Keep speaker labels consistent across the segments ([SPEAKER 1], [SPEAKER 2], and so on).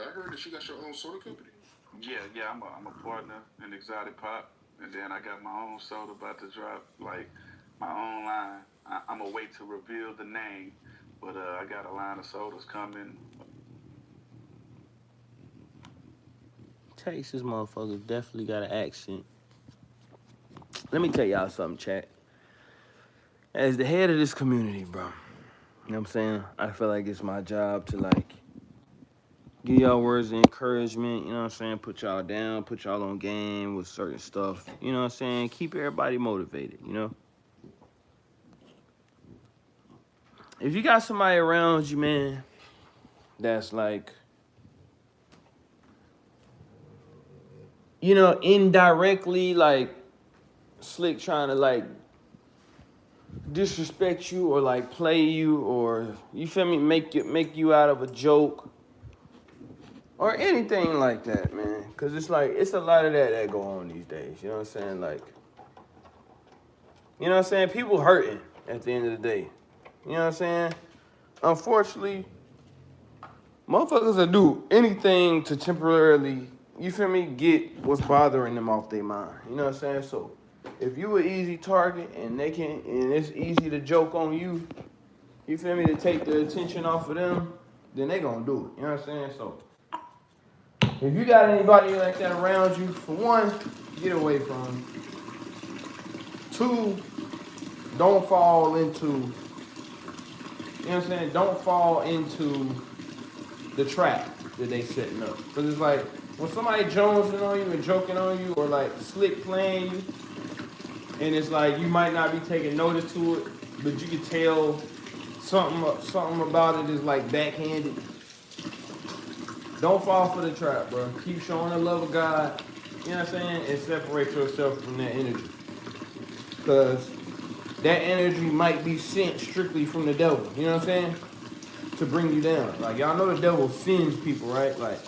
[SPEAKER 1] I heard that you got your own soda company.
[SPEAKER 2] Yeah. I'm a partner in Exotic Pop, and then I got my own soda about to drop, like my own line. I'm gonna wait to reveal the name, but I got a line of sodas coming.
[SPEAKER 3] Texas motherfuckers definitely got an accent. Let me tell y'all something, chat. As the head of this community, bro, you know what I'm saying? I feel like it's my job to like give y'all words of encouragement, you know what I'm saying? Put y'all down, put y'all on game with certain stuff, you know what I'm saying? Keep everybody motivated, you know? If you got somebody around you, man, that's like, you know, indirectly like slick trying to like disrespect you or like play you or you feel me, make you out of a joke or anything like that, man. Cause it's like it's a lot of that go on these days. You know what I'm saying? Like, you know what I'm saying? People hurting at the end of the day. You know what I'm saying? Unfortunately, motherfuckers will do anything to temporarily, you feel me, get what's bothering them off their mind. You know what I'm saying? So if you an easy target and it's easy to joke on you feel me, to take the attention off of them, then they gonna do it. You know what I'm saying? So if you got anybody like that around you, for one, get away from them. Two, don't fall into, you know what I'm saying? Don't fall into the trap that they setting up. Cause it's like when somebody jonesing on you and joking on you or like slick playing you, and it's like you might not be taking notice to it, but you can tell something about it is like backhanded. Don't fall for the trap, bro. Keep showing the love of God, you know what I'm saying, and separate yourself from that energy. Cause that energy might be sent strictly from the devil, you know what I'm saying? To bring you down. Like y'all know the devil sends people, right? Like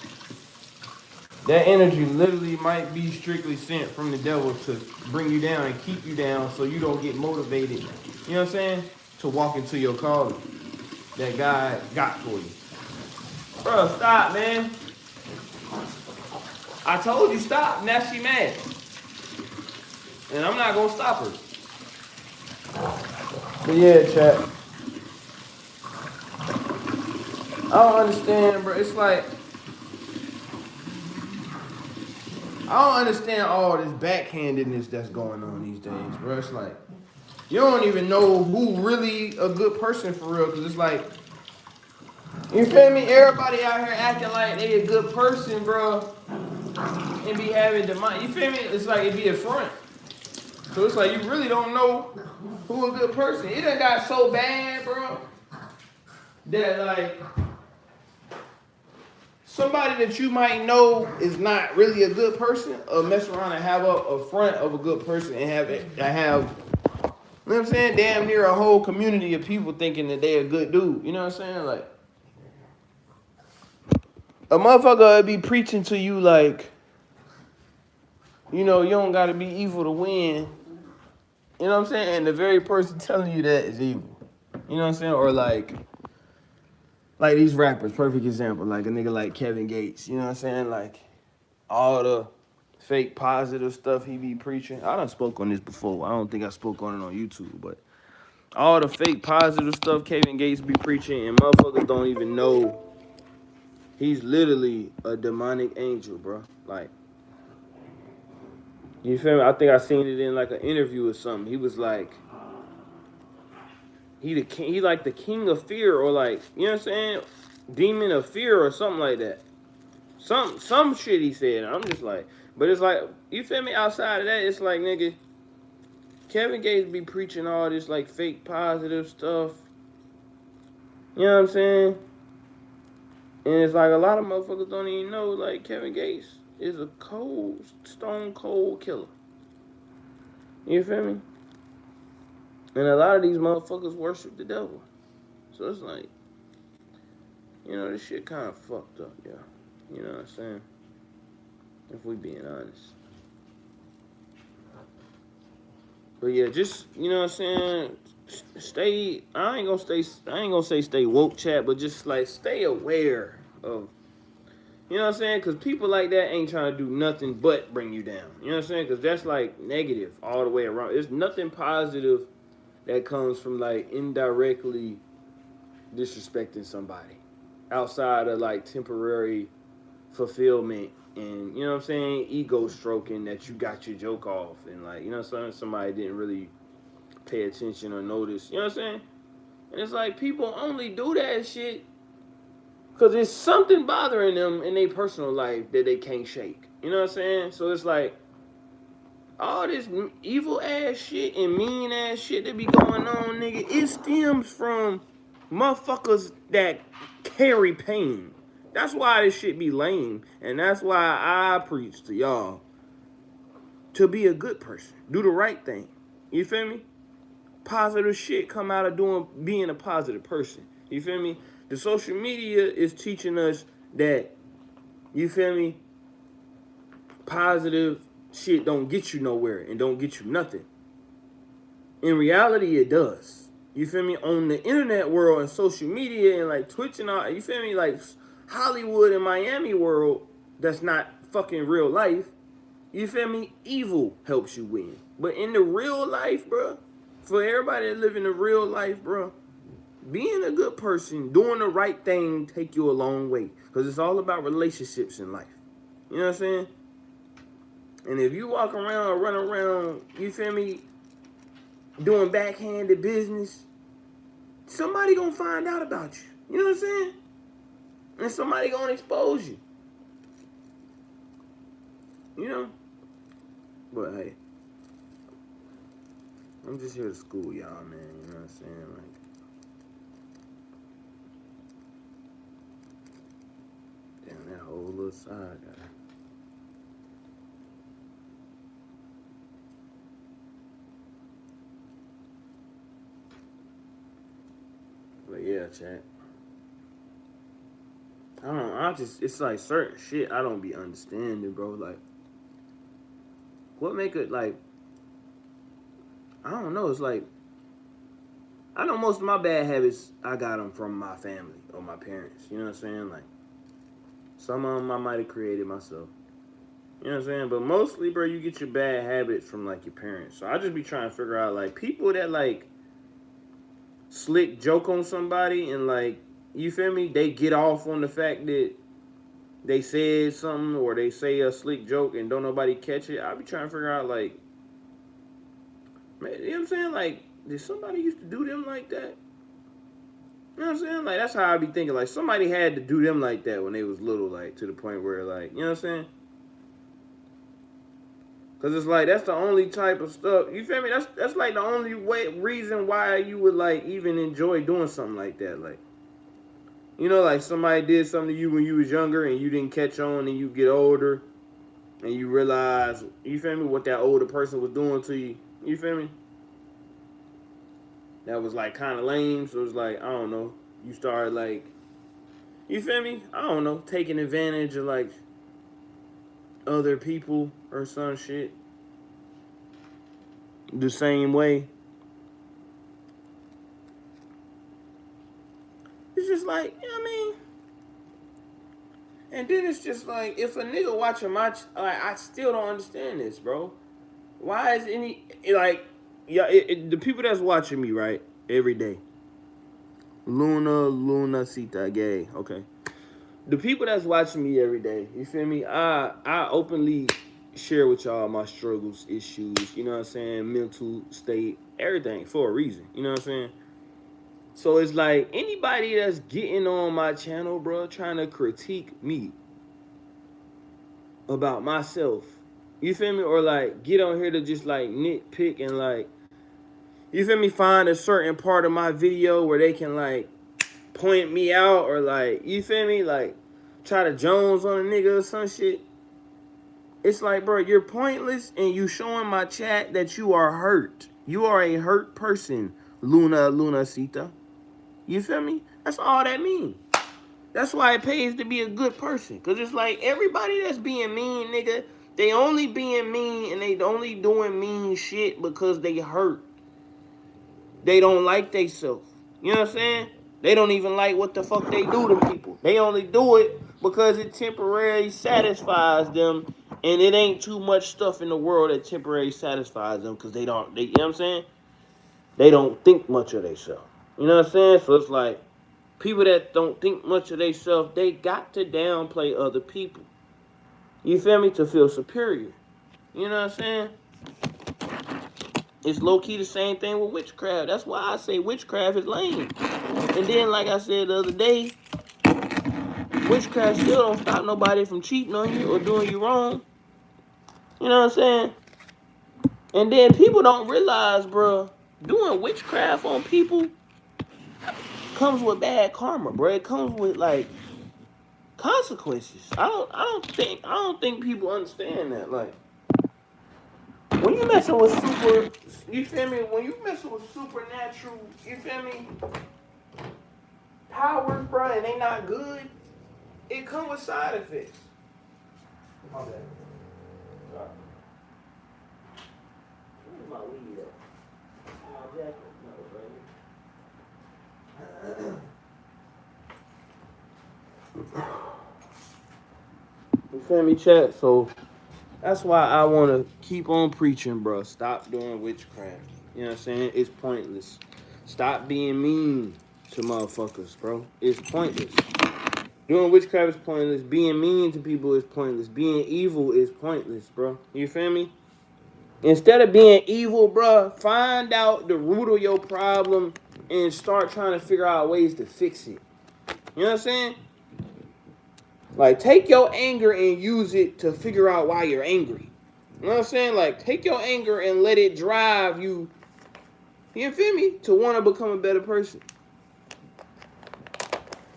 [SPEAKER 3] that energy literally might be strictly sent from the devil to bring you down and keep you down so you don't get motivated, you know what I'm saying? To walk into your calling that God got for you. Bro, stop, man. I told you stop. Now she mad. And I'm not gonna stop her. But yeah, chat. I don't understand, bro. It's like I don't understand all this backhandedness that's going on these days, bro. It's like you don't even know who really a good person for real, cause it's like you feel me? Everybody out here acting like they a good person, bro, and be having demand. You feel me? It's like it be a front. So it's like you really don't know who a good person. It done got so bad, bro, that like somebody that you might know is not really a good person, or mess around and have a front of a good person and have you know what I'm saying? Damn near a whole community of people thinking that they a good dude. You know what I'm saying? Like a motherfucker would be preaching to you like, you know, you don't gotta be evil to win. You know what I'm saying? And the very person telling you that is evil. You know what I'm saying? Or like these rappers, perfect example, like a nigga like Kevin Gates, you know what I'm saying? Like all the fake positive stuff he be preaching. I done spoke on this before. I don't think I spoke on it on YouTube, but all the fake positive stuff Kevin Gates be preaching and motherfuckers don't even know he's literally a demonic angel, bro. Like, you feel me? I think I seen it in like an interview or something. He was like, he like the king of fear, or like, you know what I'm saying? Demon of fear or something like that. Some shit he said. I'm just like, but it's like, you feel me? Outside of that, it's like, nigga, Kevin Gates be preaching all this like fake positive stuff. You know what I'm saying? And it's like a lot of motherfuckers don't even know like Kevin Gates is a cold, stone cold killer. You feel me? And a lot of these motherfuckers worship the devil. So it's like, you know, this shit kind of fucked up, yeah. You know what I'm saying? If we being honest. But yeah, just, you know what I'm saying? Stay. I ain't gonna say stay woke, chat, but just like stay aware of, You know what I'm saying? Because people like that ain't trying to do nothing but bring you down. You know what I'm saying? Because that's like negative all the way around. There's nothing positive that comes from like indirectly disrespecting somebody outside of like temporary fulfillment and, you know what I'm saying, ego stroking that you got your joke off and like, you know what I'm saying, somebody didn't really pay attention or notice. You know what I'm saying? And it's like people only do that shit because there's something bothering them in their personal life that they can't shake. You know what I'm saying? So it's like all this evil ass shit and mean ass shit that be going on, nigga, it stems from motherfuckers that carry pain. That's why this shit be lame. And that's why I preach to y'all to be a good person. Do the right thing. You feel me? Positive shit come out of being a positive person. You feel me? The social media is teaching us that, you feel me, positive shit don't get you nowhere and don't get you nothing. In reality, it does. You feel me? On the internet world and social media and like Twitch and all, you feel me? Like Hollywood and Miami world, that's not fucking real life. You feel me? Evil helps you win. But in the real life, bro, for everybody that live in the real life, bro, being a good person, doing the right thing take you a long way. Because it's all about relationships in life. You know what I'm saying? And if you walk around or run around, you feel me, doing backhanded business, somebody gonna find out about you. You know what I'm saying? And somebody gonna expose you. You know? But hey, I'm just here to school y'all, man. You know what I'm saying? Like, damn, that whole little side guy. But yeah, chat. I don't know, it's like certain shit I don't be understanding, bro. Like, what make it, like, I don't know, it's like, I know most of my bad habits, I got them from my family or my parents, you know what I'm saying? Like, some of them I might have created myself. You know what I'm saying? But mostly, bro, you get your bad habits from, like, your parents. So I just be trying to figure out, like, people that, like, slick joke on somebody and, like, you feel me? They get off on the fact that they said something or they say a slick joke and don't nobody catch it. I be trying to figure out, like, man, you know what I'm saying? Like, did somebody used to do them like that? You know what I'm saying? Like, that's how I be thinking. Like, somebody had to do them like that when they was little, like, to the point where, like, you know what I'm saying? Because it's like, that's the only type of stuff. You feel me? That's like the only reason why you would, like, even enjoy doing something like that. Like, you know, like somebody did something to you when you was younger and you didn't catch on and you get older and you realize, you feel me, what that older person was doing to you. You feel me? That was like kind of lame. So it's like, I don't know. You started like, you feel me? I don't know. Taking advantage of like other people or some shit. The same way. It's just like, you know what I mean? And then it's just like, if a nigga watching my, like, I still don't understand this, bro. Why is like, yeah, the people that's watching me, right, every day. Luna Sita Gay, okay. The people that's watching me every day, you feel me? I openly share with y'all my struggles, issues, you know what I'm saying? Mental state, everything for a reason, you know what I'm saying? So it's like anybody that's getting on my channel, bro, trying to critique me about myself, you feel me? Or like get on here to just like nitpick and like, you feel me, find a certain part of my video where they can like point me out or like, you feel me, like try to Jones on a nigga or some shit. It's like, bro, you're pointless and you showing my chat that you are hurt. You are a hurt person, Luna Sita. You feel me? That's all that means. That's why it pays to be a good person. Because it's like everybody that's being mean, nigga, they only being mean and they only doing mean shit because they hurt. They don't like theyself. You know what I'm saying? They don't even like what the fuck they do to people. They only do it because it temporarily satisfies them, and it ain't too much stuff in the world that temporarily satisfies them because you know what I'm saying? They don't think much of themselves. You know what I'm saying? So it's like people that don't think much of themselves, they got to downplay other people. You feel me? To feel superior. You know what I'm saying? It's low-key the same thing with witchcraft. That's why I say witchcraft is lame. And then, like I said the other day, witchcraft still don't stop nobody from cheating on you or doing you wrong. You know what I'm saying? And then people don't realize, bro, doing witchcraft on people comes with bad karma, bro. It comes with like consequences. I don't think people understand that. Like when you messing with you feel me? When you messing with supernatural, you feel me? Powers, bro, and they not good. It comes with side effects. My bad. Sorry. Where's my weed at? My jacket? No, baby. You feel me, chat? So that's why I want to keep on preaching, bro. Stop doing witchcraft. You know what I'm saying? It's pointless. Stop being mean to motherfuckers, bro. It's pointless. Doing witchcraft is pointless. Being mean to people is pointless. Being evil is pointless, bro. You feel me? Instead of being evil, bro, find out the root of your problem and start trying to figure out ways to fix it. You know what I'm saying? Like, take your anger and use it to figure out why you're angry. You know what I'm saying? Like, take your anger and let it drive you, you feel me, to want to become a better person.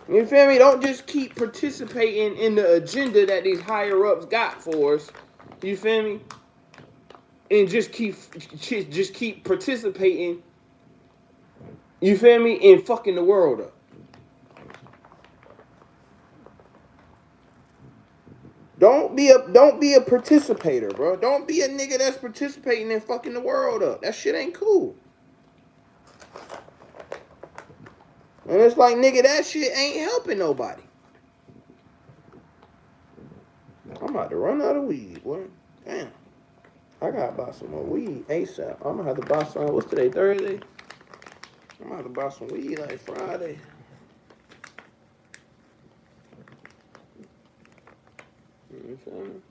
[SPEAKER 3] You feel me? Don't just keep participating in the agenda that these higher-ups got for us. You feel me? And just keep participating, you feel me, in fucking the world up. Don't be a participator, bro. Don't be a nigga that's participating in fucking the world up. That shit ain't cool. And it's like, nigga, that shit ain't helping nobody. I'm about to run out of weed, boy. Damn. I gotta buy some more weed ASAP. I'm gonna have to buy some. What's today, Thursday? I'm gonna have to buy some weed like Friday. You feel me?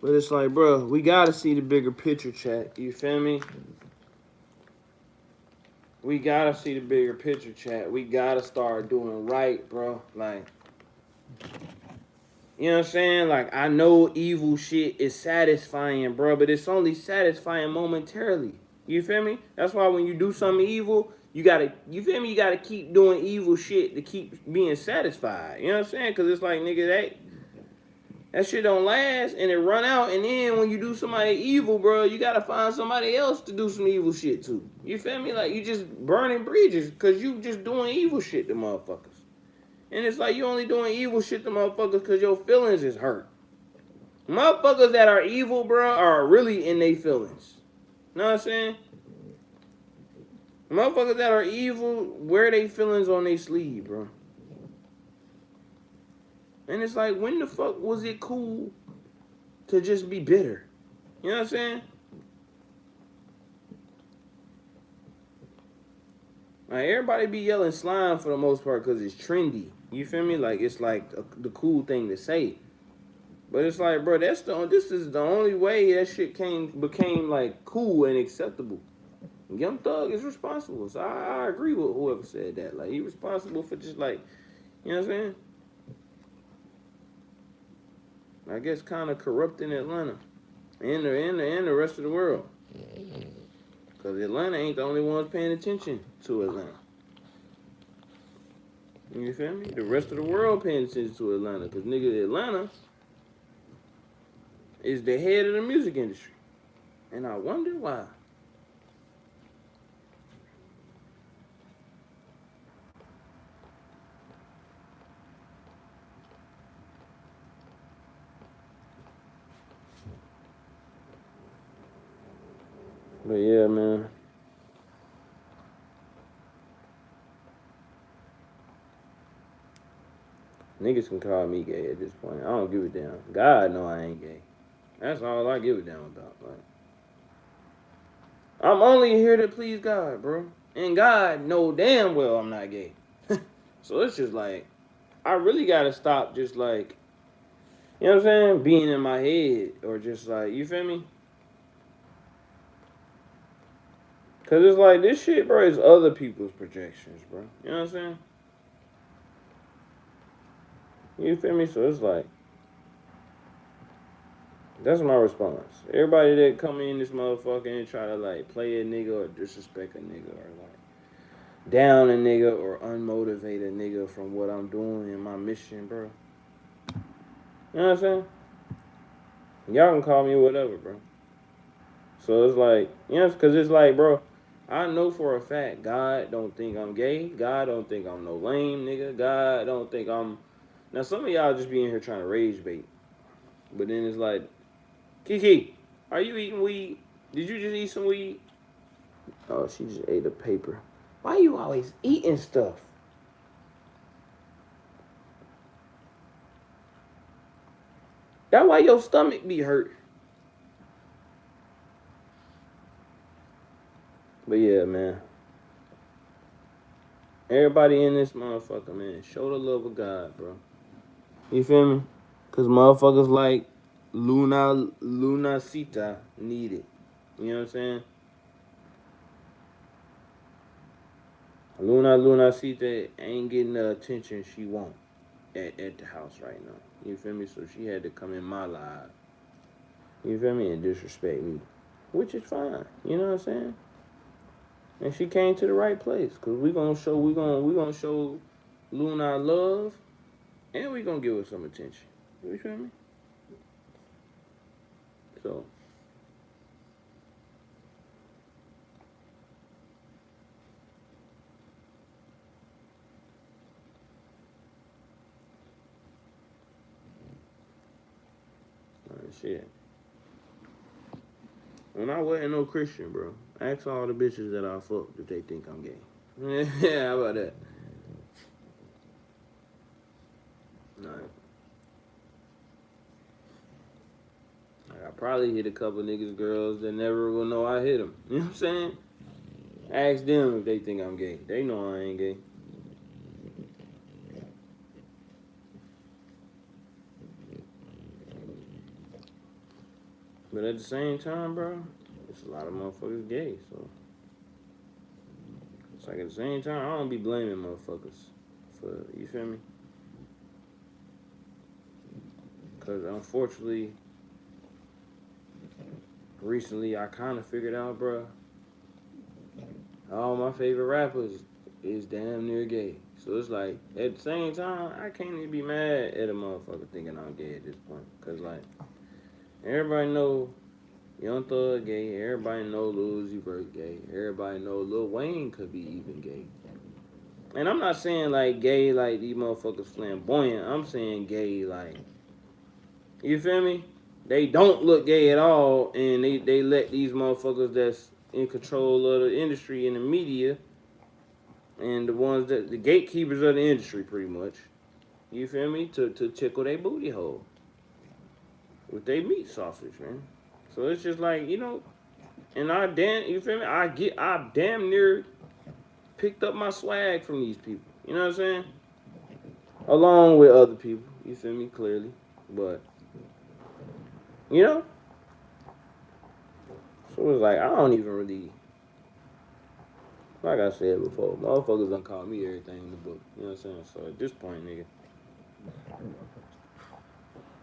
[SPEAKER 3] But it's like, bro, we gotta see the bigger picture, chat. You feel me? We gotta see the bigger picture, chat. We gotta start doing right, bro. Like, you know what I'm saying? Like, I know evil shit is satisfying, bro, but it's only satisfying momentarily. You feel me? That's why when you do something evil, you gotta, you feel me? You gotta keep doing evil shit to keep being satisfied. You know what I'm saying? Because it's like, nigga, that shit don't last and it run out. And then when you do somebody evil, bro, you gotta find somebody else to do some evil shit to. You feel me? Like, you just burning bridges because you just doing evil shit to motherfuckers. And it's like you only doing evil shit to motherfuckers because your feelings is hurt. Motherfuckers that are evil, bro, are really in their feelings. You know what I'm saying? Motherfuckers that are evil wear their feelings on their sleeve, bro. And it's like, when the fuck was it cool to just be bitter? You know what I'm saying? Like, everybody be yelling slime for the most part because it's trendy. You feel me? Like, it's like the cool thing to say. But it's like, bro, this is the only way that shit became like cool and acceptable. Young Thug is responsible. So I agree with whoever said that. Like, he responsible for just like, you know what I'm saying? I guess kind of corrupting Atlanta and the rest of the world. Because Atlanta ain't the only ones paying attention to Atlanta. You feel me? The rest of the world paying attention to Atlanta. Because, nigga, Atlanta is the head of the music industry. And I wonder why. But yeah, man. Niggas can call me gay at this point. I don't give a damn. God know I ain't gay. That's all I give a damn about. Like, I'm only here to please God, bro. And God know damn well I'm not gay. So it's just like, I really gotta stop just like, you know what I'm saying? Being in my head or just like, you feel me? Cause it's like this shit, bro, is other people's projections, bro. You know what I'm saying? You feel me? So it's like, that's my response. Everybody that come in this motherfucker and try to like play a nigga or disrespect a nigga or like down a nigga or unmotivate a nigga from what I'm doing in my mission, bro. You know what I'm saying? Y'all can call me whatever, bro. So it's like, you know, because it's like, bro, I know for a fact God don't think I'm gay. God don't think I'm no lame nigga. God don't think I'm. Now, some of y'all just be in here trying to rage bait. But then it's like, Kiki, are you eating weed? Did you just eat some weed? Oh, she just ate a paper. Why you always eating stuff? That's why your stomach be hurt. But yeah, man. Everybody in this motherfucker, man, show the love of God, bro. You feel me? Cause motherfuckers like Lunacita need it. You know what I'm saying? Lunacita ain't getting the attention she want at the house right now. You feel me? So she had to come in my live. You feel me? And disrespect me. Which is fine. You know what I'm saying? And she came to the right place. Cause we gonna show Luna love and we gonna give her some attention. You feel me? So shit. When I wasn't no Christian, bro, ask all the bitches that I fucked if they think I'm gay. Yeah, how about that? Like, I probably hit a couple niggas, girls that never will know I hit them. You know what I'm saying? Ask them if they think I'm gay. They know I ain't gay. But at the same time, bro, it's a lot of motherfuckers gay, so it's like at the same time, I don't be blaming motherfuckers for, you feel me? Because unfortunately, recently I kind of figured out, bro, all my favorite rappers is damn near gay. So it's like, at the same time, I can't even be mad at a motherfucker thinking I'm gay at this point. Because, like, everybody know Young Thug gay. Everybody know Lil Uzi Vert gay. Everybody know Lil Wayne could be even gay. And I'm not saying, like, gay like these motherfuckers flamboyant. I'm saying gay like, you feel me? They don't look gay at all, and they let these motherfuckers that's in control of the industry and the media and the ones that the gatekeepers of the industry pretty much, you feel me, to tickle their booty hole with their meat sausage, man. So it's just like, you know, and you feel me, I damn near picked up my swag from these people, you know what I'm saying, along with other people, you feel me, clearly, but you know, so it's like I don't even really, like I said before, motherfuckers done call me everything in the book, you know what I'm saying, so at this point, nigga,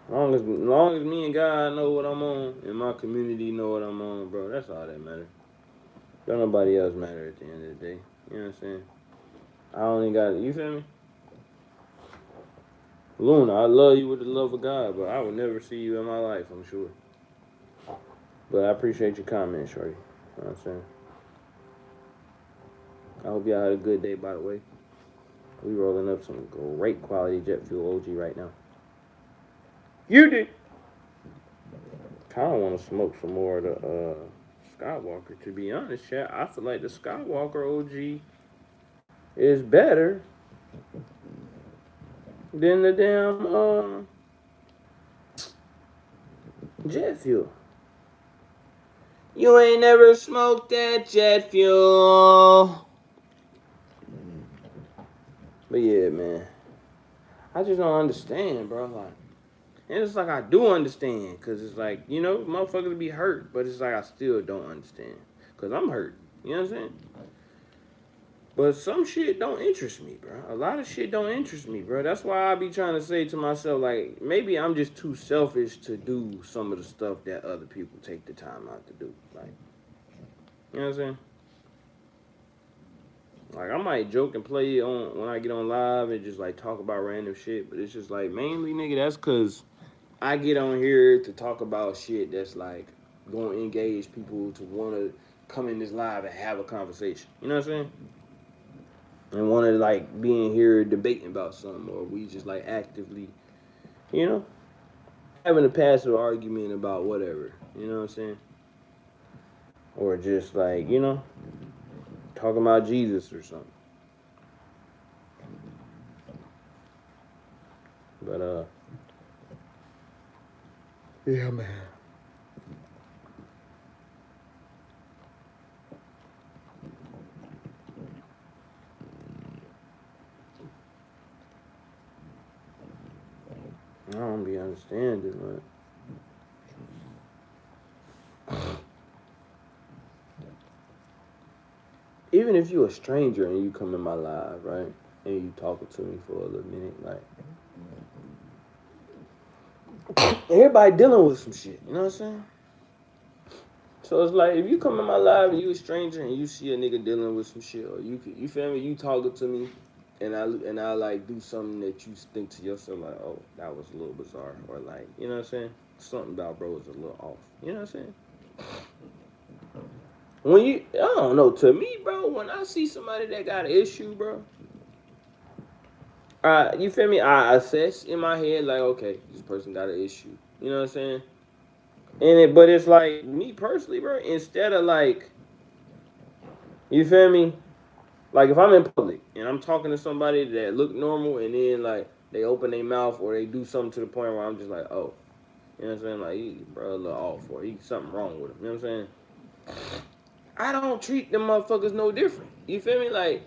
[SPEAKER 3] long as me and God know what I'm on, and my community know what I'm on, bro, that's all that matters. Don't nobody else matter at the end of the day. You know what I'm saying? I only got it. You feel me? Luna, I love you with the love of God, but I would never see you in my life, I'm sure. But I appreciate your comment, shorty. You know what I'm saying? I hope y'all had a good day, by the way. We rolling up some great quality jet fuel OG right now. You did. Kind of want to smoke some more of the Skywalker. To be honest, chat, I feel like the Skywalker OG is better than the damn jet fuel. You ain't never smoked that jet fuel. But yeah, man. I just don't understand, bro. Like, and it's like I do understand, cause it's like, you know, motherfuckers be hurt, but it's like I still don't understand, cause I'm hurt. You know what I'm saying? But some shit don't interest me, bro. A lot of shit don't interest me, bro. That's why I be trying to say to myself, like, maybe I'm just too selfish to do some of the stuff that other people take the time out to do. Like, you know what I'm saying? Like, I might joke and play on when I get on live and just like talk about random shit, but it's just like mainly, nigga, that's cause I get on here to talk about shit that's like gonna engage people to wanna come in this live and have a conversation. You know what I'm saying? And wanna like be in here debating about something, or we just like actively, you know, having a passive argument about whatever. You know what I'm saying? Or just like, you know, talking about Jesus or something. But yeah, man. I don't be understanding, like, even if you a stranger and you come in my live, right, and you talking to me for a little minute, like, everybody dealing with some shit, you know what I'm saying? So it's like, if you come in my live and you a stranger and you see a nigga dealing with some shit, or you feel me, you talking to me, and I like do something that you think to yourself like, oh, that was a little bizarre, or like, you know what I'm saying? Something about bro is a little off, you know what I'm saying? When you, I don't know, to me, bro, when I see somebody that got an issue, bro, you feel me? I assess in my head like, okay, this person got an issue. You know what I'm saying? But it's like me personally, bro. Instead of like, you feel me? Like if I'm in public and I'm talking to somebody that look normal, and then like they open their mouth or they do something to the point where I'm just like, oh, you know what I'm saying? Like, bro, a little off, or something wrong with him. You know what I'm saying? I don't treat them motherfuckers no different. You feel me? Like,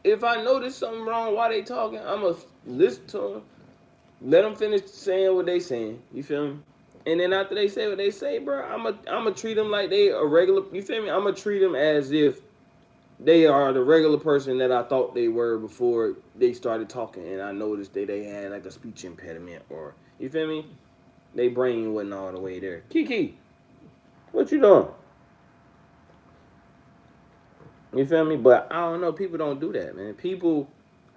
[SPEAKER 3] if I notice something wrong while they talking, I'ma listen to them. Let them finish saying what they saying. You feel me? And then after they say what they say, bro, I'ma treat them like they a regular. You feel me? I'ma treat them as if they are the regular person that I thought they were before they started talking, and I noticed that they had like a speech impediment, or you feel me? They brain wasn't all the way there. Kiki, what you doing? You feel me? But I don't know. People don't do that, man.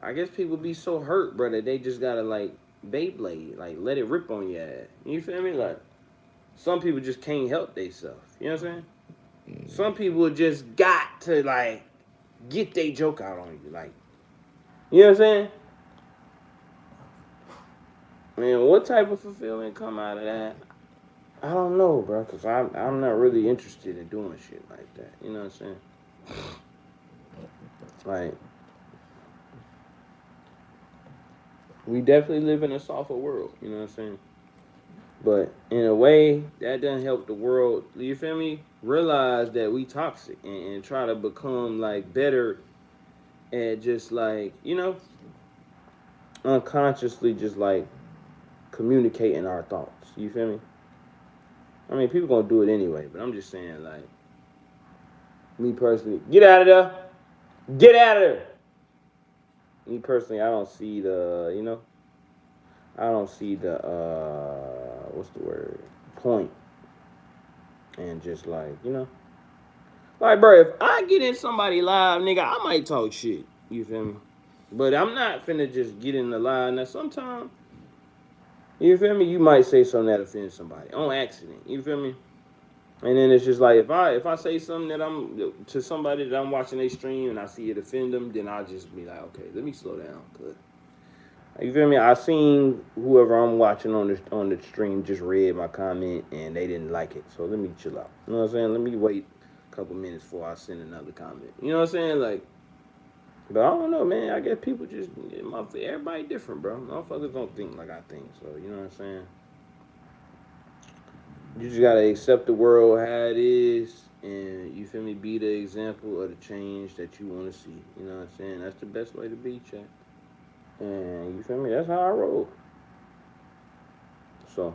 [SPEAKER 3] I guess people be so hurt, brother. They just gotta like Beyblade, like let it rip on your ass. You feel me? Like some people just can't help themselves. You know what I'm saying? Some people just got to like get their joke out on you, like, you know what I'm saying? Man, what type of fulfillment come out of that? I don't know, bro, cause I'm not really interested in doing shit like that. You know what I'm saying? Like, we definitely live in a softer world. You know what I'm saying? But in a way, that doesn't help the world. You feel me? Realize that we toxic, and try to become like better at just like, you know, unconsciously just like communicating our thoughts. You feel me? I mean, people gonna do it anyway, but I'm just saying, like, me personally, get out of there. Get out of there. Me personally, I don't see the, you know, I don't see the, what's the word? Point. And just like, you know, like, bro, if I get in somebody live, nigga, I might talk shit. You feel me? But I'm not finna just get in the live. Now, sometimes, you feel me? You might say something that offends somebody on accident. You feel me? And then it's just like if I say something that I'm to somebody that I'm watching they stream and I see it offend them, then I'll just be like, okay, let me slow down, cause you feel me? I seen whoever I'm watching on the stream just read my comment and they didn't like it, so let me chill out. You know what I'm saying? Let me wait a couple minutes before I send another comment. You know what I'm saying? Like, But I don't know, man. I guess people just, everybody different, bro. Motherfuckers don't think like I think, so you know what I'm saying? You just gotta accept the world how it is, and you feel me, be the example of the change that you want to see. You know what I'm saying? That's the best way to be, chat. And you feel me? That's how I roll. So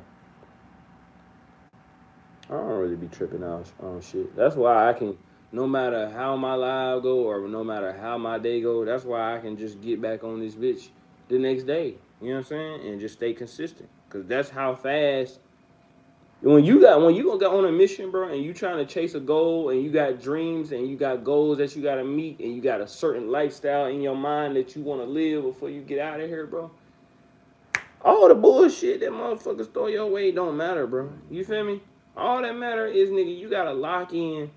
[SPEAKER 3] I don't really be tripping out on shit. That's why I can, no matter how my live go or no matter how my day go, that's why I can just get back on this bitch the next day. You know what I'm saying? And just stay consistent. Cause that's how fast when you gonna get on a mission, bro, and you trying to chase a goal and you got dreams and you got goals that you gotta meet and you got a certain lifestyle in your mind that you wanna live before you get out of here, bro. All the bullshit that motherfuckers throw your way don't matter, bro. You feel me? All that matter is, nigga, you gotta lock in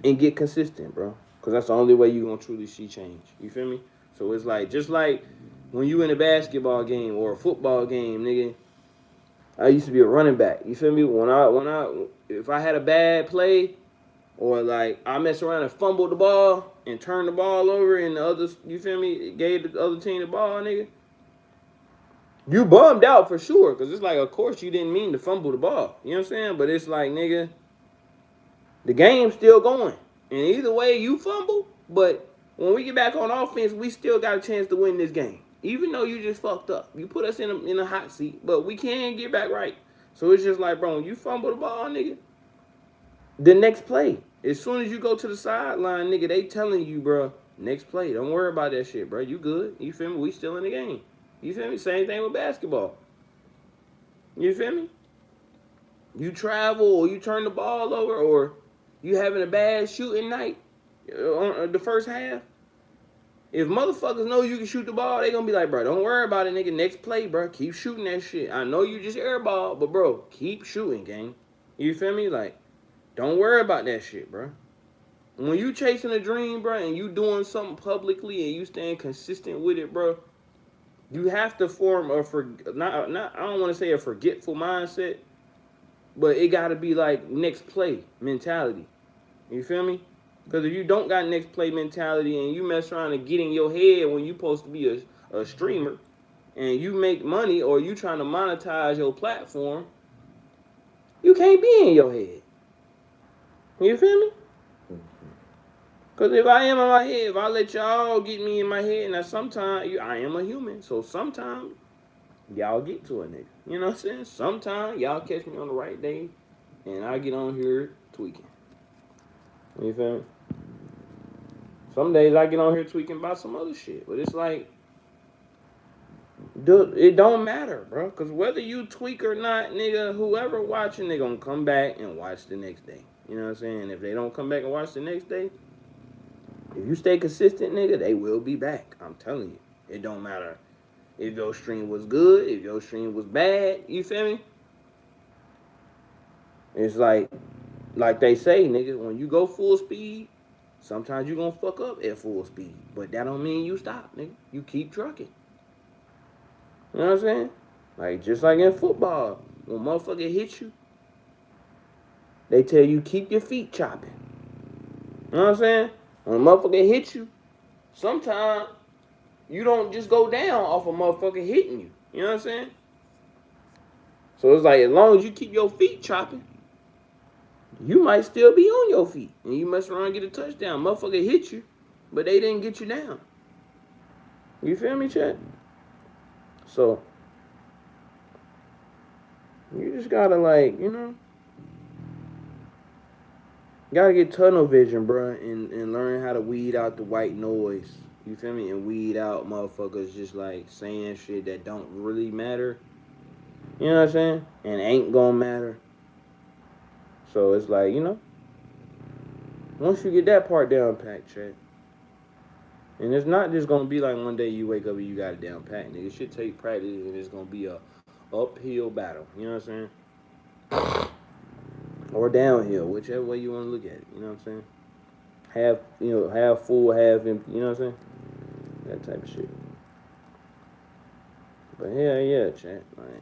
[SPEAKER 3] and get consistent, bro. Cause that's the only way you gonna truly see change. You feel me? So it's like, just like when you in a basketball game or a football game, nigga. I used to be a running back. You feel me? If I had a bad play or like I mess around and fumbled the ball and turned the ball over and the others, you feel me, gave the other team the ball, nigga. You bummed out for sure, cause it's like, of course you didn't mean to fumble the ball. You know what I'm saying? But it's like, nigga, the game's still going, and either way you fumble. But when we get back on offense, we still got a chance to win this game. Even though you just fucked up, you put us in a hot seat, but we can get back right. So it's just like, bro, when you fumble the ball, nigga, the next play, as soon as you go to the sideline, nigga, they telling you, bro, next play. Don't worry about that shit, bro. You good? You feel me? We still in the game. You feel me? Same thing with basketball. You feel me? You travel or you turn the ball over or you having a bad shooting night on the first half. If motherfuckers know you can shoot the ball, they gonna be like, bro, don't worry about it, nigga. Next play, bro. Keep shooting that shit. I know you just airball, but bro, keep shooting, gang. You feel me? Like, don't worry about that shit, bro. When you chasing a dream, bro, and you doing something publicly and you staying consistent with it, bro, you have to form I don't want to say a forgetful mindset, but it got to be like next play mentality. You feel me? Because if you don't got next play mentality and you mess around and get in your head when you supposed to be a streamer and you make money or you trying to monetize your platform, you can't be in your head. You feel me? Because if I am in my head, if I let y'all get me in my head, now sometimes I am a human, so sometimes y'all get to a nigga. You know what I'm saying? Sometimes y'all catch me on the right day and I get on here tweaking. You feel me? Some days I get on here tweaking about some other shit, but it's like, dude, it don't matter, bro. Because whether you tweak or not, nigga, whoever watching, they gonna come back and watch the next day. You know what I'm saying? If they don't come back and watch the next day, if you stay consistent, nigga, they will be back. I'm telling you. It don't matter if your stream was good, if your stream was bad. You feel me? It's like they say, nigga, when you go full speed, sometimes you gonna fuck up at full speed. But that don't mean you stop, nigga. You keep trucking. You know what I'm saying? Like, just like in football, when motherfucker hit you, they tell you keep your feet chopping. You know what I'm saying? When a motherfucker hit you, sometimes you don't just go down off a motherfucker hitting you. You know what I'm saying? So it's like, as long as you keep your feet chopping, you might still be on your feet. And you mess around and get a touchdown. Motherfucker hit you, but they didn't get you down. You feel me, chat? So, you just gotta, like, you know, gotta get tunnel vision, bro, and learn how to weed out the white noise. You feel me? And weed out motherfuckers just, like, saying shit that don't really matter. You know what I'm saying? And ain't gonna matter. So it's like, you know, once you get that part down pat, chat. And it's not just gonna be like one day you wake up and you got it down pat, nigga. It should take practice and it's gonna be a uphill battle. You know what I'm saying? Or downhill, whichever way you want to look at it. You know what I'm saying? Half full, half empty. You know what I'm saying? That type of shit. But yeah, chat. Like,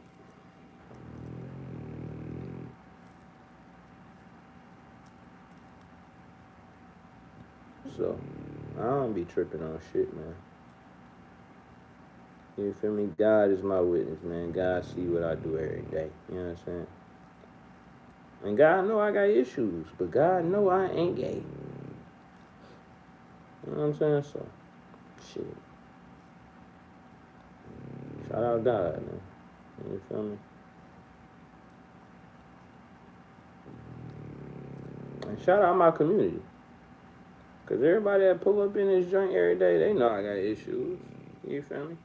[SPEAKER 3] so I don't be tripping on shit, man. You feel me? God is my witness, man. God see what I do every day. You know what I'm saying? And God know I got issues, but God know I ain't gay. You know what I'm saying? So, shit. Shout out God, man. You feel me? And shout out my community. Cause everybody that pull up in this joint every day, they know I got issues. You feel me?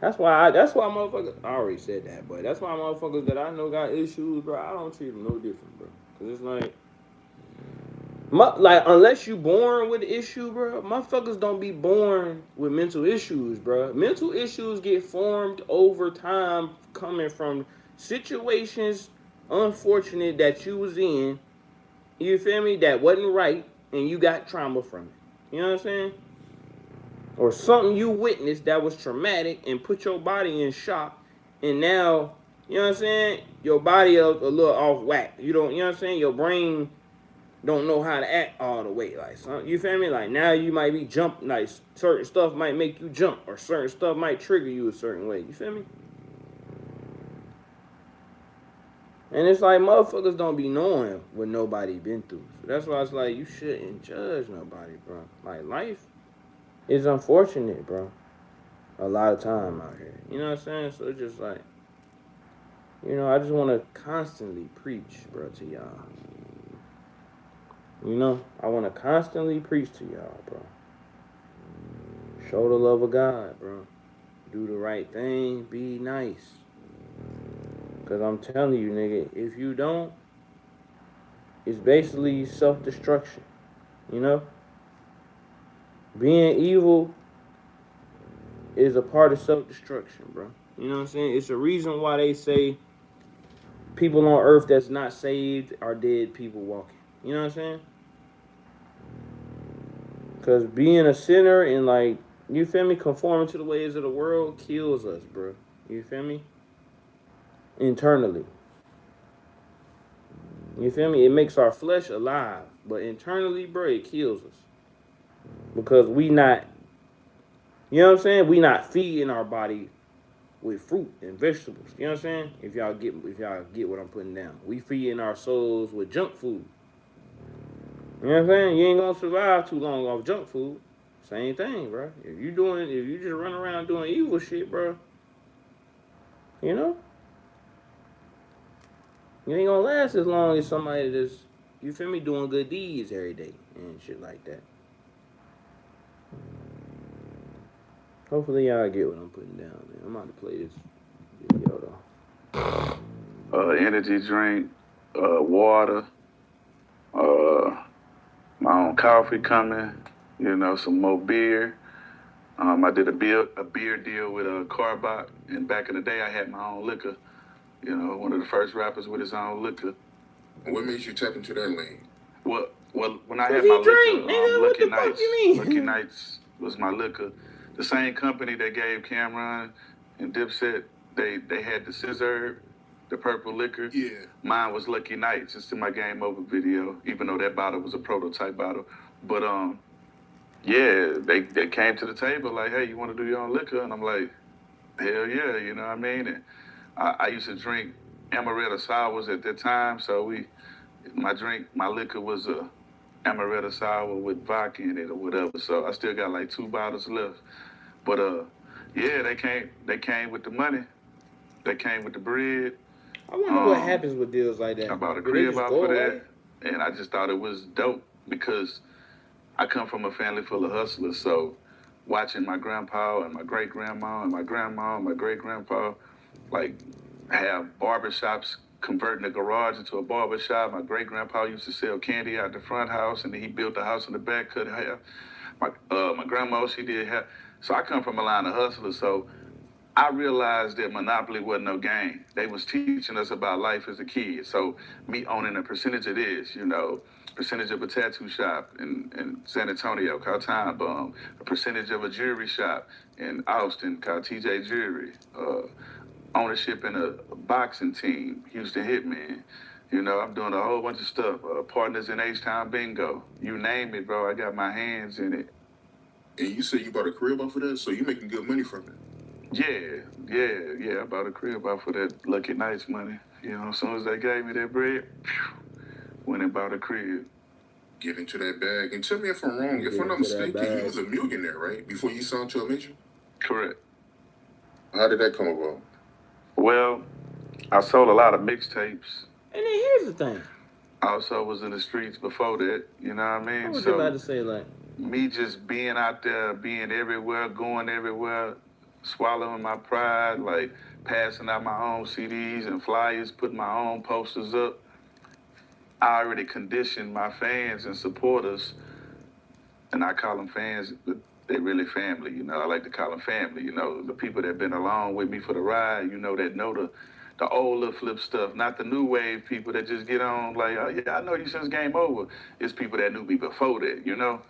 [SPEAKER 3] That's why motherfuckers, I already said that, but that's why motherfuckers that I know got issues, bro, I don't treat them no different, bro. Cause it's like, unless you born with the issue, bro, motherfuckers don't be born with mental issues, bro. Mental issues get formed over time coming from situations unfortunate that you was in, you feel me, that wasn't right, and you got trauma from it. You know what I'm saying? Or something you witnessed that was traumatic and put your body in shock, and now, you know what I'm saying, your body a little off whack. You know what I'm saying? Your brain don't know how to act all the way. Like, you feel me? Like, now you might be jumping, like, certain stuff might make you jump, or certain stuff might trigger you a certain way. You feel me? And it's like, motherfuckers don't be knowing what nobody been through. So that's why it's like, you shouldn't judge nobody, bro. Like, life is unfortunate, bro. A lot of time out here. You know what I'm saying? So it's just like, you know, I just want to constantly preach, bro, to y'all. You know, I want to constantly preach to y'all, bro. Show the love of God, bro. Do the right thing. Be nice. Because I'm telling you, nigga, if you don't, it's basically self-destruction. You know? Being evil is a part of self-destruction, bro. You know what I'm saying? It's a reason why they say people on earth that's not saved are dead people walking. You know what I'm saying? Because being a sinner and, like, you feel me, conforming to the ways of the world kills us, bro. You feel me? Internally. You feel me? It makes our flesh alive. But internally, bro, it kills us. Because we not, you know what I'm saying? We not feeding our body with fruit and vegetables. You know what I'm saying? If y'all get what I'm putting down. We feeding our souls with junk food. You know what I'm saying? You ain't gonna survive too long off junk food. Same thing, bro. If you just run around doing evil shit, bro, you know, you ain't gonna last as long as somebody that's, you feel me, doing good deeds every day and shit like that. Hopefully y'all get what I'm putting down, man. I'm about to play this video
[SPEAKER 2] though. Energy drink, water, my own coffee coming, you know, some more beer. I did a beer deal with Carbot, and back in the day I had my own liquor. You know, one of the first rappers with his own liquor.
[SPEAKER 1] What made you tap into that lane?
[SPEAKER 2] Well, when I had my liquor, Lucky Nights was my liquor. The same company that gave Cameron and Dipset, they had the Scissor, the purple liquor.
[SPEAKER 1] Yeah.
[SPEAKER 2] Mine was Lucky Nights. It's in my Game Over video, even though that bottle was a prototype bottle. But yeah, they came to the table like, hey, you want to do your own liquor? And I'm like, hell yeah, you know what I mean? And I used to drink amaretto sours at that time, so my liquor was a amaretto sour with vodka in it or whatever. So I still got like 2 bottles left. But yeah, they came with the money. They came with the bread.
[SPEAKER 3] I wonder what happens with deals like that.
[SPEAKER 2] I bought a crib out for that, and I just thought it was dope because I come from a family full of hustlers. So watching my grandpa and my great grandma and my grandma and my great grandpa like have barbershops, converting the garage into a barbershop. My great grandpa used to sell candy out the front house, and then he built a house in the back, cut hair. My grandma, she did hair. So I come from a line of hustlers. So I realized that Monopoly wasn't no game. They was teaching us about life as a kid. So me owning a percentage of this, you know, percentage of a tattoo shop in San Antonio called Time Bomb, a percentage of a jewelry shop in Austin called TJ Jewelry, ownership in a boxing team, Houston Hitmen, You know, I'm doing a whole bunch of stuff. Partners in H-Town Bingo. You name it, bro. I got my hands in it.
[SPEAKER 1] And you said you bought a crib off of that, so you making good money from it.
[SPEAKER 2] Yeah. I bought a crib off of that Lucky Nights money. You know, as soon as they gave me that bread, went and bought a crib.
[SPEAKER 1] Get into that bag. And tell me if I'm wrong. If I'm not mistaken, you was a millionaire, right? Before you signed to a major?
[SPEAKER 2] Correct.
[SPEAKER 1] How did that come about?
[SPEAKER 2] Well, I sold a lot of mixtapes.
[SPEAKER 3] And then here's the thing.
[SPEAKER 2] I also was in the streets before that. You know what I mean?
[SPEAKER 3] I was about to say, like,
[SPEAKER 2] me just being out there, being everywhere, going everywhere, swallowing my pride, like passing out my own CDs and flyers, putting my own posters up. I already conditioned my fans and supporters, and I call them fans, but they're really family. You know, I like to call them family. You know, the people that been along with me for the ride. You know, that know the old Lil Flip stuff, not the new wave people that just get on like, oh yeah, I know you since Game Over. It's people that knew me before that. You know.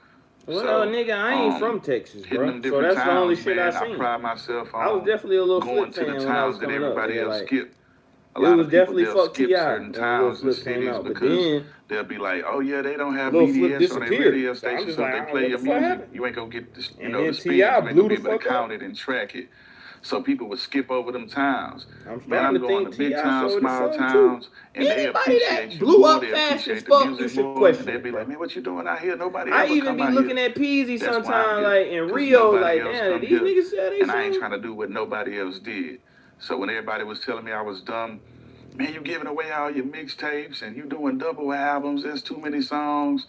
[SPEAKER 3] Well, nigga, I ain't from Texas, bro. So that's the only shit I seen.
[SPEAKER 2] I pride myself on
[SPEAKER 3] I was definitely a little
[SPEAKER 2] going
[SPEAKER 3] Flip
[SPEAKER 2] to
[SPEAKER 3] fan
[SPEAKER 2] the
[SPEAKER 3] when I was
[SPEAKER 2] towns that
[SPEAKER 3] coming up.
[SPEAKER 2] everybody else
[SPEAKER 3] Like,
[SPEAKER 2] skip. A
[SPEAKER 3] it
[SPEAKER 2] lot
[SPEAKER 3] was
[SPEAKER 2] of people,
[SPEAKER 3] definitely
[SPEAKER 2] they'll
[SPEAKER 3] fuck
[SPEAKER 2] skip
[SPEAKER 3] T.I.
[SPEAKER 2] certain
[SPEAKER 3] when Lil
[SPEAKER 2] towns and
[SPEAKER 3] Flip came
[SPEAKER 2] cities
[SPEAKER 3] out. But
[SPEAKER 2] because
[SPEAKER 3] then
[SPEAKER 2] they'll be like, oh yeah, they don't have
[SPEAKER 3] Lil Flip
[SPEAKER 2] BDS on their
[SPEAKER 3] disappeared.
[SPEAKER 2] radio
[SPEAKER 3] So I'm
[SPEAKER 2] station,
[SPEAKER 3] just
[SPEAKER 2] so
[SPEAKER 3] like,
[SPEAKER 2] if
[SPEAKER 3] I
[SPEAKER 2] they
[SPEAKER 3] don't
[SPEAKER 2] play
[SPEAKER 3] know
[SPEAKER 2] your
[SPEAKER 3] what the fuck
[SPEAKER 2] music,
[SPEAKER 3] happened.
[SPEAKER 2] you ain't gonna get the,
[SPEAKER 3] And
[SPEAKER 2] the
[SPEAKER 3] then
[SPEAKER 2] spins,
[SPEAKER 3] T.I.
[SPEAKER 2] you ain't
[SPEAKER 3] blew
[SPEAKER 2] gonna be
[SPEAKER 3] the
[SPEAKER 2] able to
[SPEAKER 3] fuck
[SPEAKER 2] count
[SPEAKER 3] up.
[SPEAKER 2] it and track it. So people would skip over them towns.
[SPEAKER 3] I'm
[SPEAKER 2] Man,
[SPEAKER 3] starting
[SPEAKER 2] I'm
[SPEAKER 3] to
[SPEAKER 2] going
[SPEAKER 3] think
[SPEAKER 2] to big
[SPEAKER 3] T.I.
[SPEAKER 2] towns,
[SPEAKER 3] sold his
[SPEAKER 2] small
[SPEAKER 3] soul
[SPEAKER 2] towns,
[SPEAKER 3] too.
[SPEAKER 2] and they
[SPEAKER 3] Anybody
[SPEAKER 2] appreciate
[SPEAKER 3] that
[SPEAKER 2] you
[SPEAKER 3] blew
[SPEAKER 2] more,
[SPEAKER 3] up
[SPEAKER 2] they
[SPEAKER 3] fast as
[SPEAKER 2] appreciate the
[SPEAKER 3] fuck, you
[SPEAKER 2] music
[SPEAKER 3] should
[SPEAKER 2] more, and
[SPEAKER 3] question
[SPEAKER 2] they
[SPEAKER 3] it,
[SPEAKER 2] be
[SPEAKER 3] bro.
[SPEAKER 2] like, man, what you doing out here? Nobody
[SPEAKER 3] I
[SPEAKER 2] ever
[SPEAKER 3] even
[SPEAKER 2] come
[SPEAKER 3] be
[SPEAKER 2] out
[SPEAKER 3] looking
[SPEAKER 2] here.
[SPEAKER 3] at Peasy
[SPEAKER 2] That's why I'm
[SPEAKER 3] sometimes,
[SPEAKER 2] here,
[SPEAKER 3] like in
[SPEAKER 2] 'cause
[SPEAKER 3] Rio,
[SPEAKER 2] nobody
[SPEAKER 3] like,
[SPEAKER 2] else
[SPEAKER 3] damn,
[SPEAKER 2] come
[SPEAKER 3] did these
[SPEAKER 2] here,
[SPEAKER 3] niggas sell they
[SPEAKER 2] and I ain't
[SPEAKER 3] soul?
[SPEAKER 2] trying to do what nobody else did. So when everybody was telling me I was dumb, man, you giving away all your mixtapes and you doing double albums, there's too many songs.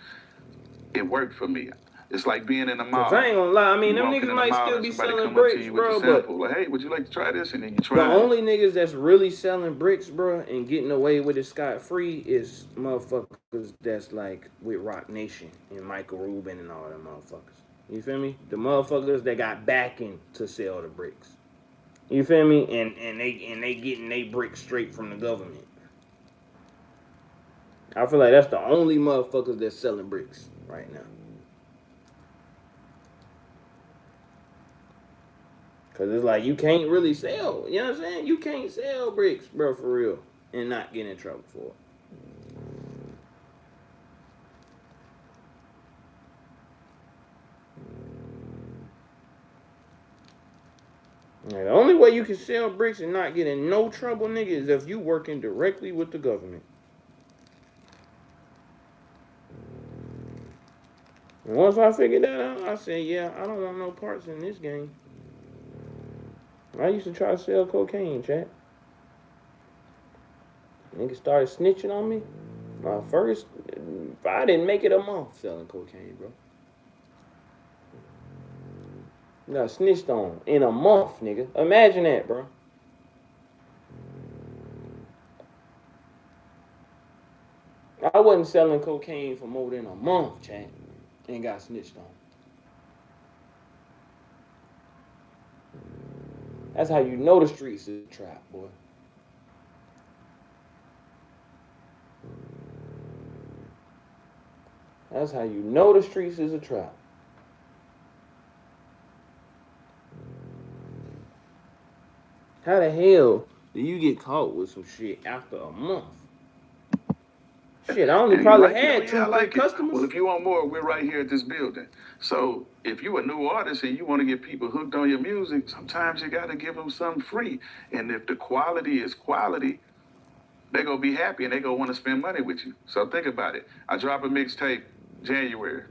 [SPEAKER 2] It worked for me. It's like being in a mall.
[SPEAKER 3] Cause I ain't gonna lie, I mean,
[SPEAKER 2] You
[SPEAKER 3] them
[SPEAKER 2] walking
[SPEAKER 3] niggas
[SPEAKER 2] in
[SPEAKER 3] might
[SPEAKER 2] the mall
[SPEAKER 3] still
[SPEAKER 2] and
[SPEAKER 3] be
[SPEAKER 2] somebody
[SPEAKER 3] selling
[SPEAKER 2] come up to
[SPEAKER 3] bricks,
[SPEAKER 2] you with the
[SPEAKER 3] bro, but
[SPEAKER 2] sample, like, hey, would you like to try this? And then you
[SPEAKER 3] the
[SPEAKER 2] try it.
[SPEAKER 3] only niggas that's really selling bricks, bro, and getting away with it scot-free is motherfuckers that's like with Rock Nation and Michael Rubin and all them motherfuckers. You feel me? The motherfuckers that got backing to sell the bricks. You feel me? And they getting they bricks straight from the government. I feel like that's the only motherfuckers that's selling bricks right now. Cause it's like you can't really sell. You know what I'm saying? You can't sell bricks, bro, for real, and not get in trouble for it. Yeah, the only way you can sell bricks and not get in no trouble, nigga, is if you working directly with the government. And once I figured that out, I said, yeah, I don't want no parts in this game. I used to try to sell cocaine, chat. Niggas started snitching on me. My first, I didn't make it a month selling cocaine, bro. Got snitched on in a month, nigga. Imagine that, bro. I wasn't selling cocaine for more than a month, chat, and got snitched on. That's how you know the streets is a trap, boy. That's how you know the streets is a trap. How the hell do you get caught with some shit after a month? Shit, I only probably had 2-3 customers.
[SPEAKER 2] Well, if you want more, we're right here at this building. So if you a new artist and you want to get people hooked on your music, sometimes you got to give them something free. And if the quality is quality, they're going to be happy and they're going to want to spend money with you. So think about it. I drop a mixtape January.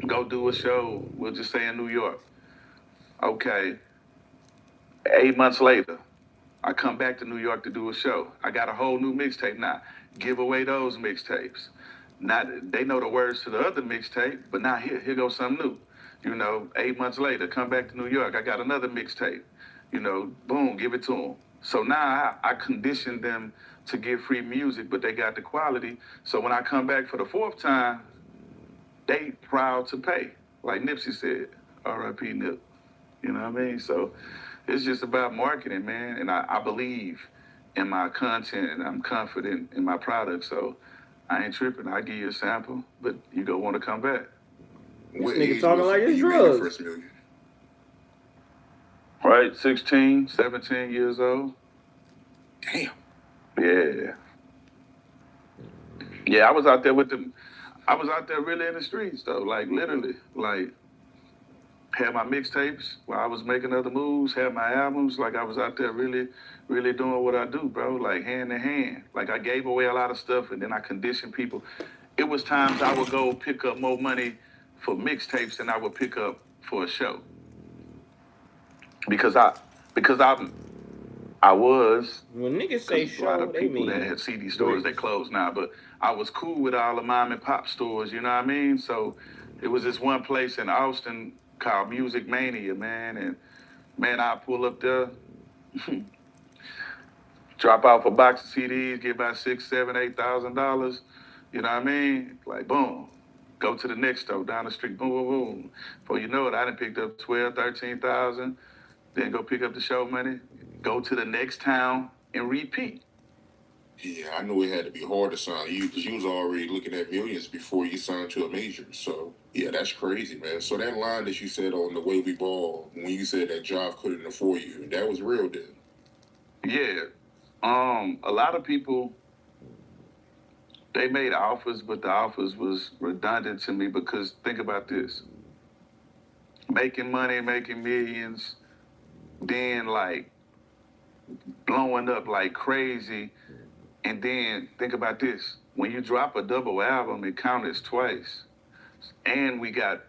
[SPEAKER 2] Go do a show, we'll just say in New York. Okay. 8 months later, I come back to New York to do a show. I got a whole new mixtape now. Give away those mixtapes. Now, they know the words to the other mixtape, but now here goes something new. You know, 8 months later, come back to New York. I got another mixtape. You know, boom, give it to them. So now I conditioned them to get free music, but they got the quality. So when I come back for the 4th time, they proud to pay. Like Nipsey said, R.I.P. Nip. You know what I mean? So it's just about marketing, man. And I believe in my content and I'm confident in my product. So I ain't tripping. I give you a sample, but you gonna want to come back.
[SPEAKER 1] What
[SPEAKER 3] nigga
[SPEAKER 1] age
[SPEAKER 3] talking
[SPEAKER 1] was
[SPEAKER 3] like
[SPEAKER 1] it when
[SPEAKER 3] it's
[SPEAKER 1] you made your
[SPEAKER 3] drugs.
[SPEAKER 1] first million?
[SPEAKER 2] Right? 16, 17 years old.
[SPEAKER 1] Damn.
[SPEAKER 2] Yeah. Yeah, I was out there with them. I was out there really in the streets though, like literally, like had my mixtapes while I was making other moves, had my albums, like I was out there really, really doing what I do, bro, like hand in hand. Like I gave away a lot of stuff and then I conditioned people. It was times I would go pick up more money for mixtapes than I would pick up for a show. Because I was
[SPEAKER 3] When niggas say
[SPEAKER 2] a lot
[SPEAKER 3] show,
[SPEAKER 2] of
[SPEAKER 3] they
[SPEAKER 2] people
[SPEAKER 3] mean
[SPEAKER 2] that had CD stores that closed now, but I was cool with all the mom and pop stores, you know what I mean? So it was this one place in Austin called Music Mania, man, and man, I pull up there, drop off a box of CDs, get about $6, $7, $8,000, you know what I mean? Like boom. Go to the next store down the street, boom, boom, boom. Before you know it, I done picked up 12, 13,000. Then go pick up the show money, go to the next town and repeat.
[SPEAKER 1] Yeah, I knew it had to be hard to sign you because you was already looking at millions before you signed to a major. So yeah, that's crazy, man. So that line that you said on The Way We Ball, when you said that Job couldn't afford you, that was real then.
[SPEAKER 2] Yeah. A lot of people, they made offers, but the offers was redundant to me because think about this. Making money, making millions, then like blowing up like crazy. And then think about this. When you drop a double album, it counts twice. And we got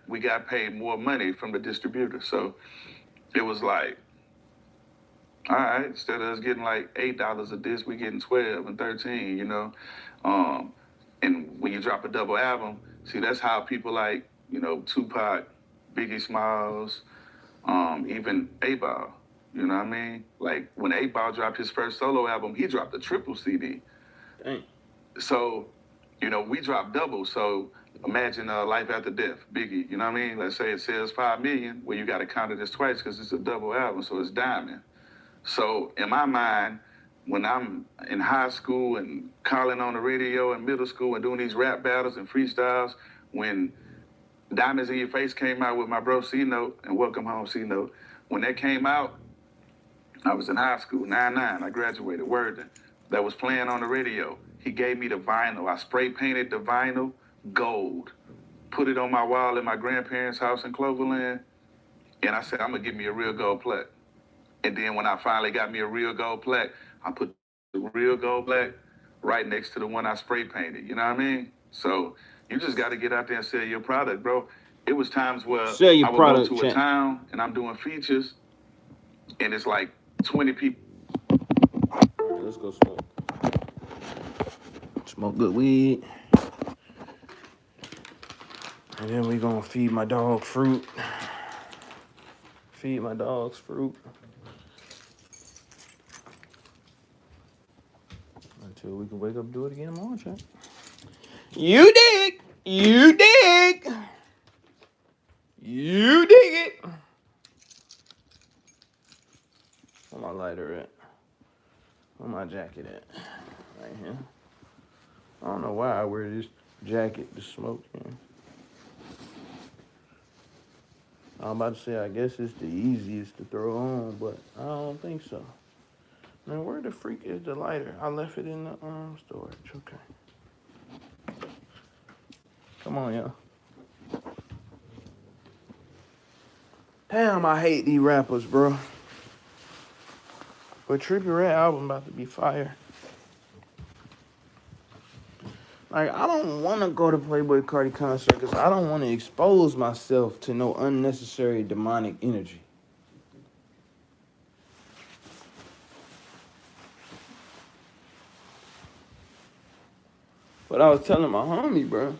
[SPEAKER 2] paid more money from the distributor. So it was like, all right, instead of us getting like $8 a disc, we getting 12 and 13, you know. And when you drop a double album, see that's how people like, you know, Tupac, Biggie Smalls, even 8Ball. You know what I mean? Like when 8Ball dropped his first solo album, he dropped a triple CD.
[SPEAKER 3] Dang.
[SPEAKER 2] So, you know, we dropped double. So imagine Life After Death, Biggie. You know what I mean? Let's say it sells 5 million. Well, you got to count it as twice because it's a double album, so it's diamond. So in my mind, when I'm in high school and calling on the radio in middle school and doing these rap battles and freestyles, when Diamonds in Your Face came out with my bro C-Note and Welcome Home C-Note, when that came out, I was in high school, 99. I graduated, Worthing. That was playing on the radio. He gave me the vinyl. I spray painted the vinyl gold, put it on my wall in my grandparents' house in Cloverland, and I said, I'm gonna give me a real gold plaque. And then when I finally got me a real gold plaque, I put the real gold plaque right next to the one I spray painted. You know what I mean? So you just got to get out there and sell your product, bro. It was times where
[SPEAKER 3] Sell your
[SPEAKER 2] I would
[SPEAKER 3] product,
[SPEAKER 2] go to
[SPEAKER 3] champ.
[SPEAKER 2] a town and I'm doing features, and it's like 20 people.
[SPEAKER 3] All right, let's go smoke. Smoke good weed. And then we gonna feed my dog fruit. Feed my dogs fruit. Until we can wake up and do it again tomorrow, champ. You dig. You dig. You dig it. Where my lighter at? Where my jacket at? Right here. I don't know why I wear this jacket to smoke in. I'm about to say, I guess it's the easiest to throw on, but I don't think so. Man, where the freak is the lighter? I left it in the storage. Okay. Come on, y'all. Damn, I hate these rappers, bro. But Trippie Redd album about to be fire. Like, I don't want to go to Playboy Carti concert because I don't want to expose myself to no unnecessary demonic energy. But I was telling my homie, bro,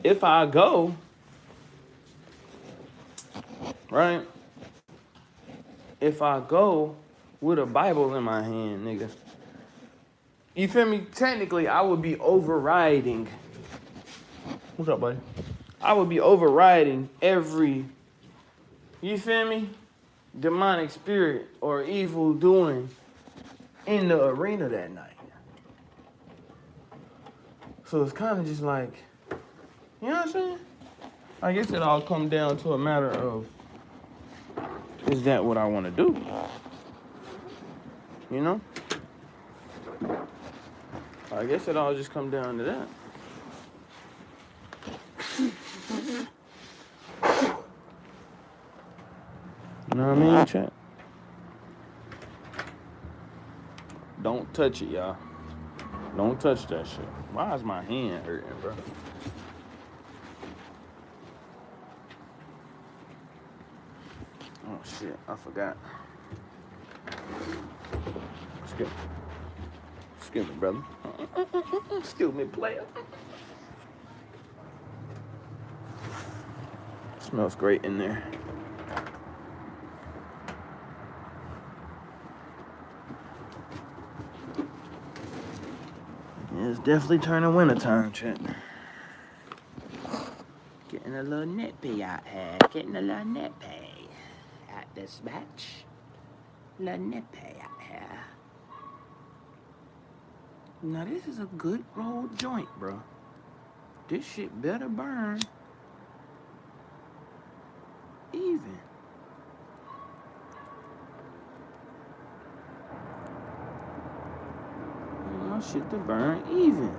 [SPEAKER 3] if I go, right? If I go with a Bible in my hand, nigga, you feel me? Technically, I would be overriding. What's up, buddy? I would be overriding every, you feel me? Demonic spirit or evil doing in the arena that night. So it's kind of just like, you know what I'm saying? I guess it all comes down to a matter of, is that what I want to do? You know? I guess it all just come down to that. You know what I mean, chat? Don't touch it, y'all. Don't touch that shit. Why is my hand hurting, bro? Oh shit, I forgot. Excuse me, brother. Excuse me, player. Smells great in there. Yeah, it's definitely turning wintertime, chat. Getting a little nippy out here. Getting a little nippy at this match. Little nippy out here. Now this is a good rolled joint, bro. This shit better burn even. My shit to burn even.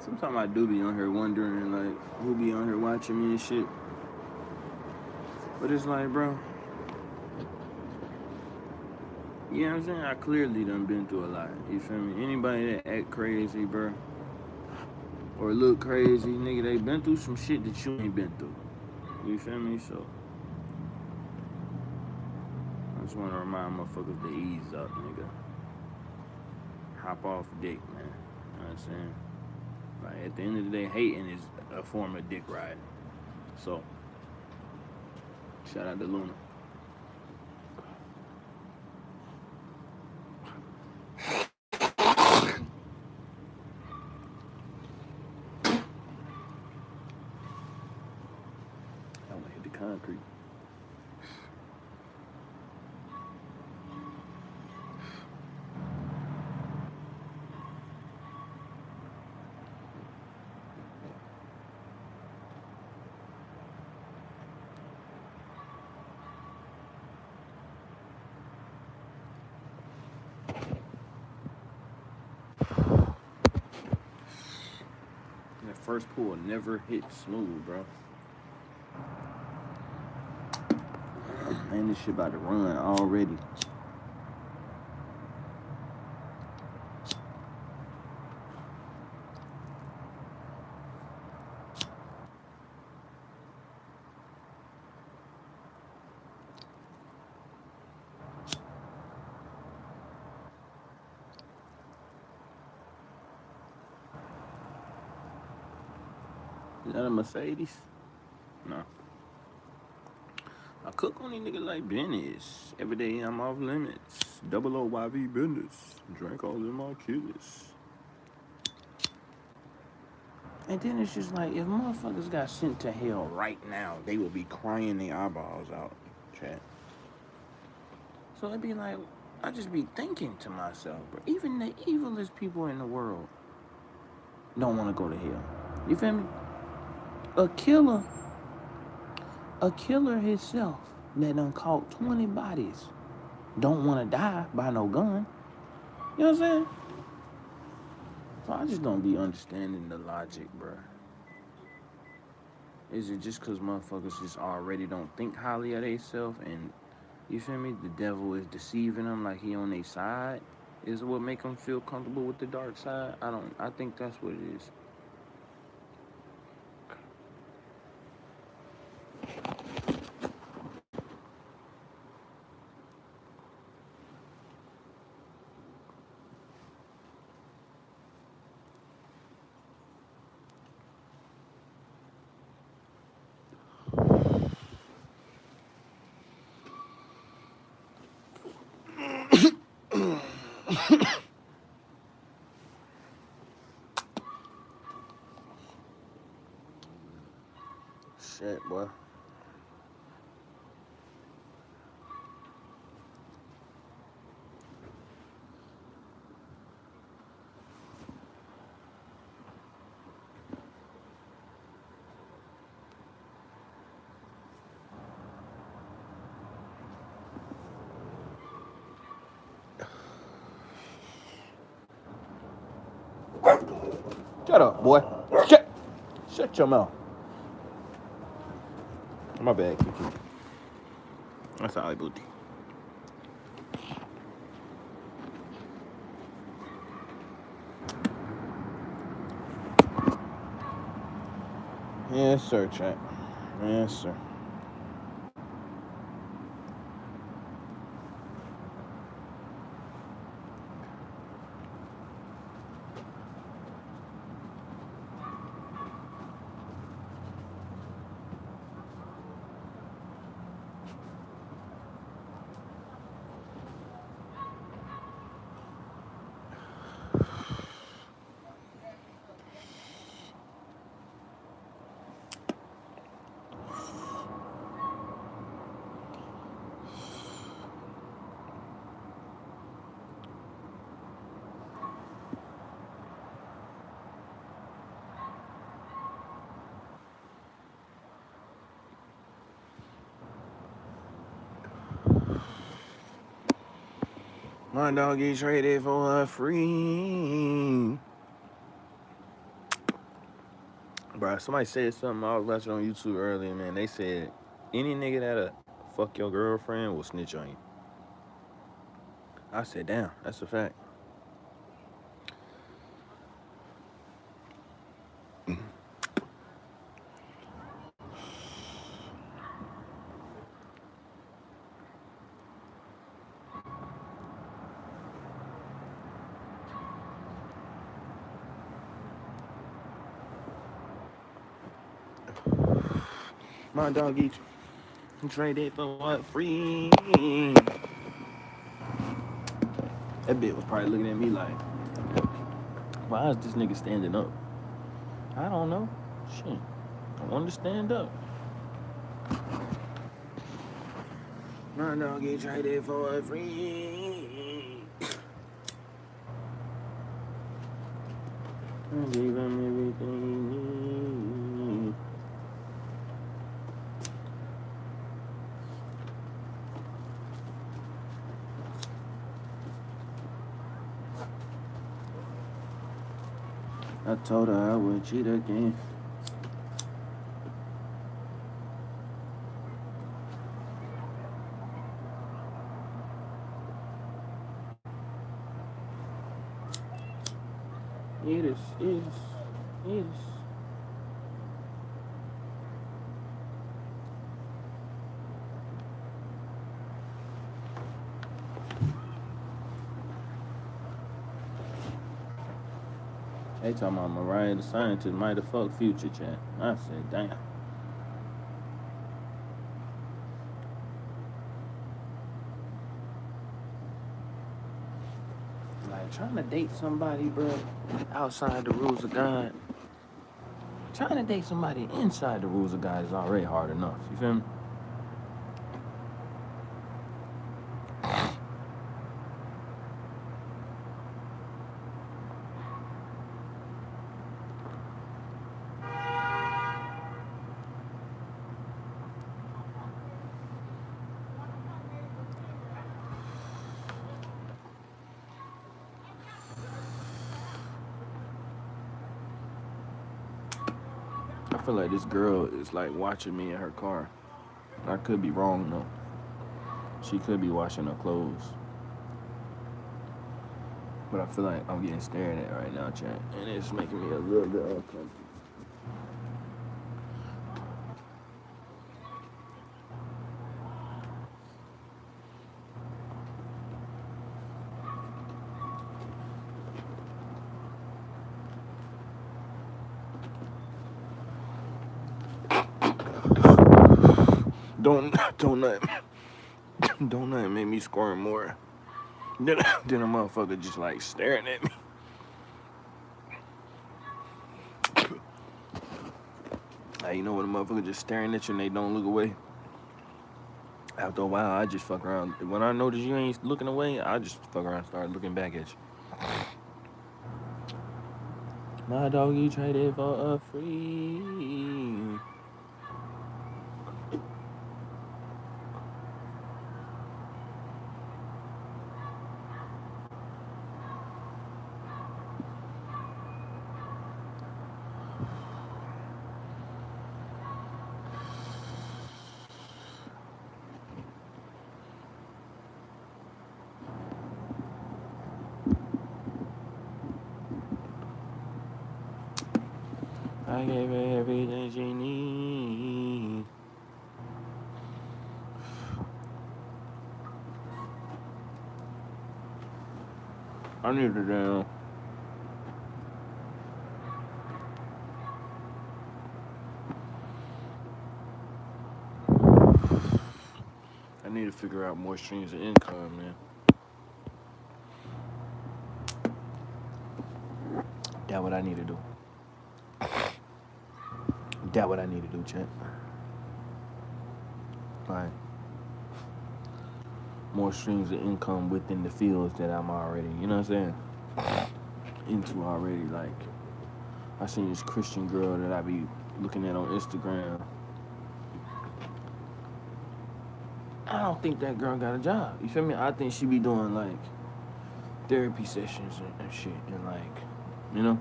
[SPEAKER 3] Sometimes I do be on here wondering, like, who be on here watching me and shit. But it's like, bro, you know what I'm saying? I clearly done been through a lot. You feel me? Anybody that act crazy, bro, or look crazy, nigga, they been through some shit that you ain't been through. You feel me? So I just want to remind motherfuckers to ease up, nigga. Hop off dick, man. You know what I'm saying? Like, at the end of the day, hating is a form of dick riding. So, shout out to Luna. I want to hit the concrete. That first pull never hit smooth, bro. Man, this shit about to run already. Is that a Mercedes? No. I cook on these niggas like Benny's. Every day I'm off limits. Double OYV business. Drink all in my killers. And then it's just like, if motherfuckers got sent to hell right now, they would be crying their eyeballs out, chat. So it'd be like, I just be thinking to myself, bro, even the evilest people in the world don't want to go to hell. You feel me? A killer himself that done caught 20 bodies don't want to die by no gun. You know what I'm saying? So I just don't be understanding the logic, bro. Is it just because motherfuckers just already don't think highly of themselves and You feel me? The devil is deceiving them like he on their side. Is what make them feel comfortable with the dark side. I think that's what it is. Shit, boy. Shut up, boy. Shut your mouth. My bad, Kiki. That's all I booty. Yes, sir, chat. Yes, sir. My dog get traded for a free. Bro, somebody said something I was watching on YouTube earlier, man. They said any nigga that'll fuck your girlfriend will snitch on you. I said, damn, that's a fact. My dog get traded for what? Free. That bitch was probably looking at me like, why is this nigga standing up? I don't know. Shit. I want to stand up. My dog get traded for a free. I gave him everything he needed. I told her I would cheat again. It is. They talking about Mariah the Scientist might have fucked Future, chat. I said, damn. Like, trying to date somebody, bro, outside the rules of God. Trying to date somebody inside the rules of God is already hard enough. You feel me? I feel like this girl is like watching me in her car. I could be wrong though. She could be washing her clothes. But I feel like I'm getting stared at right now, chat. And it's making me a little bit uncomfortable. Don't nothing make me squirm more than a motherfucker just like staring at me. Like, you know when a motherfucker just staring at you and they don't look away? After a while, I just fuck around. When I notice you ain't looking away, I just fuck around and start looking back at you. My doggy traded for a free. I gave her everything she need. I need to down. I need to figure out more streams of income, man. That what I need to do. That what I need to do, champ. Like, more streams of income within the fields that I'm already, you know what I'm saying, into already. Like, I seen this Christian girl that I be looking at on Instagram. I don't think that girl got a job. You feel me? I think she be doing like therapy sessions and shit, and like, you know.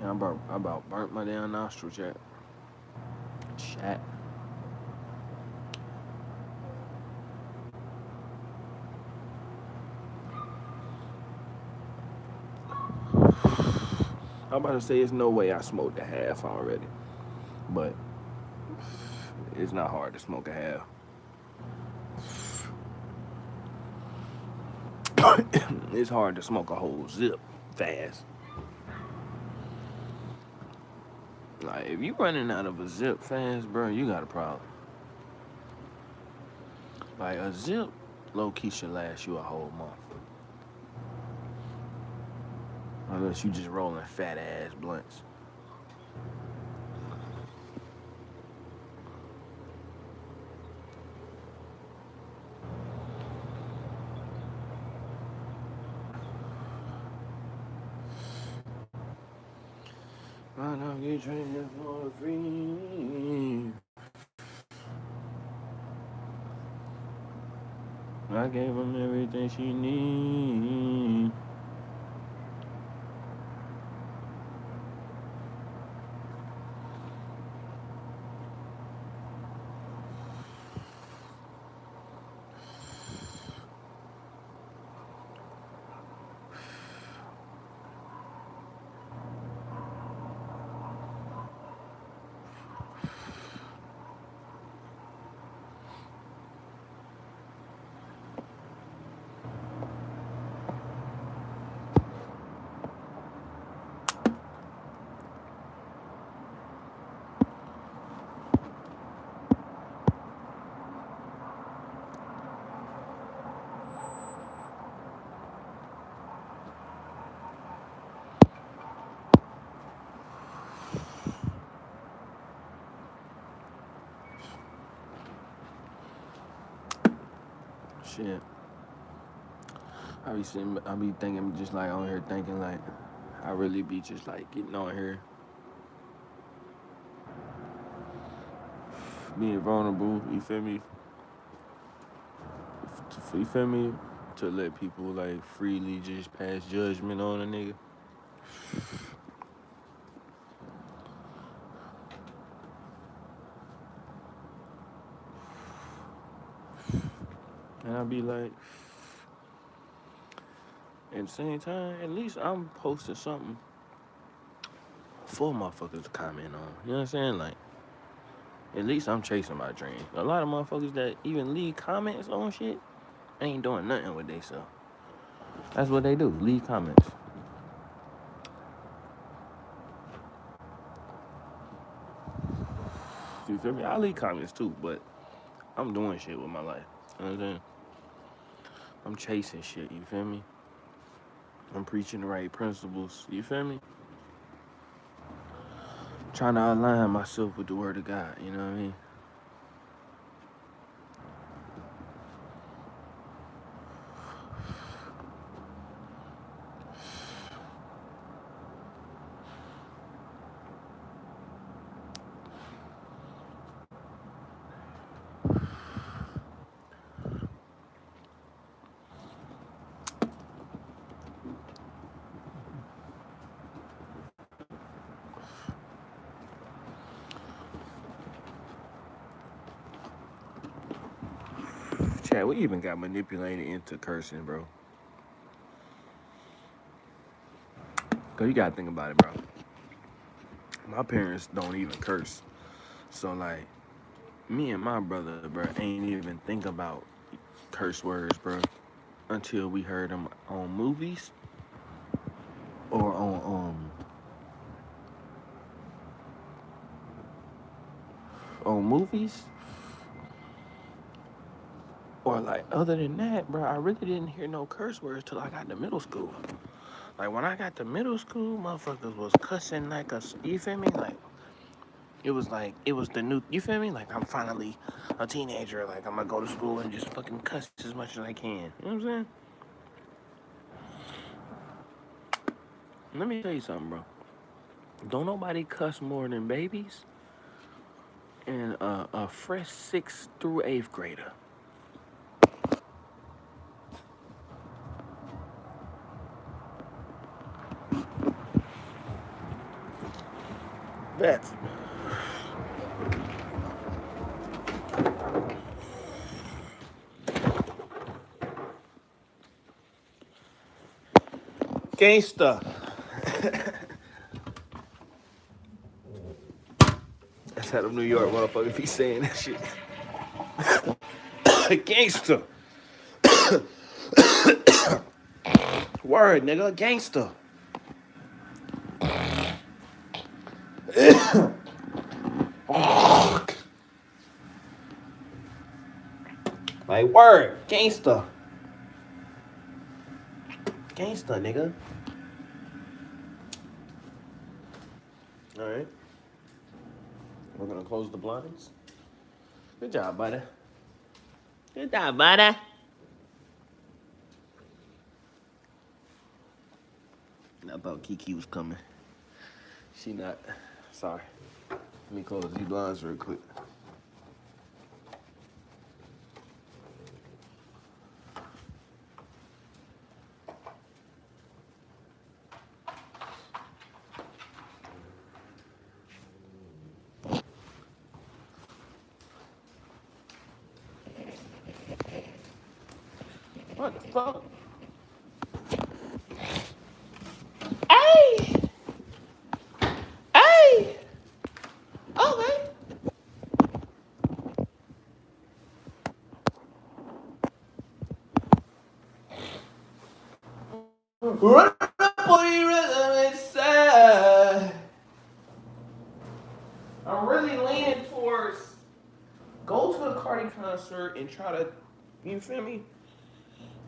[SPEAKER 3] And I about burnt my damn nostril, chat. I'm about to say there's no way I smoked a half already, but it's not hard to smoke a half. It's hard to smoke a whole zip fast. Like, if you running out of a zip fast, bro, you got a problem. Like, a zip low-key should last you a whole month. Unless you just rolling fat-ass blunts. My dog get traded for free. I gave him everything she need. Shit. I be thinking just like on here thinking like I really be just like getting on here, being vulnerable, you feel me? You feel me? to let people like freely just pass judgment on a nigga. And I'll be like, at the same time, at least I'm posting something for motherfuckers to comment on. You know what I'm saying? Like, at least I'm chasing my dream. A lot of motherfuckers that even leave comments on shit ain't doing nothing with themselves. That's what they do, leave comments. You feel me? I leave comments too, but I'm doing shit with my life. You know what I'm saying? I'm chasing shit, you feel me? I'm preaching the right principles, you feel me? Trying to align myself with the word of God, you know what I mean? Chad, we even got manipulated into cursing, bro. Cause you gotta think about it, bro. My parents don't even curse. So like, me and my brother, bro, ain't even think about curse words, bro, until we heard them on movies or on movies. Or like other than that, bro, I really didn't hear no curse words till I got to middle school. Like when I got to middle school, motherfuckers was cussing like a, you feel me? Like it was the new, you feel me? Like I'm finally a teenager. Like I'm gonna go to school and just fucking cuss as much as I can. You know what I'm saying? Let me tell you something, bro. Don't nobody cuss more than babies and a fresh 6th through 8th grader. That's gangsta. That's how them New York motherfuckers be saying that shit. Gangsta. Word, nigga, gangsta. Like, word, gangsta. Gangsta, nigga. Alright. We're gonna close the blinds. Good job, buddy. Good job, buddy. I thought Kiki was coming. She not. Sorry. Let me close these blinds real quick. What the fuck? Hey! Hey! Okay. Run up on your rhythm inside. I'm really leaning towards go to a Cardi concert and try to, you feel me?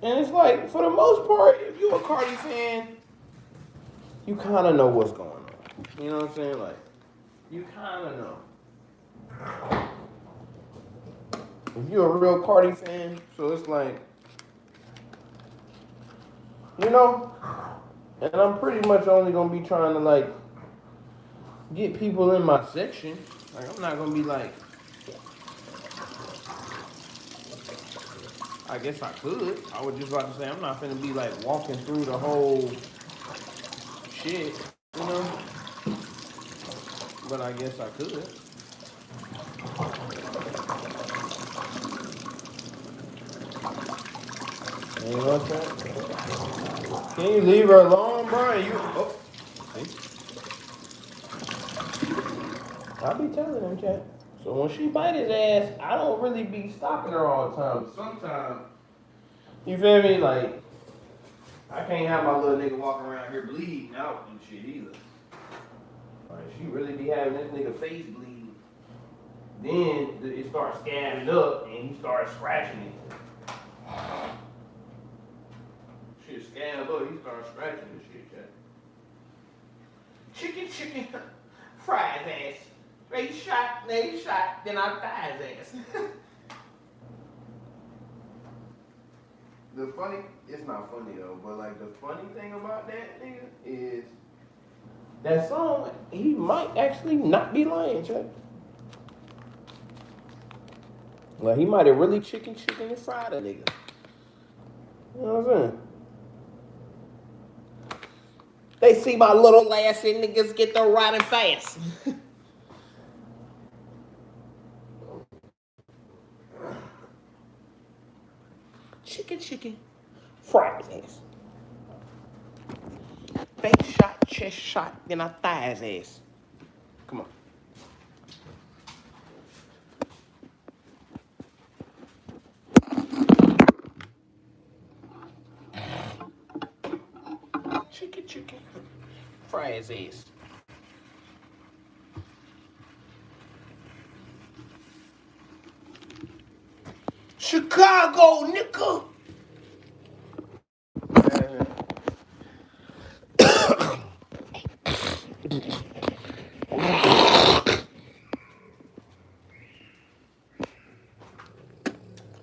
[SPEAKER 3] And it's like, for the most part, if you're a Cardi fan, you kind of know what's going on. You know what I'm saying? Like, you kind of know. If you're a real Cardi fan, so it's like, you know, and I'm pretty much only gonna be trying to like get people in my section. Like I'm not gonna be like, I guess I could. I was just about to say I'm not finna be like walking through the whole shit, you know. But I guess I could. You know what I'm saying? Can you leave her alone, bro? You see? I be telling him, chat. So when she bite his ass, I don't really be stopping her all the time. Sometimes, you feel me? Like, I can't have my little nigga walking around here bleeding out and shit either. Like, she really be having this nigga face bleeding. Then it starts scabbing up and he starts scratching it. Shit scab up, he starts scratching the shit, chat. Chicken, fry his ass. They shot, then I thigh his ass. The funny, it's not funny though, but like the funny thing about that nigga is that song, he might actually not be lying, Chuck. Like he might have really chicken and fried a nigga. You know what I'm saying? They see my little ass and niggas get the riding fast. Chicken, fry his ass. Face shot, chest shot, then I thigh his ass. Come on. Chicken, fry his ass. Chicago, nigga.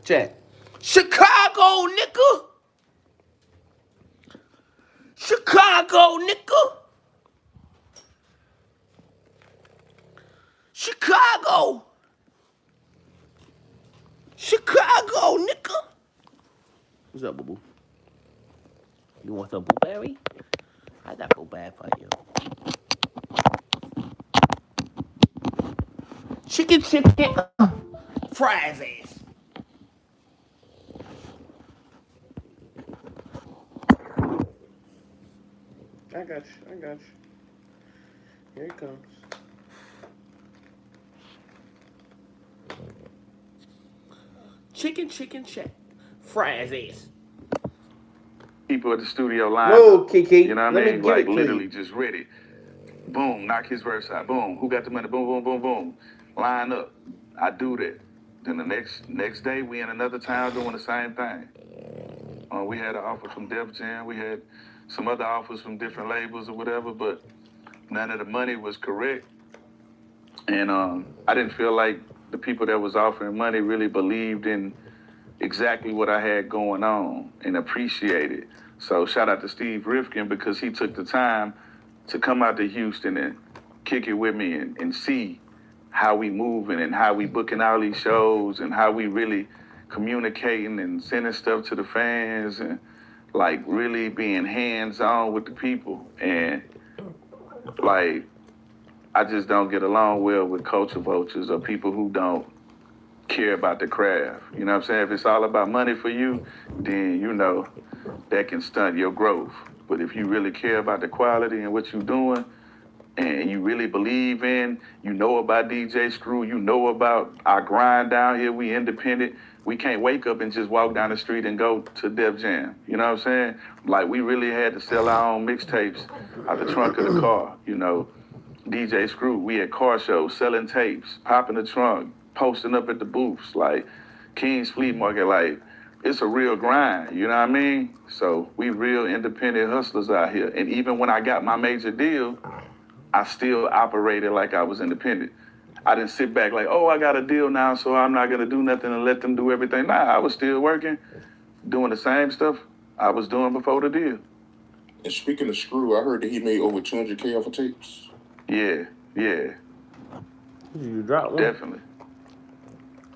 [SPEAKER 3] Chat. Chicago, nigga. Chicago, nigga. Chicago. Chicago, nigga. What's up, boo-boo? You want some blueberry? I got blueberry for you. Chicken, fries ass. I got you. Here he comes. Chicken, check. Fries ass.
[SPEAKER 2] People at the studio line.
[SPEAKER 3] Whoa, Kiki.
[SPEAKER 2] You know what I mean? Like literally just ready. Boom, knock his verse out. Boom, who got the money? Boom. Line up. I do that. Then the next day, we in another town doing the same thing. We had an offer from Def Jam. We had some other offers from different labels or whatever, but none of the money was correct. And I didn't feel like the people that was offering money really believed in exactly what I had going on and appreciated. So shout out to Steve Rifkin because he took the time to come out to Houston and kick it with me and see how we moving and how we booking all these shows and how we really communicating and sending stuff to the fans and like really being hands-on with the people. And like, I just don't get along well with culture vultures or people who don't care about the craft. You know what I'm saying? If it's all about money for you, then you know that can stunt your growth. But if you really care about the quality and what you're doing, and you really believe in, you know about DJ Screw, you know about our grind down here, we independent. We can't wake up and just walk down the street and go to Def Jam. You know what I'm saying? Like, we really had to sell our own mixtapes out the trunk of the car, you know. DJ Screw, we had car shows, selling tapes, popping the trunk, posting up at the booths, like King's Flea Market, like, it's a real grind, you know what I mean? So we real independent hustlers out here. And even when I got my major deal, I still operated like I was independent. I didn't sit back like, oh, I got a deal now, so I'm not gonna do nothing and let them do everything. Nah, I was still working, doing the same stuff I was doing before the deal.
[SPEAKER 1] And speaking of Screw, I heard that he made over 200K off of tapes.
[SPEAKER 2] Yeah.
[SPEAKER 3] You dropped one?
[SPEAKER 2] Definitely.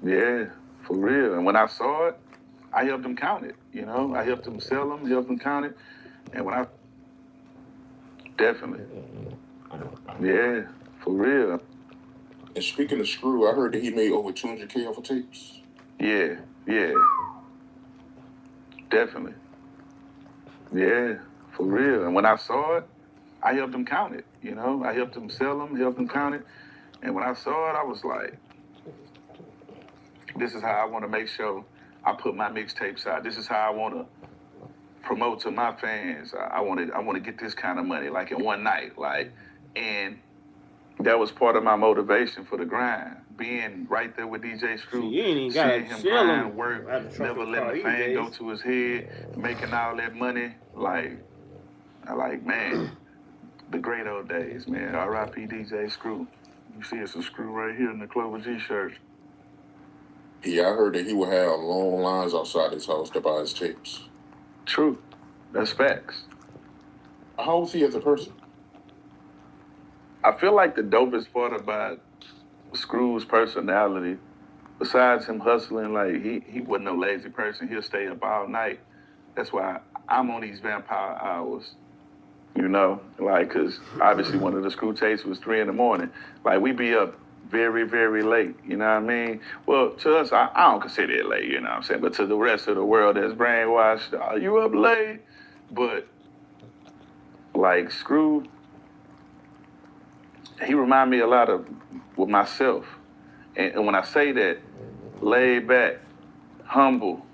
[SPEAKER 2] Yeah, for real. And when I saw it, I helped them count it. You know, I helped them sell them, helped them count it, and when I definitely, yeah, for real,
[SPEAKER 1] And speaking of Screw, I heard that he made over 200K off of tapes.
[SPEAKER 2] yeah, definitely, yeah, for real. And when I saw it, I helped them count it. You know, I helped them sell them, helped them count it, and when I saw it, I was like, this is how I want to make sure I put my mixtapes out. This is how I want to promote to my fans. I want to get this kind of money, like in one night, like, and that was part of my motivation for the grind. Being right there with DJ Screw,
[SPEAKER 3] You ain't even
[SPEAKER 2] seeing
[SPEAKER 3] gotta
[SPEAKER 2] him
[SPEAKER 3] sell
[SPEAKER 2] grind,
[SPEAKER 3] him
[SPEAKER 2] work,
[SPEAKER 3] out of
[SPEAKER 2] never
[SPEAKER 3] truck
[SPEAKER 2] letting
[SPEAKER 3] car
[SPEAKER 2] the
[SPEAKER 3] these
[SPEAKER 2] fame go
[SPEAKER 3] days.
[SPEAKER 2] to his head, making all that money. Like, man, the great old days, man. R.I.P. DJ Screw. You see it's a Screw right here in the Clover G shirt.
[SPEAKER 1] Yeah, I heard that he would have long lines outside his house to buy his tapes.
[SPEAKER 2] True. That's facts.
[SPEAKER 1] How was he as a person?
[SPEAKER 2] I feel like the dopest part about Screw's personality, besides him hustling, like he wasn't no lazy person. He'll stay up all night. That's why I'm on these vampire hours. You know, like, cause obviously one of the Screw tapes was 3 a.m. Like we be up very, very late. You know what I mean? Well, to us, I don't consider it late. You know what I'm saying? But to the rest of the world that's brainwashed, oh, you up late? But like Screw, he remind me a lot of with myself. And when I say that, laid back, humble,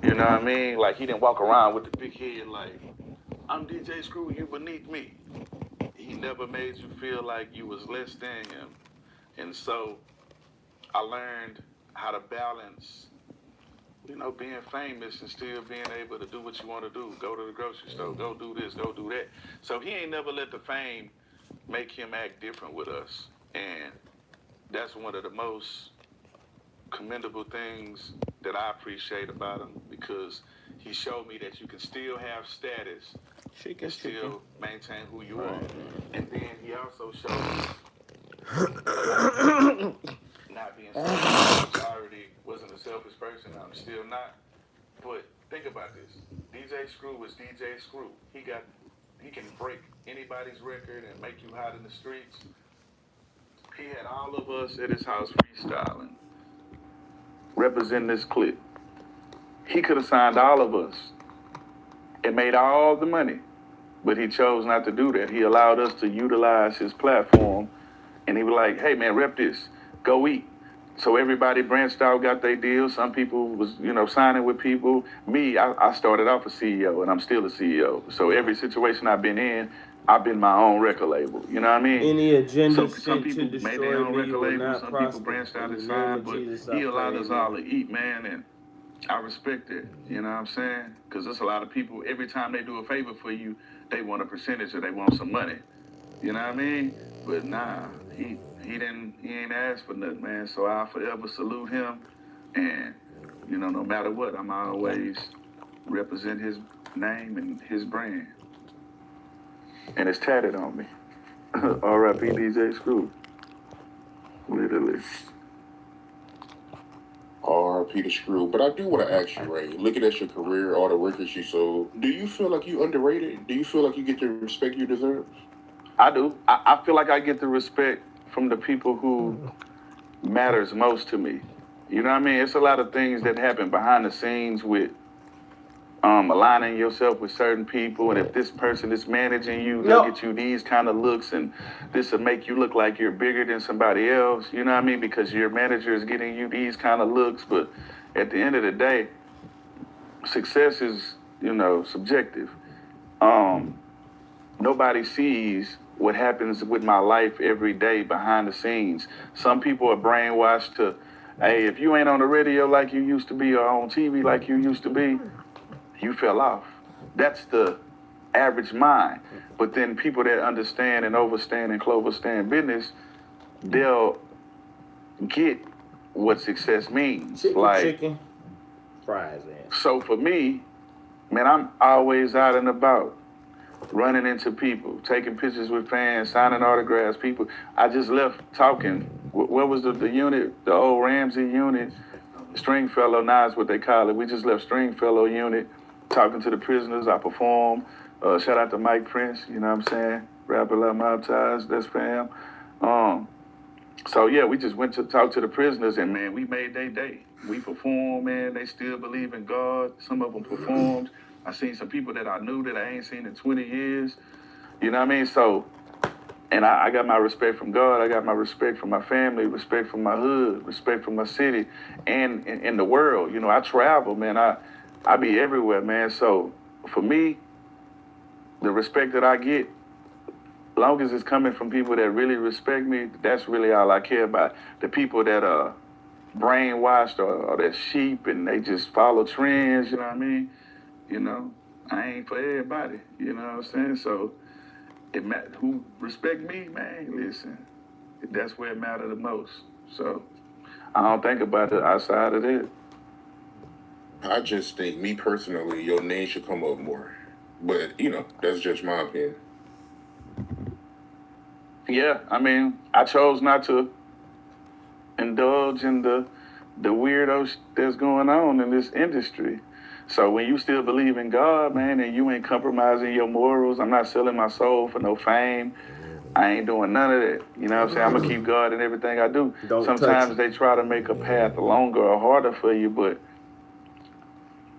[SPEAKER 2] you know what I mean? Like he didn't walk around with the big head like, I'm DJ Screw, you beneath me. He never made you feel like you was less than him. And so I learned how to balance, you know, being famous and still being able to do what you want to do. Go to the grocery store, go do this, go do that. So he ain't never let the fame make him act different with us. And that's one of the most commendable things that I appreciate about him, because he showed me that you can still have status and still maintain who you are. And then he also showed me not being selfish, which I already wasn't a selfish person. I'm still not. But think about this. DJ Screw was DJ Screw. He can break anybody's record and make you hot in the streets. He had all of us at his house freestyling, representing this clip. He could have signed all of us and made all the money, but he chose not to do that. He allowed us to utilize his platform, and he was like, hey man, rep this, go eat. So everybody branched out, got their deal. Some people was, you know, signing with people. Me, I started off a CEO, and I'm still a CEO. So every situation I've been in, I've been my own record label. You know what I mean?
[SPEAKER 3] Any agenda
[SPEAKER 2] Some
[SPEAKER 3] sent
[SPEAKER 2] people
[SPEAKER 3] to
[SPEAKER 2] made their
[SPEAKER 3] destroy
[SPEAKER 2] own
[SPEAKER 3] me
[SPEAKER 2] record
[SPEAKER 3] will
[SPEAKER 2] label.
[SPEAKER 3] not
[SPEAKER 2] Some
[SPEAKER 3] prosper.
[SPEAKER 2] people branched out
[SPEAKER 3] In
[SPEAKER 2] his
[SPEAKER 3] the name
[SPEAKER 2] side,
[SPEAKER 3] of
[SPEAKER 2] but
[SPEAKER 3] Jesus, I
[SPEAKER 2] he allowed
[SPEAKER 3] pray,
[SPEAKER 2] us all
[SPEAKER 3] amen.
[SPEAKER 2] to eat, man, and I respect it. You know what I'm saying? Because there's a lot of people, every time they do a favor for you, they want a percentage or they want some money. You know what I mean? But nah, he ain't asked for nothing, man. So I'll forever salute him. And, you know, no matter what, I'm always represent his name and his brand. And it's tatted on me. R.I.P. DJ Screw. Literally.
[SPEAKER 1] R.I.P. to Screw. But I do want to ask you, Ray, looking at your career, all the records you sold, do you feel like you underrated? Do you feel like you get the respect you deserve?
[SPEAKER 2] I do. I feel like I get the respect from the people who matters most to me. You know what I mean? It's a lot of things that happen behind the scenes with aligning yourself with certain people, and if this person is managing you, they'll get you these kind of looks, and this will make you look like you're bigger than somebody else. You know what I mean? Because your manager is getting you these kind of looks, but at the end of the day, success is, you know, subjective. Nobody sees what happens with my life every day behind the scenes. Some people are brainwashed to, hey, if you ain't on the radio like you used to be or on TV like you used to be, you fell off. That's the average mind. But then people that understand and overstand and Cloverstand business, they'll get what success means.
[SPEAKER 3] Chicken, fries, man.
[SPEAKER 2] So for me, man, I'm always out and about, running into people, taking pictures with fans, signing autographs, people. I just left talking. What was the unit? The old Ramsey unit. Stringfellow, now is what they call it. We just left Stringfellow unit, talking to the prisoners. I performed. Shout out to Mike Prince, you know what I'm saying? Rapper Love Mob Ties, that's fam. So yeah, we just went to talk to the prisoners, and man, we made their day. We performed, man. They still believe in God. Some of them performed. I seen some people that I knew that I ain't seen in 20 years. You know what I mean? So, and I got my respect from God. I got my respect from my family, respect from my hood, respect from my city, and in the world. You know, I travel, man. I be everywhere, man. So for me, the respect that I get, long as it's coming from people that really respect me, that's really all I care about. The people that are brainwashed or they're sheep and they just follow trends, you know what I mean? You know, I ain't for everybody, you know what I'm saying? So who respect me, man, listen, that's where it matters the most. So I don't think about it outside of that.
[SPEAKER 1] I just think, me personally, your name should come up more. But, you know, that's just my opinion.
[SPEAKER 2] Yeah, I mean, I chose not to indulge in the weirdo that's going on in this industry. So when you still believe in God, man, and you ain't compromising your morals, I'm not selling my soul for no fame. I ain't doing none of that. You know what I'm saying? I'm gonna keep God in everything I do. Sometimes they try to make a path longer or harder for you, but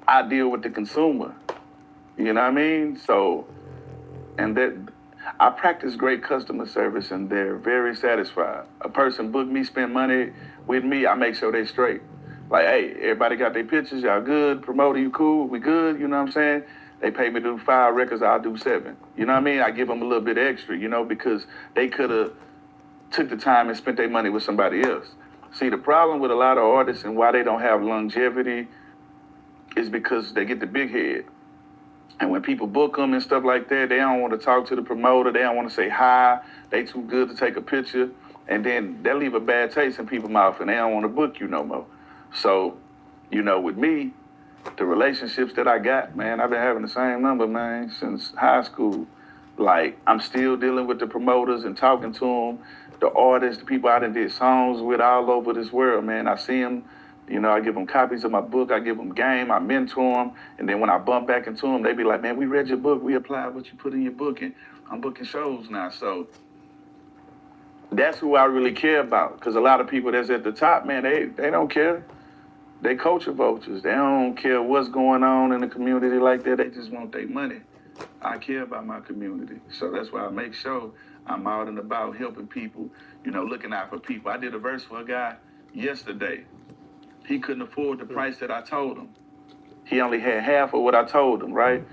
[SPEAKER 2] I deal with the consumer. You know what I mean? So, and that I practice great customer service, and they're very satisfied. A person book me, spend money with me, I make sure they straight. Like, hey, everybody got their pictures, y'all good, promoter, you cool, we good, you know what I'm saying? They pay me to do 5 records, I'll do 7. You know what I mean? I give them a little bit extra, you know, because they could have took the time and spent their money with somebody else. See, the problem with a lot of artists and why they don't have longevity is because they get the big head. And when people book them and stuff like that, they don't want to talk to the promoter. They don't want to say hi. They too good to take a picture. And then they leave a bad taste in people's mouth, and they don't want to book you no more. So, you know, with me, the relationships that I got, man, I've been having the same number, man, since high school. Like, I'm still dealing with the promoters and talking to them, the artists, the people I done did songs with all over this world, man. I see them. You know, I give them copies of my book. I give them game. I mentor them. And then when I bump back into them, they be like, man, we read your book. We applied what you put in your book. And I'm booking shows now. So that's who I really care about. Because a lot of people that's at the top, man, they don't care. They culture vultures. They don't care what's going on in the community like that. They just want their money. I care about my community. So that's why I make sure I'm out and about helping people, you know, looking out for people. I did a verse for a guy yesterday. He couldn't afford the price that I told him. He only had half of what I told him, right?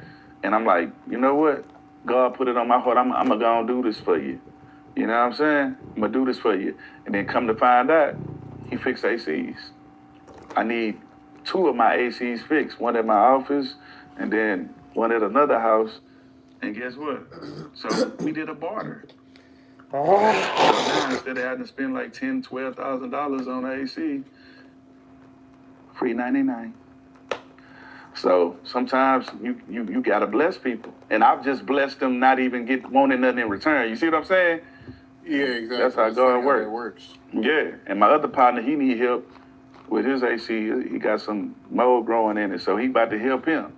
[SPEAKER 2] And I'm like, you know what? God put it on my heart. I'm going to go and do this for you. You know what I'm saying? I'm going to do this for you. And then come to find out, he fixed ACs. I need 2 of my ACs fixed. One at my office and then one at another house. And guess what? So we did a barter. So now instead of having to spend like $10,000, $12,000 on an AC, free 99. So sometimes you gotta bless people, and I've just blessed them, not even wanting nothing in return. You see what I'm saying?
[SPEAKER 1] Yeah, exactly.
[SPEAKER 2] That's how God works.
[SPEAKER 1] Works.
[SPEAKER 2] Yeah, and my other partner, he need help with his AC. He got some mold growing in it, so he about to help him.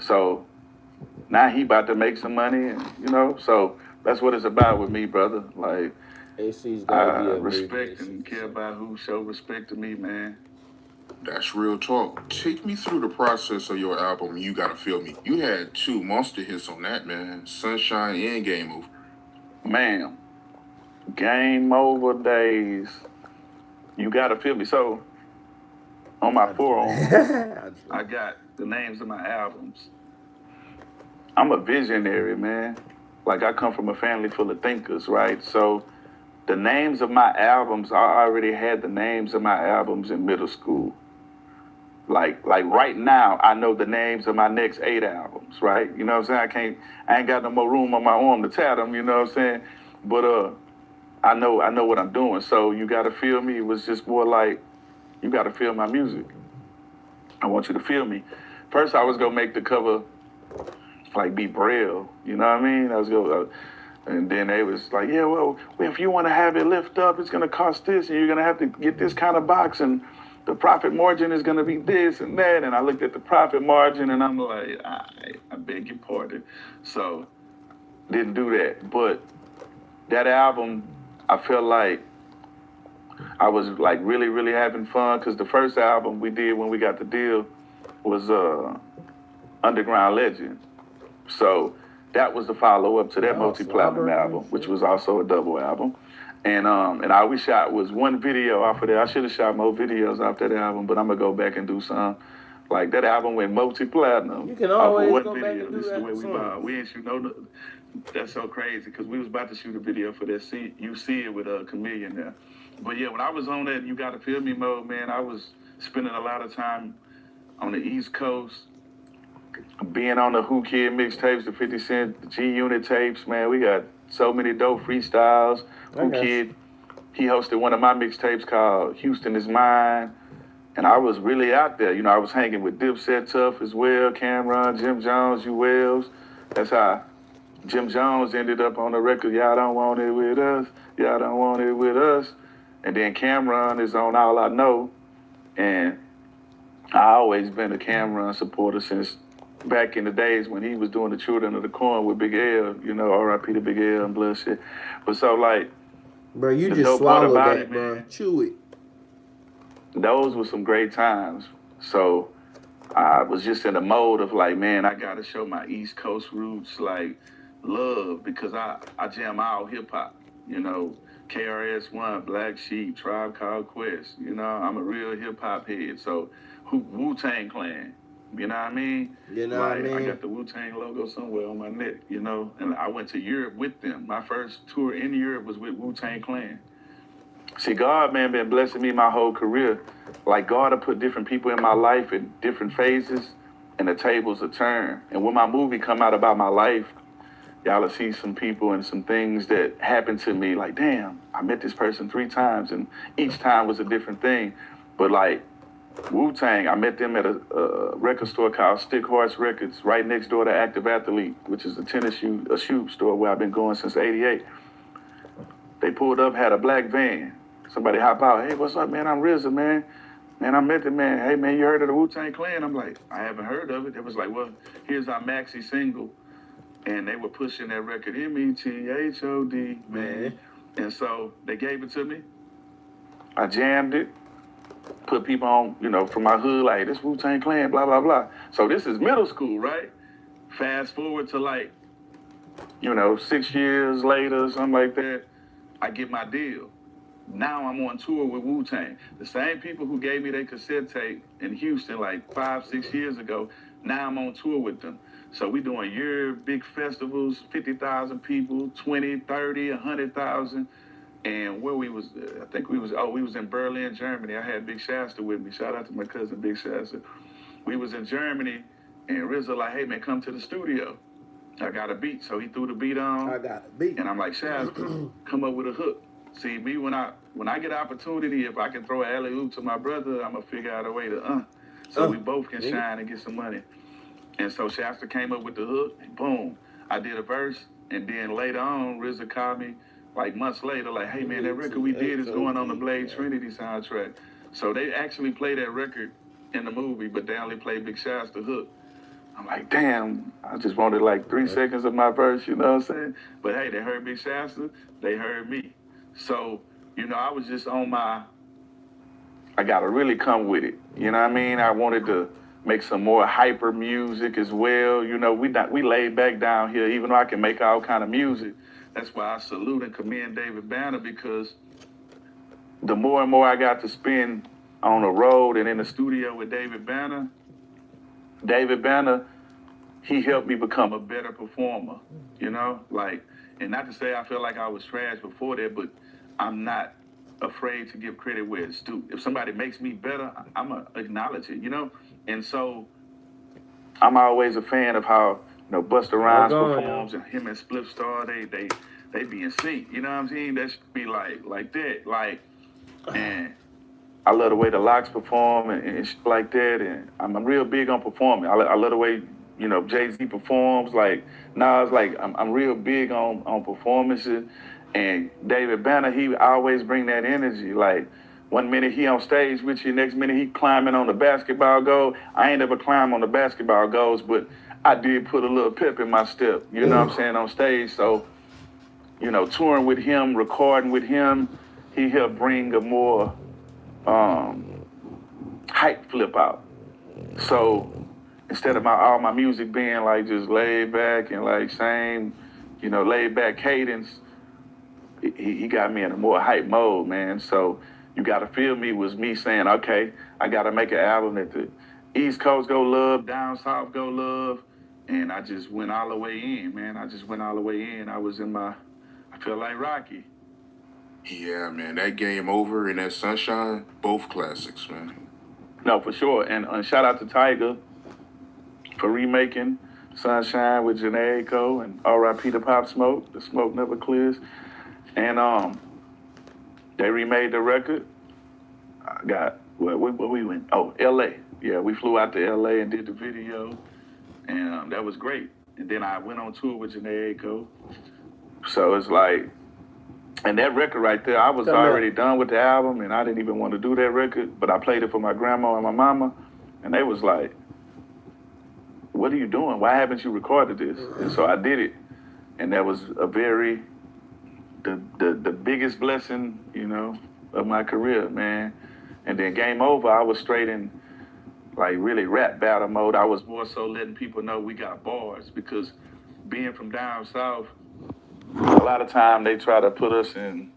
[SPEAKER 2] So now he about to make some money, and you know, so that's what it's about with me, brother. Like,
[SPEAKER 3] AC's gotta be a
[SPEAKER 2] respect and care about who show respect to me, man.
[SPEAKER 1] That's real talk. Take me through the process of your album, You Gotta Feel Me. You had 2 monster hits on that, man. Sunshine and Game Over.
[SPEAKER 2] Man, Game Over days. You Gotta Feel Me. So, on my forearm, I got the names of my albums. I'm a visionary, man. Like, I come from a family full of thinkers, right? So, the names of my albums, I already had the names of my albums in middle school. Like right now, I know the names of my next 8 albums, right? You know what I'm saying? I ain't got no more room on my arm to tat them, you know what I'm saying? But I know what I'm doing. So You Gotta Feel Me was just more like, you gotta feel my music. I want you to feel me. First, I was gonna make the cover like be Braille, you know what I mean? I was gonna, and then they was like, yeah, well, if you want to have it lift up, it's gonna cost this, and you're gonna have to get this kind of box, and the profit margin is going to be this and that. And I looked at the profit margin and I'm like, I beg your pardon. So didn't do that. But that album, I felt like I was like really, really having fun because the first album we did when we got the deal was Underground Legend. So that was the follow-up to that multi-platinum album, which was also a double album. And all we shot was one video off of that. I should have shot more videos off that album, but I'm gonna go back and do some. Like that album went multi-platinum.
[SPEAKER 3] You can always
[SPEAKER 2] one
[SPEAKER 3] go
[SPEAKER 2] video.
[SPEAKER 3] back and do
[SPEAKER 2] This is the
[SPEAKER 3] that
[SPEAKER 2] way we
[SPEAKER 3] song.
[SPEAKER 2] bought. We ain't shoot no. That's so crazy because we was about to shoot a video for that. You see it with a Chameleon there. But yeah, when I was on that You Gotta Feel Me mode, man, I was spending a lot of time on the East Coast, being on the Who Kid mixtapes, the 50 Cent, the G-Unit tapes, man. We got so many dope freestyles. Who Kid, he hosted one of my mixtapes called Houston Is Mine. And I was really out there. You know, I was hanging with Dipset Tough as well, Cameron, Jim Jones, U-Wells. That's how Jim Jones ended up on the record, Y'all Don't Want It With Us, Y'all Don't Want It With Us. And then Cameron is on All I Know. And I always been a Cameron supporter since back in the days when he was doing the Children of the Corn with Big L, you know, R.I.P. to Big L and bloodshed. But so like,
[SPEAKER 3] Bro, you
[SPEAKER 2] the
[SPEAKER 3] just
[SPEAKER 2] dope part
[SPEAKER 3] swallowed
[SPEAKER 2] about
[SPEAKER 3] that,
[SPEAKER 2] it,
[SPEAKER 3] bro.
[SPEAKER 2] man.
[SPEAKER 3] Chew it.
[SPEAKER 2] Those were some great times. So I was just in the mode of like, man, I gotta show my East Coast roots like love because I jam all hip hop, you know, KRS-One, Black Sheep, Tribe Called Quest, you know, I'm a real hip hop head. So Wu-Tang Clan, you know what I mean?
[SPEAKER 3] You know what I mean?
[SPEAKER 2] I got the Wu-Tang logo somewhere on my neck, you know, and I went to Europe with them. My first tour in Europe was with Wu-Tang Clan. See, God, man, been blessing me my whole career. Like, God will put different people in my life in different phases, and the tables will turn. And when my movie come out about my life, y'all will see some people and some things that happened to me. Like, damn, I met this person 3 times, and each time was a different thing. But, like, Wu-Tang, I met them at a record store called Stick Horse Records, right next door to Active Athlete, which is a shoe store where I've been going since '88. They pulled up, had a black van. Somebody hop out, hey, what's up, man? I'm RZA, man. Man, I met the man. Hey, man, you heard of the Wu-Tang Clan? I'm like, I haven't heard of it. It was like, well, here's our maxi single. And they were pushing that record, METHOD, man. And so they gave it to me. I jammed it, put people on, you know, from my hood, like, this Wu-Tang Clan, blah, blah, blah. So this is middle school, right? Fast forward to like, you know, 6 years later, something like that, I get my deal. Now I'm on tour with Wu-Tang. The same people who gave me their cassette tape in Houston like 5-6 years ago, now I'm on tour with them. So we doing year big festivals, 50,000 people, 20, 30, 100,000. And where we was, I think we was in Berlin, Germany. I had Big Shasta with me. Shout out to my cousin, Big Shasta. We was in Germany, and RZA like, hey, man, come to the studio. I got a beat. So he threw the beat on.
[SPEAKER 3] I got a beat.
[SPEAKER 2] And I'm like, Shasta, come up with a hook. See, me, when I get an opportunity, if I can throw an alley-oop to my brother, I'm going to figure out a way to, so we both can shine and get some money. And so Shasta came up with the hook, and boom, I did a verse. And then later on, RZA called me, like months later, like, hey, man, that record we did is going on the Blade Trinity soundtrack. So they actually played that record in the movie, but they only played Big Shasta hook. I'm like, damn, I just wanted like 3 seconds of my verse, you know what I'm saying? But hey, they heard Big Shasta, they heard me. So, you know, I was just on I gotta really come with it. You know what I mean? I wanted to make some more hyper music as well. You know, we laid back down here, even though I can make all kind of music. That's why I salute and commend David Banner, because the more and more I got to spend on the road and in the studio with David Banner, he helped me become a better performer, you know? Like, and not to say I feel like I was trash before that, but I'm not afraid to give credit where it's due. If somebody makes me better, I'm going to acknowledge it, you know? And so I'm always a fan of how, you know, Busta Rhymes performs, and him and Spliff Star, they be in sync, you know what I'm saying? That should be like that. Like, and I love the way the Locks perform and shit like that, and I'm real big on performing. I love the way, you know, Jay-Z performs. Like, Nas, like, I'm real big on performances. And David Banner, he always bring that energy. Like, One minute he on stage with you, next minute he climbing on the basketball goal. I ain't ever climbed on the basketball goals, but I did put a little pep in my step, you know what I'm saying, on stage. So, you know, touring with him, recording with him, he helped bring a more hype flip out. So instead of all my music being like just laid back and like same, you know, laid back cadence, he got me in a more hype mode, man. So You Gotta Feel Me was me saying, okay, I gotta make an album that the East Coast go love, down south go love. And I just went all the way in, man. I just went all the way in. I feel like Rocky.
[SPEAKER 1] Yeah, man, that Game Over and that Sunshine, both classics, man.
[SPEAKER 2] No, for sure. And shout out to Tiger for remaking Sunshine with Janae Aiko and R.I.P. to Pop Smoke. The smoke never clears. And they remade the record. I got where we went? Oh, L.A. Yeah, we flew out to L.A. and did the video, and that was great. And then I went on tour with Janae Aiko. So it's like, and that record right there, I was already done with the album, and I didn't even want to do that record, but I played it for my grandma and my mama, and they was like, "What are you doing? Why haven't you recorded this?" And so I did it, and that was the biggest blessing, you know, of my career, man. And then Game Over, I was straight in, like, really rap battle mode. I was more so letting people know we got bars, because being from down south, a lot of time they try to put us in,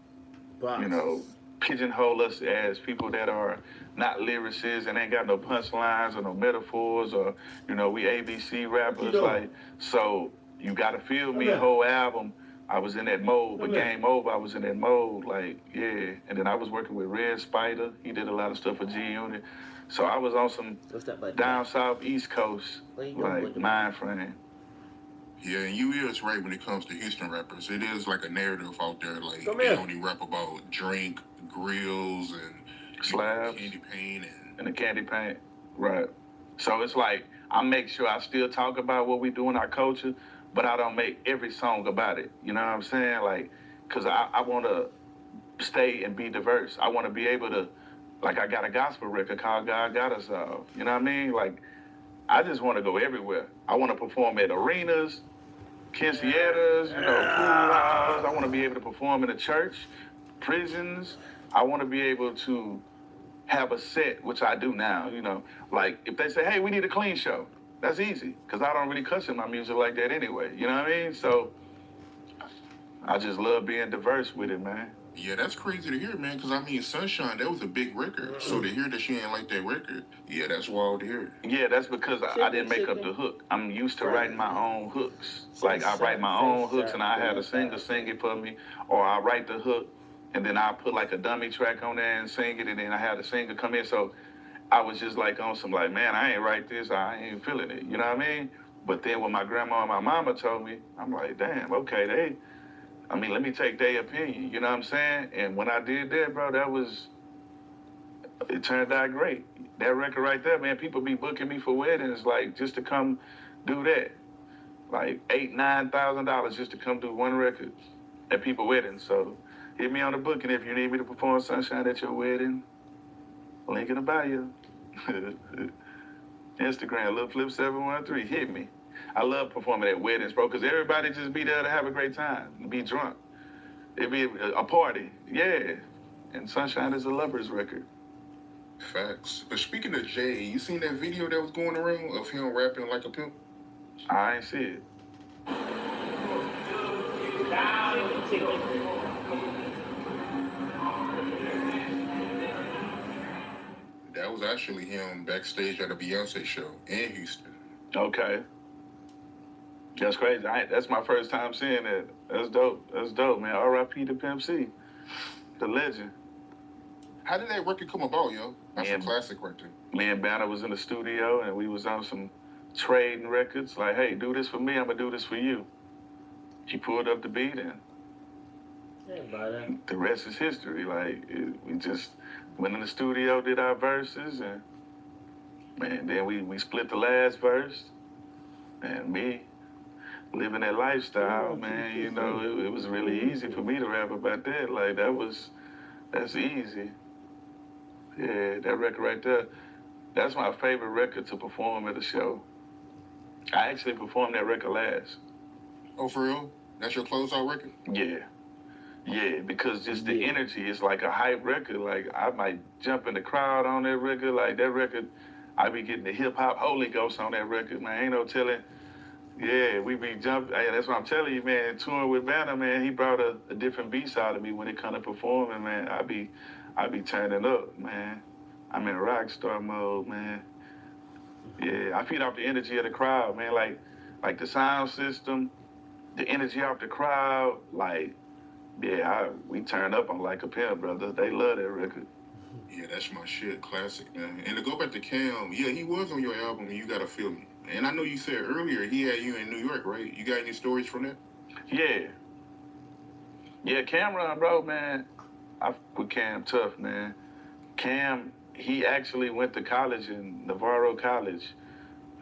[SPEAKER 2] you know, pigeonhole us as people that are not lyricists and ain't got no punchlines or no metaphors, or, you know, we ABC rappers. Like, so You Gotta Feel Me, whole album, I was in that mode. But Game Over, I was in that mode, like, yeah. And then I was working with Red Spider. He did a lot of stuff for G Unit. So I was on some down south, East Coast, like, mind frame.
[SPEAKER 1] Yeah, and you is right when it comes to Houston rappers. It is like a narrative out there, like they only rap about drink, grills, and
[SPEAKER 2] Slabs.
[SPEAKER 1] candy paint
[SPEAKER 2] and the candy paint. Right. So it's like, I make sure I still talk about what we do in our culture, but I don't make every song about it. You know what I'm saying? Like, because I want to stay and be diverse. I want to be able to, like, I got a gospel record called God Got Us All. You know what I mean? Like, I just want to go everywhere. I want to perform at arenas, quinceañeras, you know, pool houses. I want to be able to perform in a church, prisons. I want to be able to have a set, which I do now, you know. Like, if they say, hey, we need a clean show, that's easy, because I don't really cuss in my music like that anyway, you know what I mean? So I just love being diverse with it, man.
[SPEAKER 1] Yeah, that's crazy to hear, man, because I mean, Sunshine, that was a big record. So to hear that she ain't like that record, yeah, that's wild to hear.
[SPEAKER 2] Yeah, that's because I didn't make up the hook. I'm used to writing my own hooks. Like, I write my own hooks, and I had a singer sing it for me, or I write the hook, and then I put like a dummy track on there and sing it, and then I had a singer come in. So I was just like on some, like, man, I ain't write this, I ain't feeling it, you know what I mean? But then when my grandma and my mama told me, I'm like, damn, okay, let me take their opinion, you know what I'm saying? And when I did that, bro, it turned out great. That record right there, man, people be booking me for weddings, like, just to come do that. Like $8,000-9,000 just to come do one record at people's weddings. So hit me on the booking if you need me to perform Sunshine at your wedding. Link in the bio. Instagram, Lil Flip 713. Hit me. I love performing at weddings, bro, because everybody just be there to have a great time, be drunk. It be a party, yeah. And Sunshine is a lover's record.
[SPEAKER 1] Facts. But speaking of Jay, you seen that video that was going around of him rapping like a pimp?
[SPEAKER 2] I ain't see it.
[SPEAKER 1] That was actually him backstage at a Beyonce show in Houston.
[SPEAKER 2] Okay. That's crazy. That's my first time seeing that. That's dope. That's dope, man. R.I.P. to Pimp C, the legend.
[SPEAKER 1] How did that record come about, yo? That's a classic right there.
[SPEAKER 2] Me and Banner was in the studio, and we was on some trading records. Like, hey, do this for me, I'm going to do this for you. He pulled up the beat, and the rest is history. Like, we just went in the studio, did our verses, and, man, then we split the last verse. And me, living that lifestyle, man, you know, it was really easy for me to rap about that. Like, that's easy. Yeah, that record right there. That's my favorite record to perform at a show. I actually performed that record last.
[SPEAKER 1] Oh, for real? That's your closeout record?
[SPEAKER 2] Yeah. Yeah, because just the energy is like a hype record. Like I might jump in the crowd on that record. Like that record, I be getting the hip hop Holy Ghost on that record, man. Ain't no telling. Yeah, we be jumping. Hey, that's what I'm telling you, man. Touring with Banner, man, he brought a different beat side of me when it come to performing, man. I be turning up, man. I'm in rock star mode, man. Yeah, I feed off the energy of the crowd, man. Like the sound system, the energy off the crowd, like. Yeah, we turn up on Like a Pimp, brother. They love that record.
[SPEAKER 1] Yeah, that's my shit. Classic, man. And to go back to Cam, yeah, he was on your album, You Gotta Feel Me. And I know you said earlier he had you in New York, right? You got any stories from that?
[SPEAKER 2] Yeah. Yeah, Cameron, bro, man. I with Cam tough, man. Cam, he actually went to college in Navarro College.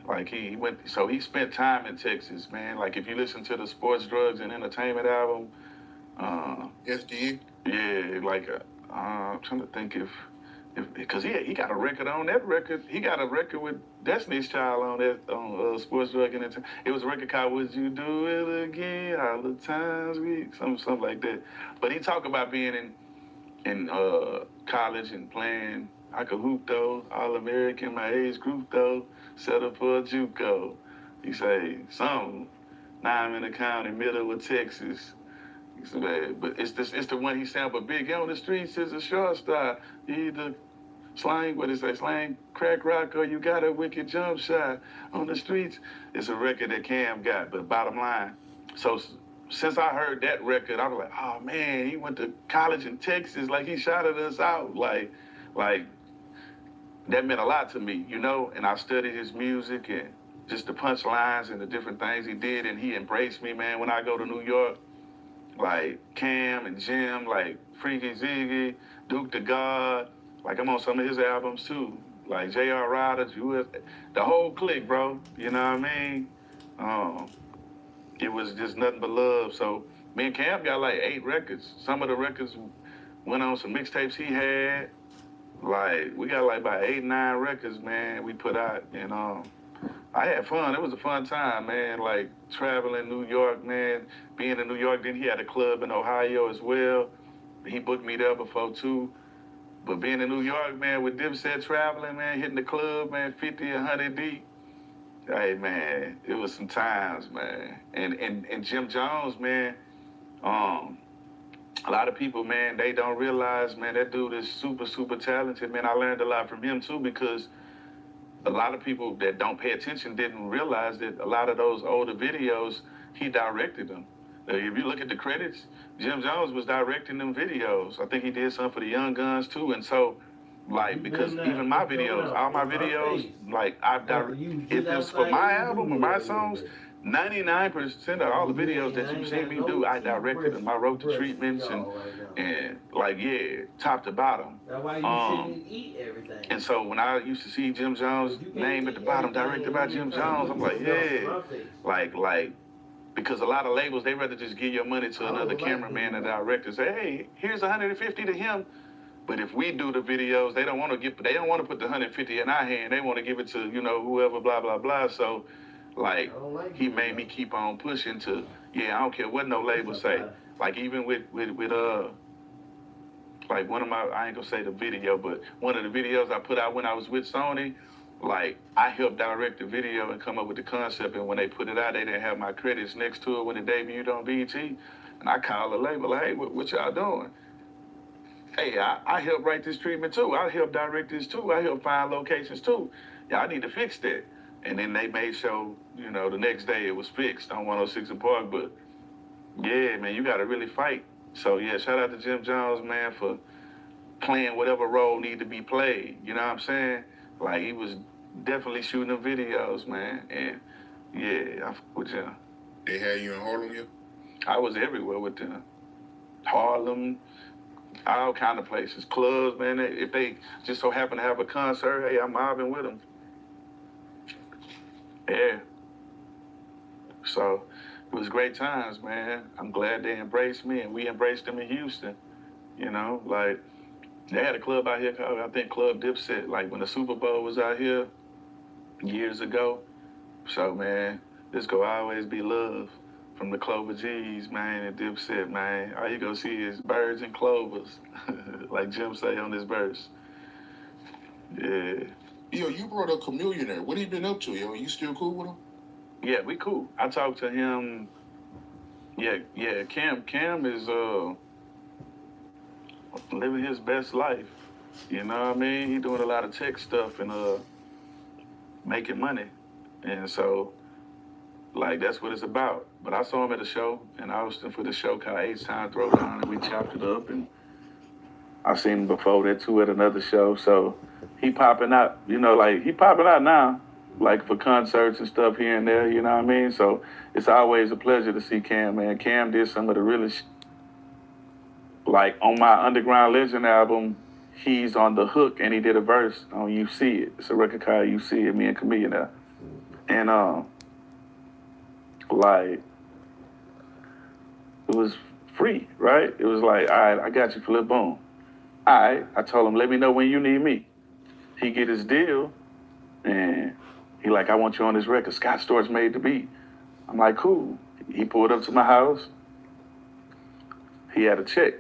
[SPEAKER 2] Like he went, so he spent time in Texas, man. Like if you listen to the Sports, Drugs, and Entertainment album,
[SPEAKER 1] SDA?
[SPEAKER 2] yeah, like I'm trying to think if because he got a record on that record. He got a record with Destiny's Child on that on Sports Drug and Entertainment. It was a record called "Would You Do It Again?" All the times we something like that. But he talked about being in college and playing. I could hoop though, All American, my age group though, set up for a JUCO. He say something. Now I'm in the county, middle of Texas. But it's the one he sampled. Big on the streets is a short star. You either slang, what is that? Slang, crack rock, or you got a wicked jump shot on the streets. It's a record that Cam got, but bottom line. So since I heard that record, I was like, oh man, he went to college in Texas. Like he shouted us out. Like that meant a lot to me, you know? And I studied his music and just the punchlines and the different things he did. And he embraced me, man. When I go to New York, like Cam and Jim, like Freaky Ziggy, Duke the God. Like I'm on some of his albums too. Like J.R. Rodgers, the whole clique, bro. You know what I mean? It was just nothing but love. So me and Cam got like 8 records. Some of the records went on some mixtapes he had. Like we got like about 8, 9 records, man. We put out, and I had fun. It was a fun time, man. Like traveling New York, man. Being in New York, then he had a club in Ohio as well. He booked me there before too. But being in New York, man, with Dipset traveling, man, hitting the club, man, 50, 100 deep. Hey, man, it was some times, man. And Jim Jones, man, a lot of people, man, they don't realize, man, that dude is super, super talented, man. I learned a lot from him too because a lot of people that don't pay attention didn't realize that a lot of those older videos, he directed them. If you look at the credits, Jim Jones was directing them videos. I think he did some for the Young Guns too. And so, like, because even my videos, all my videos, like, if it's for my album or my songs, 99% of all the videos that you've seen me do, I directed them. I wrote the treatments and like, yeah, top to bottom.
[SPEAKER 4] That's why you shouldn't eat everything.
[SPEAKER 2] And so when I used to see Jim Jones' name at the bottom, directed by Jim Jones, I'm like, yeah, like, because a lot of labels, they rather just give your money to another cameraman and director. Say, hey, here's 150 to him. But if we do the videos, they don't want to put the 150 in our hand. They want to give it to, you know, whoever, blah, blah, blah. So, like he made me keep on pushing to, yeah, I don't care what no label say. Like even with like one of my, I ain't gonna say the video, but one of the videos I put out when I was with Sony, like I helped direct the video and come up with the concept, and when they put it out, they didn't have my credits next to it when it debuted on BET. And I called the label, like, hey, what y'all doing? Hey, I helped write this treatment too. I helped direct this too. I helped find locations too. Yeah, I need to fix that. And then they made sure, you know, the next day it was fixed on 106 and Park. But yeah, man, you got to really fight. So yeah, shout out to Jim Jones, man, for playing whatever role need to be played. You know what I'm saying? Like he was definitely shooting the videos, man. And yeah, I fuck with Jim.
[SPEAKER 1] They had you in Harlem, yeah?
[SPEAKER 2] I was everywhere with them. Harlem, all kind of places, clubs, man. If they just so happen to have a concert, hey, I'm mobbing with them. Yeah. So it was great times, man. I'm glad they embraced me, and we embraced them in Houston. You know, like They had a club out here called, I think, Club Dipset, like when the Super Bowl was out here years ago. So, man, this go always be love from the Clover G's, man, and Dipset, man. All you gonna see is birds and clovers, like Jim say on this verse. Yeah.
[SPEAKER 1] Yo, you brought up Chameleon there. What he been up to, yo? You still cool with him?
[SPEAKER 2] Yeah, we cool. I talked to him. Yeah. Cam is living his best life. You know what I mean? He doing a lot of tech stuff and making money. And so, like, that's what it's about. But I saw him at a show in Austin for the show called H-Time Throwdown, and we chopped it up. And I seen him before that too at another show. So he popping out, you know, like he popping out now, like for concerts and stuff here and there, you know what I mean? So it's always a pleasure to see Cam, man. Cam did some of the realest, like on my Underground Legend album, he's on the hook and he did a verse on You See It. It's a record called You See It, me and Chameleon there. And like, it was free, right? It was like, all right, I got you, Flip, boom. All right, I told him, let me know when you need me. He get his deal, and he like, I want you on this record. Scott Storch made the beat. I'm like, cool. He pulled up to my house. He had a check,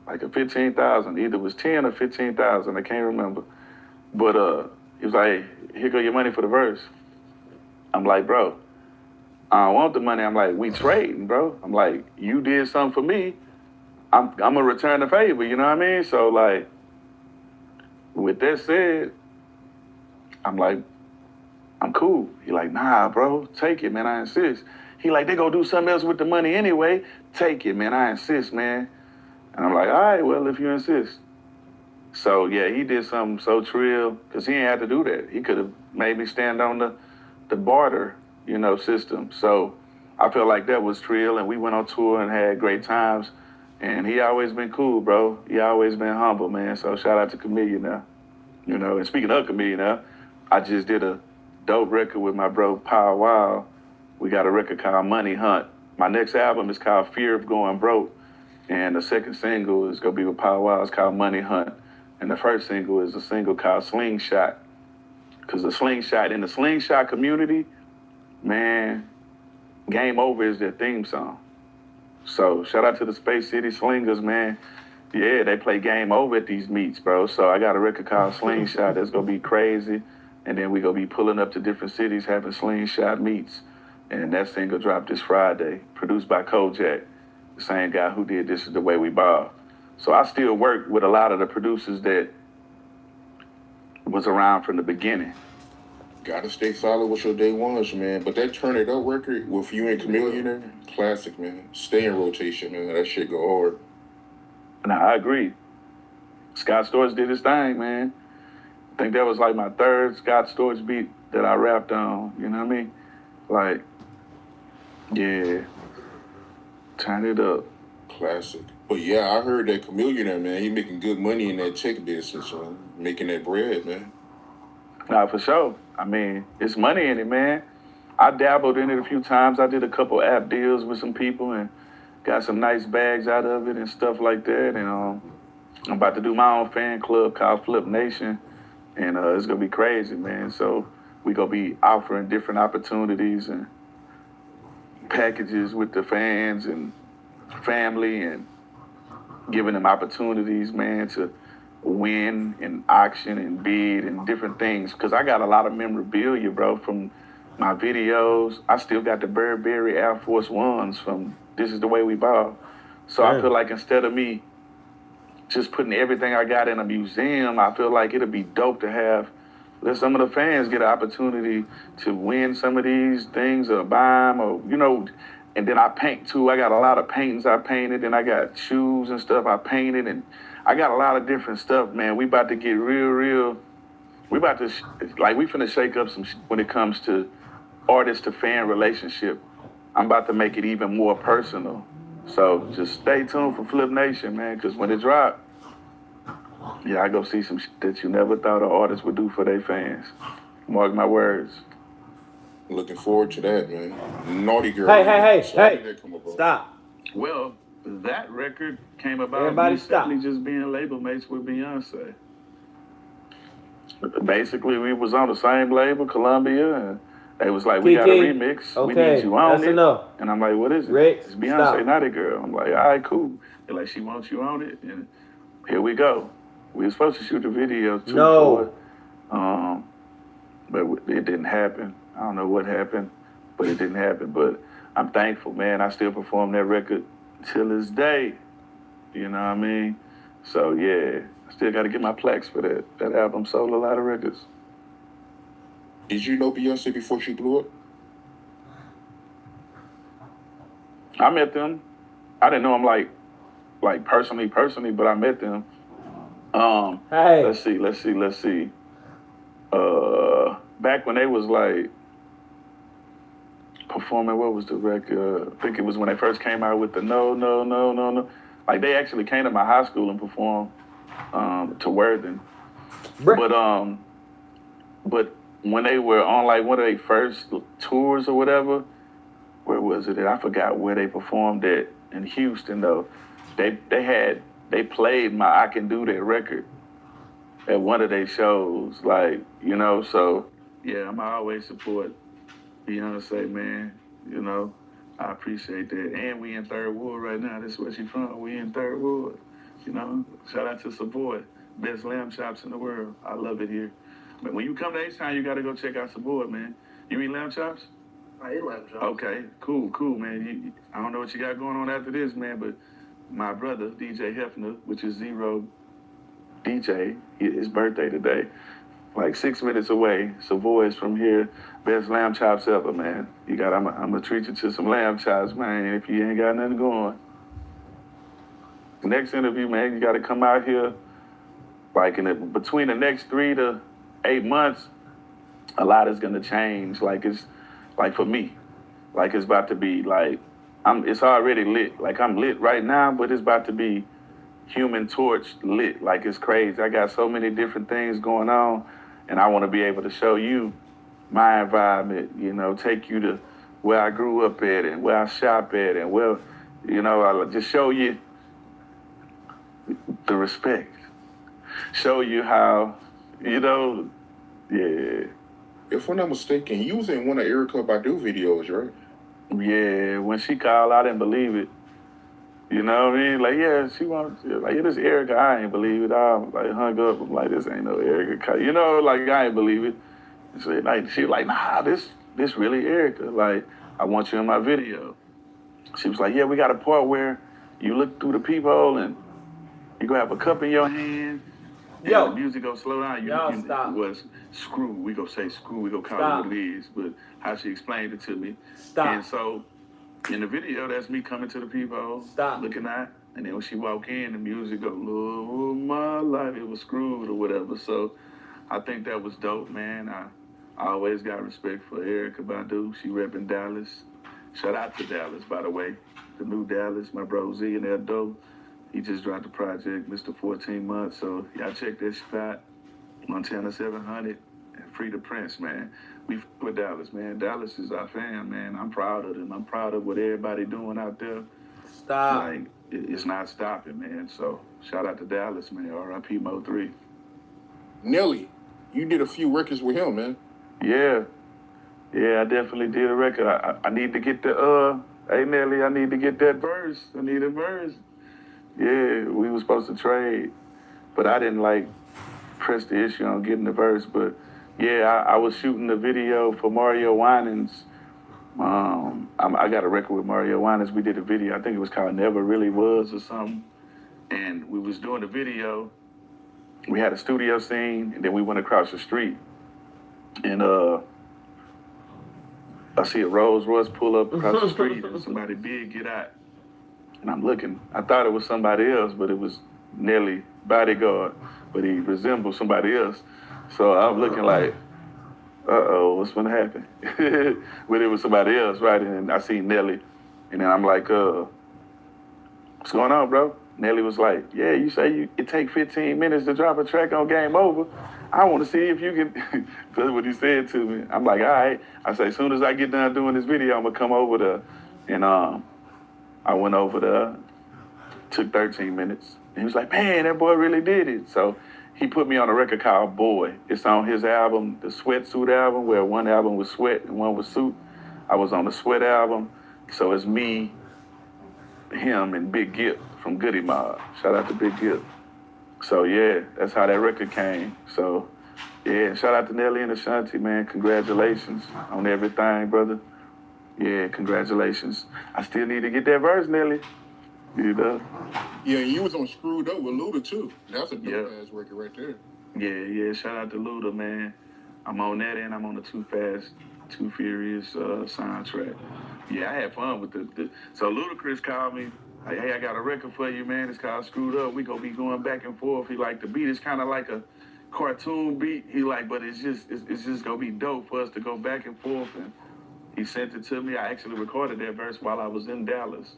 [SPEAKER 2] like a $15,000. Either it was 10 or 15,000. I can't remember. But he was like, here go your money for the verse. I'm like, bro, I don't want the money. I'm like, we trading, bro. I'm like, you did something for me. I'm gonna return the favor, you know what I mean? So like, with that said, I'm like, I'm cool. He like, nah, bro, take it, man. I insist. He like, they gonna do something else with the money anyway. Take it, man. I insist, man. And I'm like, all right, well, if you insist. So yeah, he did something so trill because he ain't had to do that. He could have made me stand on the barter, you know, system. So I felt like that was trill, and we went on tour and had great times. And he always been cool, bro. He always been humble, man. So shout out to Chameleon now. You know, and speaking of Chameleon now, I just did a dope record with my bro Power Wow. We got a record called Money Hunt. My next album is called Fear of Going Broke. And the second single is gonna be with Power Wow. It's called Money Hunt. And the first single is a single called Slingshot. Cause the Slingshot, in the Slingshot community, man, Game Over is their theme song. So shout out to the Space City Slingers, man. Yeah, they play Game Over at these meets, bro. So I got a record called Slingshot that's gonna be crazy. And then we gonna be pulling up to different cities having Slingshot meets. And that single dropped this Friday, produced by Kojak, the same guy who did This Is the Way We Ball. So I still work with a lot of the producers that was around from the beginning.
[SPEAKER 1] Gotta stay solid with your day ones, man. But that Turn It Up record with you and Chameleon there, classic, man. Stay in rotation, man. That shit go hard.
[SPEAKER 2] Nah, I agree. Scott Storch did his thing, man. I think that was like my third Scott Storch beat that I rapped on, you know what I mean? Like, yeah, Turn It Up.
[SPEAKER 1] Classic. But yeah, I heard that Chameleon there, man. He making good money in that tech business, man. Making that bread, man.
[SPEAKER 2] Nah, for sure. I mean, it's money in it, man. I dabbled in it a few times. I did a couple app deals with some people and got some nice bags out of it and stuff like that. And I'm about to do my own fan club called Flip Nation. And it's going to be crazy, man. So we going to be offering different opportunities and packages with the fans and family and giving them opportunities, man, to win and auction and bid and different things. Because I got a lot of memorabilia, bro, from my videos. I still got the Burberry Air Force Ones from This Is the Way We Ball. So I feel like instead of me just putting everything I got in a museum, I feel like it'd be dope to have let some of the fans get an opportunity to win some of these things or buy them or, you know, and then I paint too. I got a lot of paintings I painted, and I got shoes and stuff I painted, and I got a lot of different stuff, man. We about to get real. We about to, we finna shake up some when it comes to artist to fan relationship. I'm about to make it even more personal. So just stay tuned for Flip Nation, man, because when it drop, yeah, I go see some shit that you never thought an artist would do for their fans. Mark my words.
[SPEAKER 1] Looking forward to that, man. Naughty Girl.
[SPEAKER 4] Hey,
[SPEAKER 1] Sorry that come up, bro.
[SPEAKER 4] stop.
[SPEAKER 2] Well, That record came about
[SPEAKER 3] Everybody
[SPEAKER 2] me
[SPEAKER 3] stop.
[SPEAKER 2] simply just being label mates with Beyonce. Basically, we was on the same label, Columbia, and they was like, we got a
[SPEAKER 3] Kiki,
[SPEAKER 2] remix. We
[SPEAKER 3] okay,
[SPEAKER 2] need you on
[SPEAKER 3] that's
[SPEAKER 2] it.
[SPEAKER 3] enough.
[SPEAKER 2] And I'm like, what is it?
[SPEAKER 3] Rick,
[SPEAKER 2] It's Beyonce,
[SPEAKER 3] stop.
[SPEAKER 2] Naughty Girl. I'm like, all right, cool. They're like, she wants you on it. And here we go. We were supposed to shoot the video too for it. But it didn't happen. I don't know what happened, but it didn't happen. But I'm thankful, man. I still perform that record till this day. You know what I mean? So yeah, I still got to get my plaques for that. That album sold a lot of records.
[SPEAKER 1] Did you know Beyonce before she blew up?
[SPEAKER 2] I met them. I didn't know them like personally, but I met them.
[SPEAKER 3] Hey.
[SPEAKER 2] Let's see. Back when they was like performing, what was the record? I think it was when they first came out with the No. Like they actually came to my high school and performed to Worthing. But when they were on like one of their first tours or whatever, where was it? I forgot where they performed at in Houston though. They played my I Can Do That record at one of their shows, like, you know, so yeah, I'm always support Beyonce, man. You know, I appreciate that. And we in Third Ward right now. That's where she from. We in Third Ward. You know, shout out to Savoy. Best lamb chops in the world. I love it here. But when you come to H-Town, you got to go check out Savoy, man. You eat lamb chops?
[SPEAKER 4] I eat lamb chops.
[SPEAKER 2] Okay, cool, man. I don't know what you got going on after this, man, but my brother, DJ Hefner, which is Zero DJ, his birthday today, like 6 minutes away. Savoy's from here. Best lamb chops ever, man. I'm gonna treat you to some lamb chops, man, if you ain't got nothing going. Next interview, man, you gotta come out here, like between the next 3 to 8 months, a lot is gonna change. Like it's, like for me, like it's about to be like, it's already lit. Like I'm lit right now, but it's about to be Human Torch lit. Like it's crazy. I got so many different things going on, and I want to be able to show you my environment, you know, take you to where I grew up at and where I shop at and where, you know, I'll just show you the respect. Show you how, you know, yeah.
[SPEAKER 1] If I'm not mistaken, you was in one of Erykah Badu videos, right?
[SPEAKER 2] Yeah, when she called, I didn't believe it. You know what I mean? Like, yeah, she wants, like, it is Erykah. I ain't believe it. I like hung up. I'm like, this ain't no Erykah. You know, like, I ain't believe it. So, like, she was like, nah, this really Erykah. Like, I want you in my video. She was like, yeah, we got a part where you look through the peephole and you gonna have a cup in your hand. And
[SPEAKER 3] Yo.
[SPEAKER 2] the music go slow down.
[SPEAKER 3] Y'all stop.
[SPEAKER 2] It was screw. We go say screw. We go call
[SPEAKER 3] Stop.
[SPEAKER 2] it what it is. But how she explained it to me.
[SPEAKER 3] Stop.
[SPEAKER 2] And so in the video, that's me coming to the peephole,
[SPEAKER 3] Stop.
[SPEAKER 2] looking at, and then when she walk in, the music go, Lord, my life, it was screwed or whatever. So I think that was dope, man. I always got respect for Erykah Badu. She repping Dallas. Shout out to Dallas, by the way. The new Dallas, my bro Z and that dope. He just dropped the project, Mr. 14 Months. So y'all check that spot, Montana 700, and Free the Prince, man. We with Dallas, man. Dallas is our fan, man. I'm proud of them. I'm proud of what everybody doing out there.
[SPEAKER 3] Stop.
[SPEAKER 2] Like, it's not stopping, man. So shout out to Dallas, man. R.I.P. Mo 3.
[SPEAKER 1] Nelly, you did a few records with him, man.
[SPEAKER 2] Yeah, I definitely did a record. I need to get the, hey Nelly, I need to get that verse. I need a verse. Yeah, we were supposed to trade, but I didn't like press the issue on getting the verse. But yeah, I was shooting the video for Mario Winans. I got a record with Mario Winans. We did a video. I think it was called Never Really Was or something. And we was doing the video. We had a studio scene, and then we went across the street. And I see a Rolls Royce pull up across the street, and somebody big get out. And I'm looking. I thought it was somebody else, but it was Nelly bodyguard. But he resembled somebody else. So I'm looking like, uh-oh, what's gonna happen? But it was somebody else, right? And I see Nelly. And then I'm like, what's going on, bro? Nelly was like, yeah, you say it take 15 minutes to drop a track on Game Over. I want to see if you can, that's what he said to me. I'm like, all right. I say, as soon as I get done doing this video, I'm gonna come over there. And I went over there, Took 13 minutes. And he was like, man, that boy really did it. So he put me on a record called Boy. It's on his album, the Sweatsuit album, where one album was Sweat and one was Suit. I was on the Sweat album. So it's me, him, and Big Gipp from Goody Mob. Shout out to Big Gipp. So yeah, that's how that record came. So yeah, shout out to Nelly and Ashanti, man. Congratulations on everything, brother. Yeah, congratulations. I still need to get that verse, Nelly. You know?
[SPEAKER 1] Yeah, and you was on Screwed Up with Luda too. That's a dope
[SPEAKER 2] Yeah.
[SPEAKER 1] ass record right there.
[SPEAKER 2] Yeah. Shout out to Luda, man. I'm on that and I'm on the Too Fast, Too Furious soundtrack. Yeah, I had fun with the So Ludacris called me. Like, hey, I got a record for you, man. It's called Screwed Up. We gonna be going back and forth. He like the beat is kind of like a cartoon beat. He like, but it's just gonna be dope for us to go back and forth. And he sent it to me. I actually recorded that verse while I was in Dallas.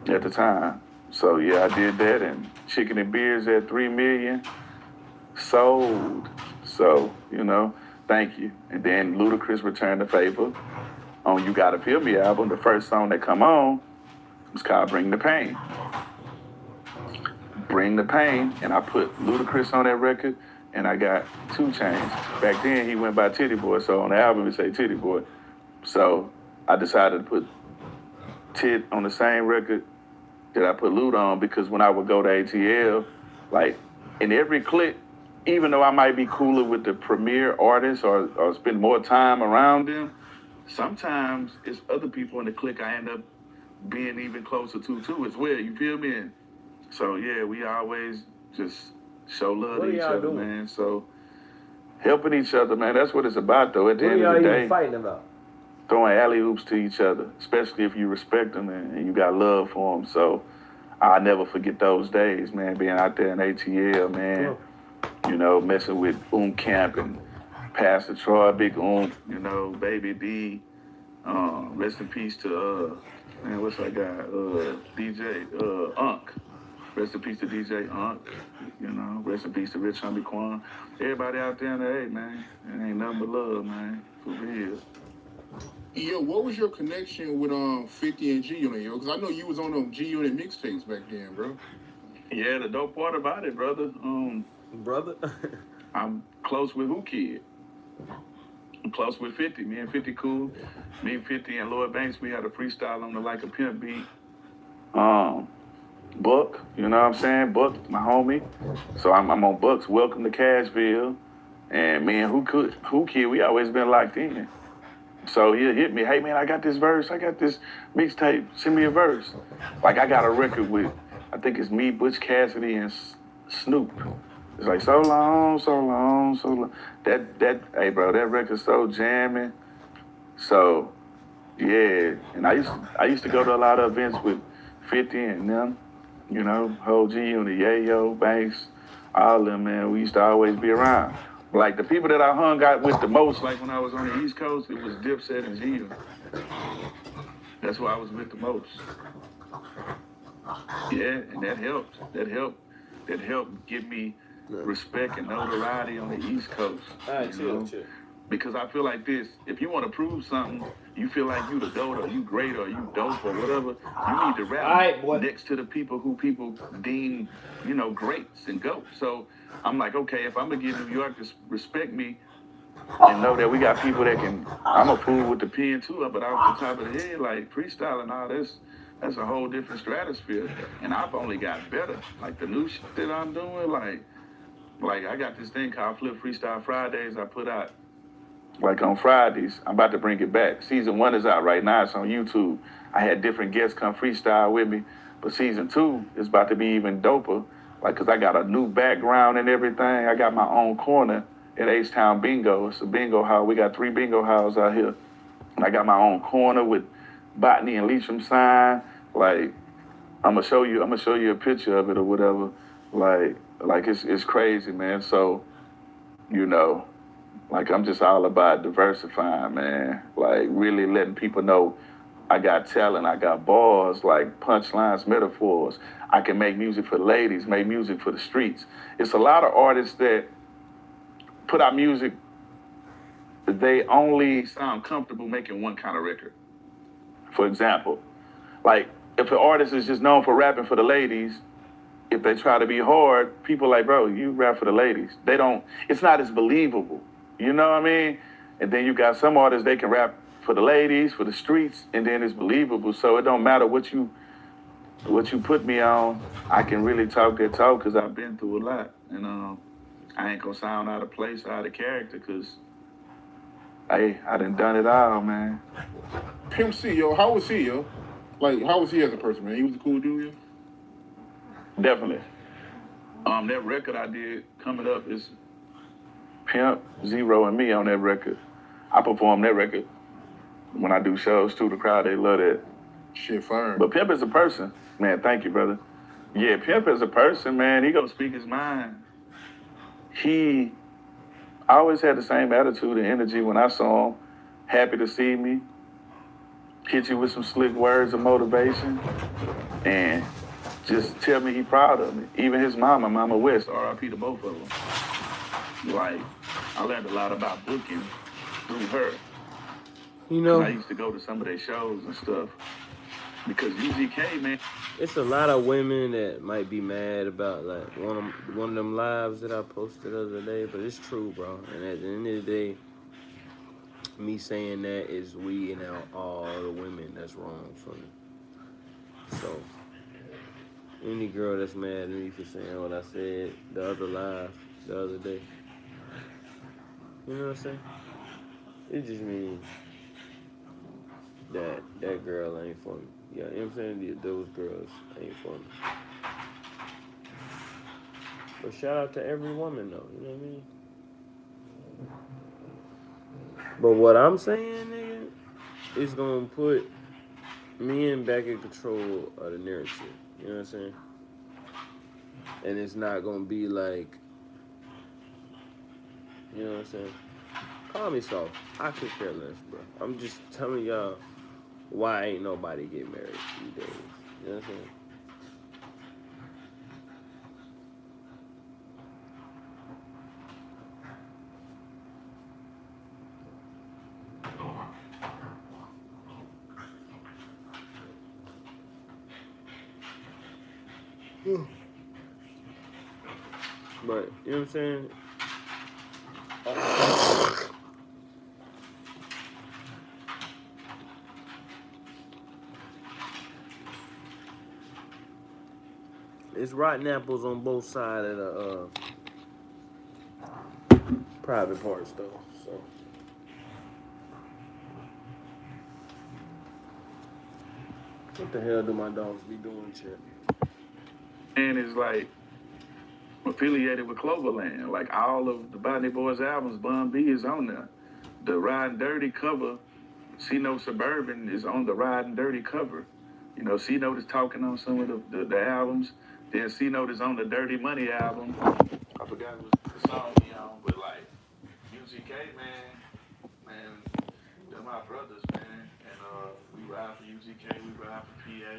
[SPEAKER 2] At the time. So yeah, I did that, and Chicken and Beers at 3 million sold. So, you know, thank you. And then Ludacris returned the favor on You Gotta Feel Me album. The first song that come on was called Bring the Pain. Bring the Pain, and I put Ludacris on that record, and I got 2 Chainz. Back then he went by Titty Boy, so on the album it say Titty Boy. So I decided to put Tit on the same record that I put Luda on, because when I would go to ATL, like in every clique, even though I might be cooler with the premier artists or spend more time around them, sometimes it's other people in the clique I end up being even closer to too as well. You feel me? And so yeah, we always just show love to each other, man. So helping each other, man. That's what it's about, though. At the end of the day,
[SPEAKER 3] What are y'all even fighting about?
[SPEAKER 2] Throwing alley oops to each other, especially if you respect them and you got love for them. So I'll never forget those days, man, being out there in ATL, man. You know, messing with Camp and Pastor Troy, Big you know, Baby D. Rest in peace to, man, what's that guy? DJ, Unk. Rest in peace to DJ Unk. You know, rest in peace to Rich Homie Quan. Everybody out there in the A, man. It ain't nothing but love, man. For real.
[SPEAKER 1] Yeah, what was your connection with 50 and G Unit, yo? Because I know you was on them G Unit mixtapes back then, bro.
[SPEAKER 2] Yeah, the dope part about it, brother.
[SPEAKER 3] Brother?
[SPEAKER 2] I'm close with Who Kid. I'm close with 50. Me and 50 cool. Me, 50, and Lloyd Banks, we had a freestyle on the Like a Pimp beat. Buck, you know what I'm saying? Buck, my homie. So I'm on Buck's Welcome to Cashville. And me and Who Kid, we always been locked in. So he'll hit me, hey man, I got this verse, I got this mixtape, send me a verse. Like I got a record with, I think it's me, Butch Cassidy, and Snoop. It's like so long. That hey bro, that record's so jamming. So yeah, and I used to go to a lot of events with 50 and them, you know, whole G Unit, Yayo, Banks, all of them, man. We used to always be around. Like the people that I hung out with the most, like when I was on the East Coast, it was Dipset and G. That's who I was with the most. Yeah, and that helped. That helped give me respect and notoriety on the East Coast.
[SPEAKER 3] All right, chill.
[SPEAKER 2] Because I feel like this, if you want to prove something, you feel like you the GOAT or you great or you dope or whatever, you need to rap next to the people who people deem, you know, greats and GOAT. So I'm like, okay, if I'm going to get New York to respect me and know that we got people that can, I'm a fool with the pen too, but off the top of the head, like freestyle and all this, that's a whole different stratosphere. And I've only got better. Like the new shit that I'm doing, like I got this thing called Flip Freestyle Fridays I put out. Like on Fridays, I'm about to bring it back. Season 1 is out right now. It's on YouTube. I had different guests come freestyle with me. But season 2 is about to be even doper. Like, because I got a new background and everything. I got my own corner at H-Town Bingo. It's a bingo hall. We got 3 bingo halls out here. And I got my own corner with Botany and Leisham sign. Like, I'm gonna show you a picture of it or whatever. Like it's crazy, man. So, you know, like I'm just all about diversifying, man. Like really letting people know I got talent, I got bars, like punchlines, metaphors. I can make music for ladies, make music for the streets. It's a lot of artists that put out music, they only sound comfortable making one kind of record. For example, like if an artist is just known for rapping for the ladies, if they try to be hard, people like, bro, you rap for the ladies. They don't. It's not as believable. You know what I mean? And then you got some artists, they can rap for the ladies, for the streets, and then it's believable. So it don't matter what you put me on. I can really talk that talk because I've been through a lot, and I ain't gonna sound out of place, out of character, because I done it all, man.
[SPEAKER 1] Pimp C, yo, how was he, yo? Like, how was he as a person, man? He was a cool dude, yo?
[SPEAKER 2] Definitely. That record I did coming up is Pimp, Zero, and me on that record. I perform that record when I do shows too. The crowd, they love that.
[SPEAKER 1] Shit, fire.
[SPEAKER 2] But Pimp is a person, man. Thank you, brother. Yeah, Pimp is a person, man. He gonna speak his mind. I always had the same attitude and energy when I saw him. Happy to see me. Hit you with some slick words of motivation, and just tell me he proud of me. Even his Mama West, R.I.P. to both of them. Like, I learned a lot about booking through her.
[SPEAKER 3] You know,
[SPEAKER 2] I used to go to some of their shows and stuff. Because UGK, man.
[SPEAKER 3] it's a lot of women that might be mad about like one of them lives that I posted the other day, but it's true, bro. And at the end of the day, me saying that is weeding out all the women that's wrong for me. So any girl that's mad at me for saying what I said the other day, you know what I'm saying? It just means that girl ain't for me. Yeah, you know what I'm saying? Those girls ain't for me. But shout out to every woman though, you know what I mean? But what I'm saying, nigga, is gonna put men back in control of the narrative. You know what I'm saying? And it's not gonna be like, you know what I'm saying? Call me soft. I could care less, bro. I'm just telling y'all why ain't nobody get married these days. You know what I'm saying? But, you know what I'm saying? It's rotten apples on both sides of the private parts, though. So, what the hell do my dogs be doing, Chip?
[SPEAKER 2] And it's like affiliated with Cloverland. Like all of the Botany Boys albums, Bun B is on there. The Riding Dirty cover, C-No Suburban is on the Riding Dirty cover. You know, C-Note is talking on some of the albums. Then C-Note is on the Dirty Money album. I forgot what the song he on, but like UGK, man, they're my brothers, man. And we ride for UGK, we ride for PA.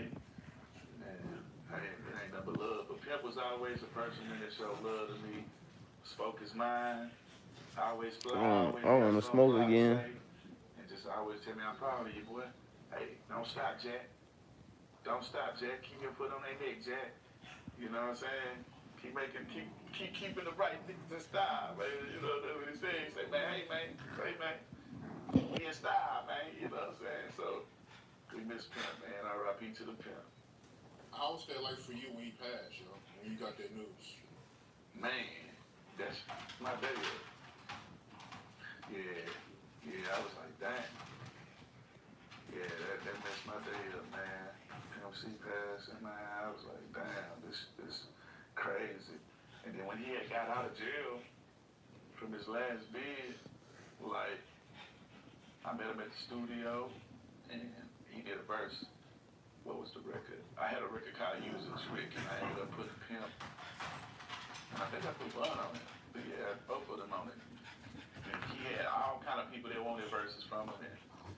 [SPEAKER 2] And it ain't nothing but love. But Pep was always a person that showed love to me. Spoke his mind. Always fly.
[SPEAKER 3] I want to smoke again.
[SPEAKER 2] And just always tell me, I'm proud of you, boy. Hey, don't stop, Jack. Don't stop, Jack. Keep your foot on their neck, Jack. You know what I'm saying? Keep keeping the right things in style, man. You know what he said? He said, man, hey, man. Be in style, man. You know what I'm saying? So, we miss Pimp, man. R.I.P. to the Pimp.
[SPEAKER 1] How was that like for you when he passed, yo? When you got that news?
[SPEAKER 2] Man, that's my baby. Yeah, I was like, dang. Yeah, that messed my day up, man. Pimp C passed, and man, I was like, damn, this crazy. And then when he had got out of jail from his last bid, like, I met him at the studio, and he did a verse. What was the record? I had a record called Use a Trick, and I ended up putting Pimp. And I think I put Bun on it. But yeah, both of them on it. And he had all kind of people that wanted verses from him.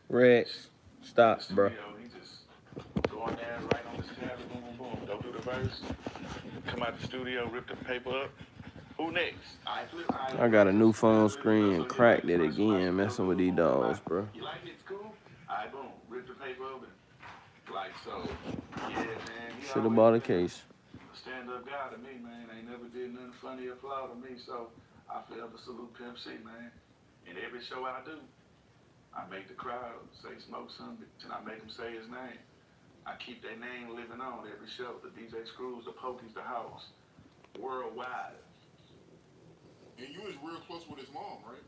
[SPEAKER 3] Rex, stop, bro.
[SPEAKER 2] He just go on there, write on his tablet, boom, boom, boom. Go do the verse. Come out the studio, rip the paper up. Who next?
[SPEAKER 3] I got a new phone screen and cracked it again, messing with these dogs, bro.
[SPEAKER 2] You like it? It's cool? All right, boom. Rip the paper up. Like, so, man. He
[SPEAKER 3] Should have
[SPEAKER 2] always
[SPEAKER 3] bought a
[SPEAKER 2] been
[SPEAKER 3] case.
[SPEAKER 2] a stand-up guy to me, man. Ain't never did nothing funny or flaw to me, so I forever salute Pimp C, man. In every show I do, I make the crowd say Smoke something, and I make them say his name. I keep their name living on every show. The DJ Screws, the Pokies, the House, worldwide.
[SPEAKER 1] And you was real close with his mom, right?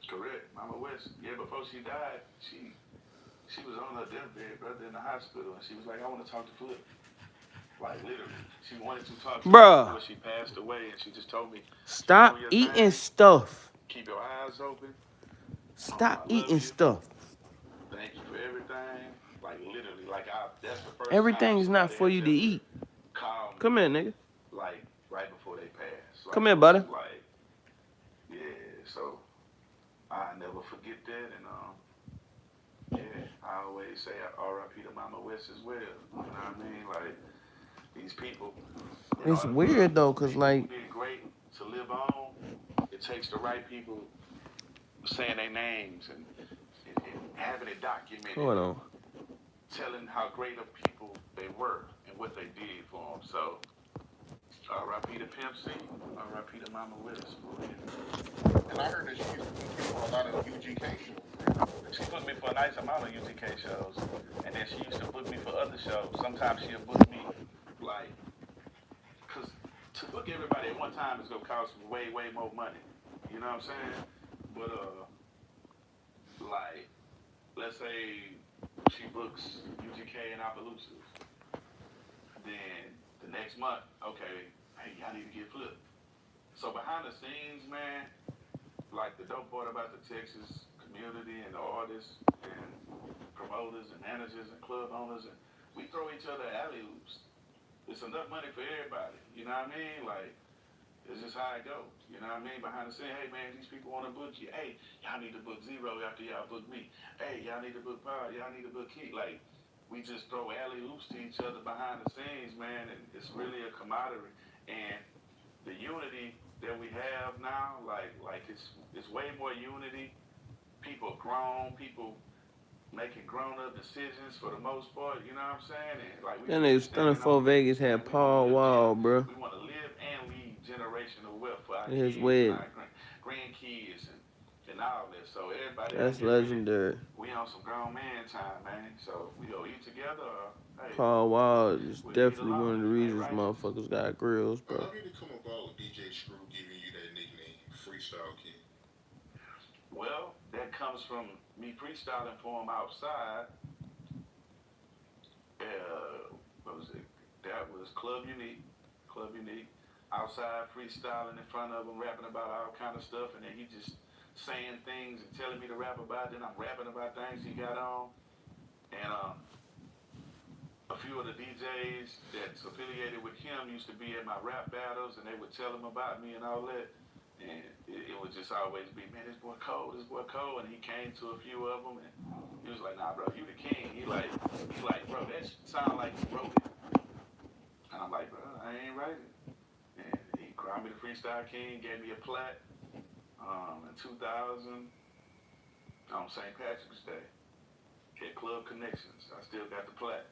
[SPEAKER 2] Correct, Mama West. Yeah, before she died, she was on her deathbed, brother, in the hospital, and she was like, I want to talk to Flip. Like, literally. She wanted to talk to me
[SPEAKER 3] Bruh.
[SPEAKER 2] before she passed away, and she just told me,
[SPEAKER 3] Stop
[SPEAKER 2] keep doing your
[SPEAKER 3] eating
[SPEAKER 2] thing.
[SPEAKER 3] stuff.
[SPEAKER 2] Keep your eyes open.
[SPEAKER 3] Stop
[SPEAKER 2] I love
[SPEAKER 3] eating
[SPEAKER 2] you.
[SPEAKER 3] stuff.
[SPEAKER 2] Thank you for everything. Like, literally, that's the first
[SPEAKER 3] Everything's
[SPEAKER 2] time
[SPEAKER 3] not
[SPEAKER 2] somebody
[SPEAKER 3] for
[SPEAKER 2] has
[SPEAKER 3] you to
[SPEAKER 2] ever
[SPEAKER 3] eat.
[SPEAKER 2] called me,
[SPEAKER 3] Come here, nigga.
[SPEAKER 2] like, right before they passed. Like,
[SPEAKER 3] Come here, buddy.
[SPEAKER 2] Like, yeah, so I never forget that, and yeah, I always say R.I.P. to Mama West as well. You know what I mean? Like, these people.
[SPEAKER 3] It's weird though, cause like
[SPEAKER 2] People did great to live on. It takes the right people saying their names and having it documented.
[SPEAKER 3] hold on.
[SPEAKER 2] Telling how great of people they were and what they did for them. So, R.I.P. to Pimp C, R.I.P. to Mama West.
[SPEAKER 1] And I heard that she used to book you for a lot of UGK shows.
[SPEAKER 2] She booked me for a nice amount of UGK shows, and then she used to book me for other shows. Sometimes she'll book me, like, because to book everybody at one time is going to cost way, way more money. You know what I'm saying? But, like, let's say she books UGK and Appaloosas. Then the next month, okay, hey, y'all need to get Flip. So behind the scenes, man, like the dope part about the Texas community and the artists and promoters and managers and club owners, and we throw each other alley-oops. It's enough money for everybody. You know what I mean? Like, it's just how it goes. You know what I mean? Behind the scenes, hey, man, these people want to book you. Hey, y'all need to book Zero after y'all book me. Hey, y'all need to book Power. Y'all need to book Key. Like, we just throw alley-oops to each other behind the scenes, man, and it's really a camaraderie. And the unity that we have now, like it's way more unity. People grown, people making grown-up decisions for the most part. You know what I'm saying? And like
[SPEAKER 3] That nigga Stunner 4 Vegas had Paul Wall, bro.
[SPEAKER 2] We want to live and leave generational wealth for our
[SPEAKER 3] His
[SPEAKER 2] kids,
[SPEAKER 3] wedding.
[SPEAKER 2] and our grandkids, and all that. So everybody.
[SPEAKER 3] That's legendary.
[SPEAKER 2] We on some grown man time, man. So we go eat together. Or, hey,
[SPEAKER 3] Paul Wall is definitely one of the reasons motherfuckers got grills, bro.
[SPEAKER 1] How did it come about with DJ Screw giving you that nickname, Freestyle King?
[SPEAKER 2] Well, that comes from me freestyling for him outside. What was it? That was Club Unique. Club Unique. Outside freestyling in front of him, rapping about all kind of stuff, and then he just saying things and telling me to rap about it. Then I'm rapping about things he got on. And a few of the DJs that's affiliated with him used to be at my rap battles, and they would tell him about me and all that. And it would just always be, man, this boy cold. And he came to a few of them, and he was like, nah, bro, you the king. He like, bro, that sound like you wrote it. And I'm like, bro, I ain't writing it. And he crowned me the Freestyle King, gave me a plaque in 2000 on St. Patrick's Day at Club Connections. I still got the plaque.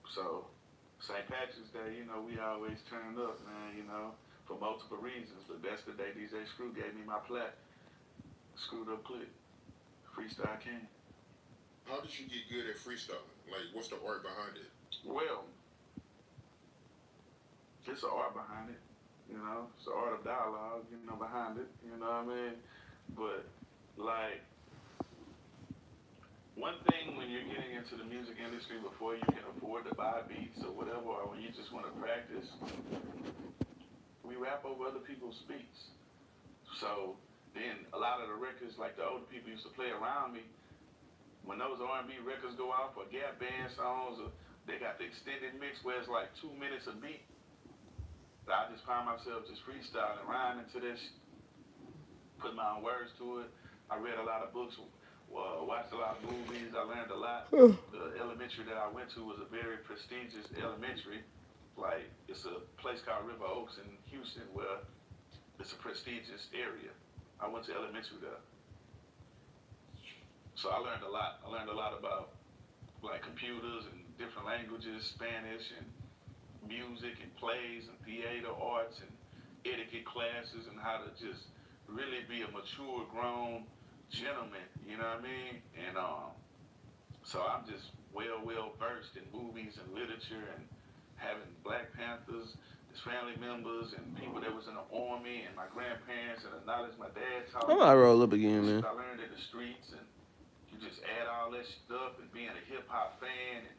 [SPEAKER 2] So St. Patrick's Day, you know, we always turned up, man, you know, for multiple reasons. But that's the day DJ Screw gave me my plaque. Screwed Up Click. Freestyle King.
[SPEAKER 1] How did you get good at freestyling? Like, what's the art behind it?
[SPEAKER 2] Well, it's an art behind it, you know. It's the art of dialogue, you know, behind it, you know what I mean? But, like, one thing when you're getting into the music industry before you can afford to buy beats or whatever, or when you just want to practice, we rap over other people's beats. So then a lot of the records, like the older people used to play around me, when those R&B records go out for Gap Band songs, or they got the extended mix where it's like 2 minutes a beat, I just find myself just freestyling, rhyming to this, put my own words to it. I read a lot of books, watched a lot of movies. I learned a lot. The elementary that I went to was a very prestigious elementary. Like, it's a place called River Oaks in Houston where it's a prestigious area. I went to elementary there. So I learned a lot. I learned a lot about like computers and different languages, Spanish and music and plays and theater arts and etiquette classes and how to just really be a mature, grown gentleman. You know what I mean? And so I'm just well versed in movies and literature and having Black Panthers as family members and people that was in the army and my grandparents and the knowledge my dad taught
[SPEAKER 3] I
[SPEAKER 2] me.
[SPEAKER 3] might roll up again, man.
[SPEAKER 2] I learned in the streets, and you just add all that stuff and being a hip hop fan and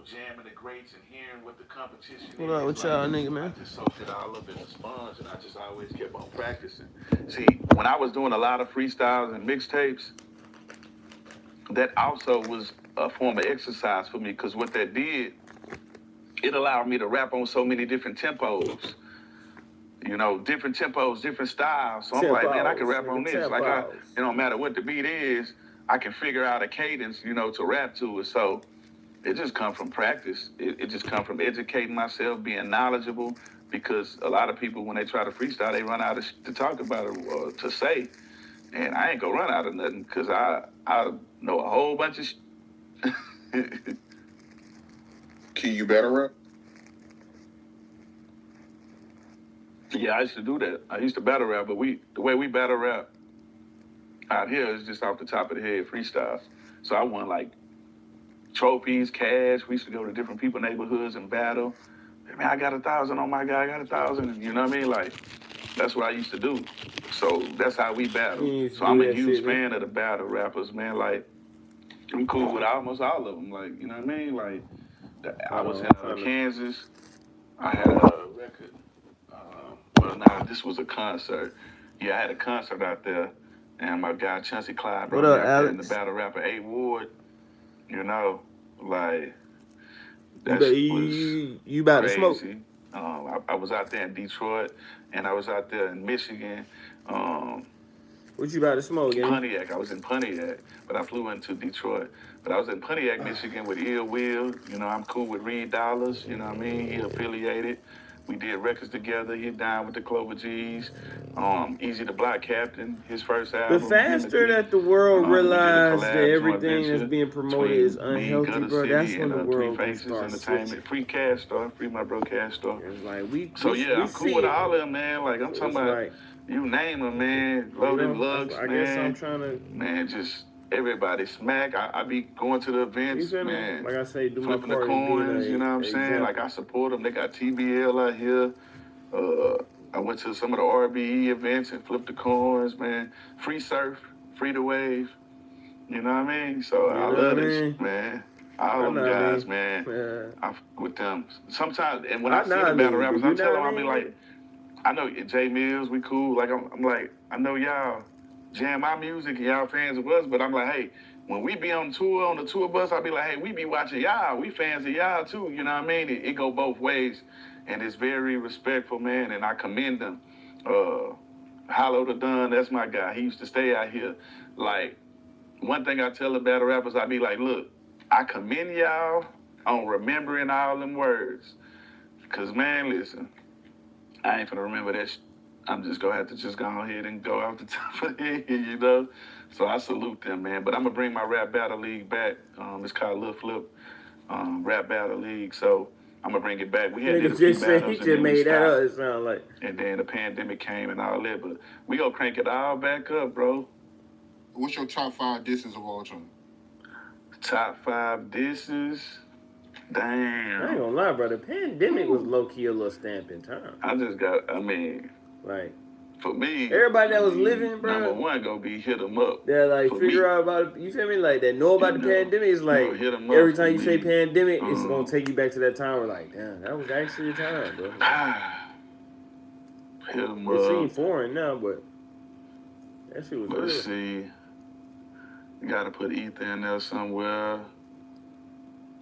[SPEAKER 2] jamming the greats and hearing what the competition
[SPEAKER 3] What up with y'all, nigga, man?
[SPEAKER 2] I just soaked it all up in the sponge, and I just always kept on practicing. See, when I was doing a lot of freestyles and mixtapes, that also was a form of exercise for me, because what that did, it allowed me to rap on so many different tempos. Different tempos, different styles. So I'm like, man, I can rap on this. Like, it don't matter what the beat is, I can figure out a cadence, to rap to it. So it just come from practice. It just come from educating myself, being knowledgeable, because a lot of people, when they try to freestyle, they run out of to talk about it or to say. And I ain't gonna run out of nothing, because I know a whole bunch of
[SPEAKER 1] Can you better rap?
[SPEAKER 2] Yeah, I used to do that. I used to battle rap, but the way we battle rap out here is just off the top of the head freestyle. So I won like trophies, cash. We used to go to different people's neighborhoods and battle. Man, I got 1,000 on my guy. I got 1,000. You know what I mean? Like, that's what I used to do. So that's how we battle. So I'm a huge fan of the battle rappers, man. Like, I'm cool with almost all of them. Like, you know what I mean? Like, I was in Kansas. I had a record. This was a concert. Yeah, I had a concert out there, and my guy Chauncey Clyde brought me out there, and the battle rapper A Ward. Like that was
[SPEAKER 3] you about
[SPEAKER 2] crazy.
[SPEAKER 3] to smoke.
[SPEAKER 2] I was out there in Detroit, and I was out there in Michigan.
[SPEAKER 3] What you about to smoke?
[SPEAKER 2] Pontiac. I was in Pontiac, but I flew into Detroit. But I was in Pontiac, Michigan with Ill Will. I'm cool with Reed Dollars. You know what I mean? He affiliated. We did records together. He down with the Clover G's. Easy the Block Captain, his first album.
[SPEAKER 3] The faster that the world realizes that everything that's being promoted is unhealthy, bro, that's when the world can start switching.
[SPEAKER 2] Free Cash Star, free my bro Cash Star.
[SPEAKER 3] It's like
[SPEAKER 2] I'm cool with all of them, man. Like, I'm talking about, you name them, man. Loaded Lux, man.
[SPEAKER 3] I guess I'm trying to...
[SPEAKER 2] Man, just... Everybody smack. I be going to the events, man.
[SPEAKER 3] Like I say, do
[SPEAKER 2] flipping the coins, you know what I'm saying? Like, I support them. They got TBL out here. I went to some of the RBE events and flipped the coins, man. Free surf, free the wave. You know what I mean? So I love this, man. All them guys, man. I'm with them. Sometimes, and when I see the battle rappers, I'm telling them, I be like, I know Jay Mills, we cool. Like, I'm like, I know y'all jam my music and y'all fans of us, but I'm like, hey, when we be on tour, on the tour bus, I'll be like, hey, we be watching y'all. We fans of y'all too, you know what I mean? It go both ways, and it's very respectful, man, and I commend them. Hollow the Dunn, that's my guy. He used to stay out here. Like, one thing I tell the battle rappers, I be like, look, I commend y'all on remembering all them words. Because, man, listen, I ain't finna remember that I'm just gonna have to just go ahead and go off the top of the head, So I salute them, man. But I'm gonna bring my rap battle league back. It's called Lil Flip Rap Battle League. So I'm gonna bring it back. We had
[SPEAKER 3] just said he just made that up. It sound like.
[SPEAKER 2] And then the pandemic came and all that, but we gonna crank it all back up, bro.
[SPEAKER 1] What's your top 5 disses of all time?
[SPEAKER 2] Top 5 disses. Damn.
[SPEAKER 3] I ain't gonna lie, bro. The pandemic was low key a little stamp in time.
[SPEAKER 2] Like, for me,
[SPEAKER 3] everybody that was living, bro.
[SPEAKER 2] Number one gonna be hit 'em up.
[SPEAKER 3] Yeah, like figure out about it. You feel me? Like that know about the pandemic is like every time you say pandemic, it's gonna take you back to that time where like, damn, that was actually a time, bro.
[SPEAKER 2] Hit 'em up.
[SPEAKER 3] It seems foreign now, but that shit was real.
[SPEAKER 2] Let's see. You gotta put Ether in there somewhere.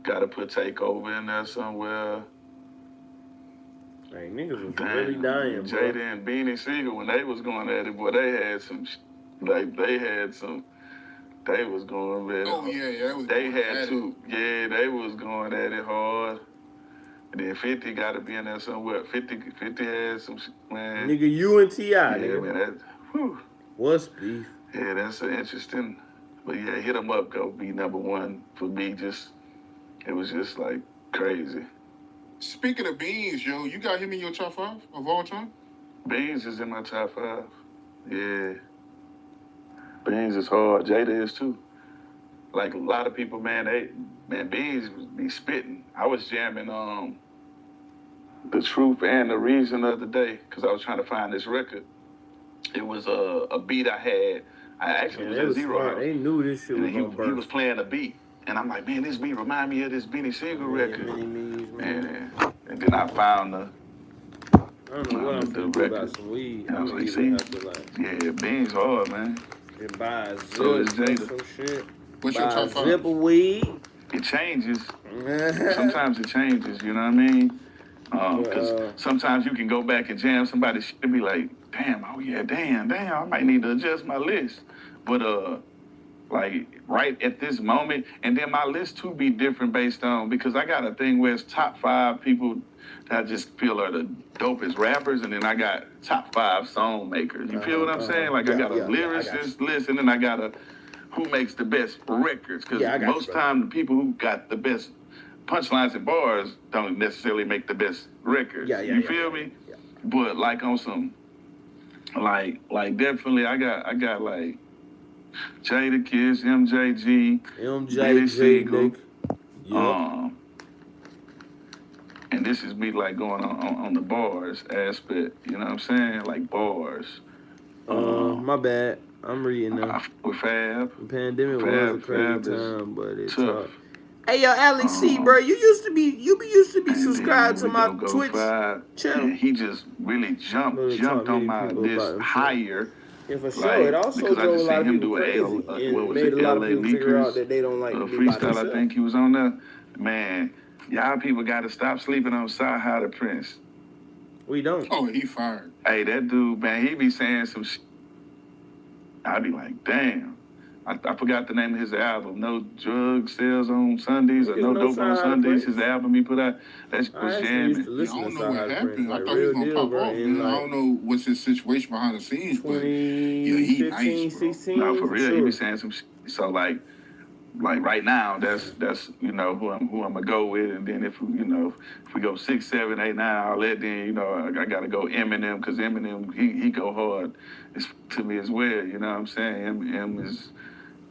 [SPEAKER 2] Gotta put Takeover in there somewhere.
[SPEAKER 3] Like, niggas was really dying, bro.
[SPEAKER 2] Jada and Beanie Siegel, when they was going at it, boy, they had some, they was going at it.
[SPEAKER 1] Oh, yeah, that was
[SPEAKER 2] they had to, yeah, they was going at it hard. And then 50 got to be in there somewhere. 50 had some, man.
[SPEAKER 3] Nigga, you and T.I.,
[SPEAKER 2] yeah,
[SPEAKER 3] nigga.
[SPEAKER 2] Man,
[SPEAKER 3] what's beef?
[SPEAKER 2] Yeah, that's an interesting But yeah, Hit 'Em Up go be number one for me. It was just like crazy.
[SPEAKER 1] Speaking of Beans, yo, you got him in your top 5 of all time?
[SPEAKER 2] Beans is in my top 5. Yeah. Beans is hard. Jada is too. Like a lot of people, man, Beans be spitting. I was jamming The Truth and the Reason the other day because I was trying to find this record. It was a beat I had. I actually was at Zero
[SPEAKER 3] smart.
[SPEAKER 2] House.
[SPEAKER 3] They knew this shit was gonna burn.
[SPEAKER 2] He was playing a beat. And I'm like, man, this beat remind me of this Benny Siegel record. And then I found
[SPEAKER 3] I don't know what I'm
[SPEAKER 2] the
[SPEAKER 3] do
[SPEAKER 2] record.
[SPEAKER 3] about some weed.
[SPEAKER 2] I was like,
[SPEAKER 3] even
[SPEAKER 2] see?
[SPEAKER 3] have to like
[SPEAKER 2] Yeah, Beans hard, man.
[SPEAKER 3] buy a
[SPEAKER 2] So is
[SPEAKER 3] zip or
[SPEAKER 2] Jada.
[SPEAKER 3] some shit.
[SPEAKER 1] What's your
[SPEAKER 3] Buy a
[SPEAKER 1] top 5?
[SPEAKER 3] zip of weed.
[SPEAKER 2] It changes. Sometimes it changes, you know what I mean? Because sometimes you can go back and jam somebody's shit and be like, damn, oh yeah, damn, I might need to adjust my list. But like right at this moment, and then my list too be different based on, because I got a thing where it's top 5 people that I just feel are the dopest rappers, and then I got top 5 song makers. You feel what I'm saying? Like I got a lyricist list, and then I got a who makes the best records, because most time the people who got the best punchlines and bars don't necessarily make the best records. You feel me?
[SPEAKER 3] Yeah.
[SPEAKER 2] But like on some, like definitely I got like Jada Kiss, MJG, Benny Siegel. And this is me like going on the bars aspect. You know what I'm saying? Like bars.
[SPEAKER 3] My bad. I'm reading now.
[SPEAKER 2] With Fab.
[SPEAKER 3] The pandemic was a crazy time, but it's tough. Hey yo, Alex C, bro, you used to be subscribed to my Twitch channel.
[SPEAKER 2] And he just really jumped on my list higher.
[SPEAKER 3] Yeah, for sure. It also drove a lot of people crazy and made a lot of people figure out that they don't like to be by
[SPEAKER 2] freestyle.
[SPEAKER 3] themselves.
[SPEAKER 2] I think he was on there. Man, y'all people got to stop sleeping on Sci-Hi the Prince.
[SPEAKER 3] We don't.
[SPEAKER 1] Oh, he fired.
[SPEAKER 2] Hey, that dude, man, he be saying some shit. I be like, damn. I forgot the name of his album. No Drug Sales on Sundays or No Dope on Sundays. His album he put out. That shit was jamming.
[SPEAKER 1] I don't know what happened. I thought he was going to pop off. Man. I don't know what's his situation behind the scenes, but yeah, he nice, bro.
[SPEAKER 3] 16,
[SPEAKER 2] no, for real,
[SPEAKER 3] sure.
[SPEAKER 2] he be saying some shit. So like right now, that's you know who I'm gonna go with, and then if we go 6, 7, 8, 9, all that, then I gotta go Eminem, because Eminem he go hard to me as well. You know what I'm saying?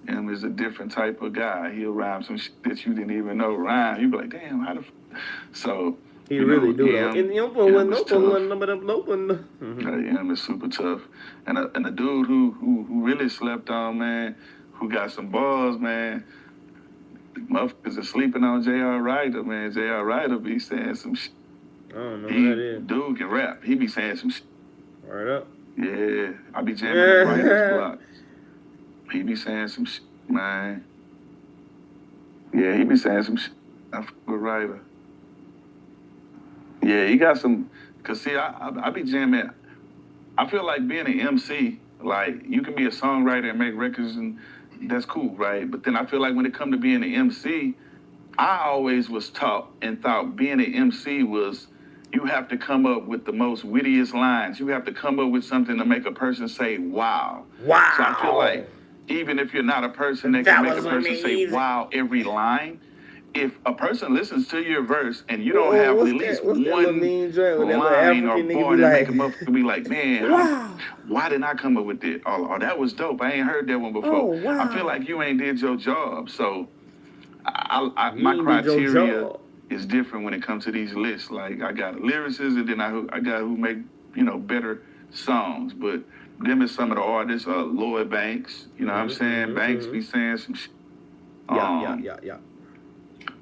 [SPEAKER 2] M is a different type of guy. He'll rhyme some shit that you didn't even know rhyme. You be like, damn, how the so.
[SPEAKER 3] He really do though. And M
[SPEAKER 2] is super tough, and a dude who really slept on, man, who got some balls, man. Motherfuckers are sleeping on J.R. Ryder, man. J.R. Ryder be saying some shit.
[SPEAKER 3] I don't know who that is.
[SPEAKER 2] Dude can rap. He be saying some shit.
[SPEAKER 3] Right up.
[SPEAKER 2] Yeah, I be jamming at Ryder's block. He be saying some shit, man. Yeah, he be saying some shit. I fuck with Ryder. Yeah, he got some. Cause see, I be jamming. I feel like being an MC, like you can be a songwriter and make records, and that's cool, right? But then I feel like when it come to being an MC, I always was taught and thought being an MC was you have to come up with the most wittiest lines. You have to come up with something to make a person say, wow.
[SPEAKER 3] Wow.
[SPEAKER 2] So I feel like even if you're not a person that can make a person say wow every line, if a person listens to your verse and you don't have at least one line or bar that make them up to be like, man, wow, why didn't I come up with it? Oh, that was dope. I ain't heard that one before.
[SPEAKER 3] Oh, wow.
[SPEAKER 2] I feel like you ain't did your job. So my criteria is different when it comes to these lists. Like I got a lyricist, and then I got who make better songs. But them is some of the artists. Lloyd Banks, you know what I'm saying? Banks be saying some shit.
[SPEAKER 3] Yeah.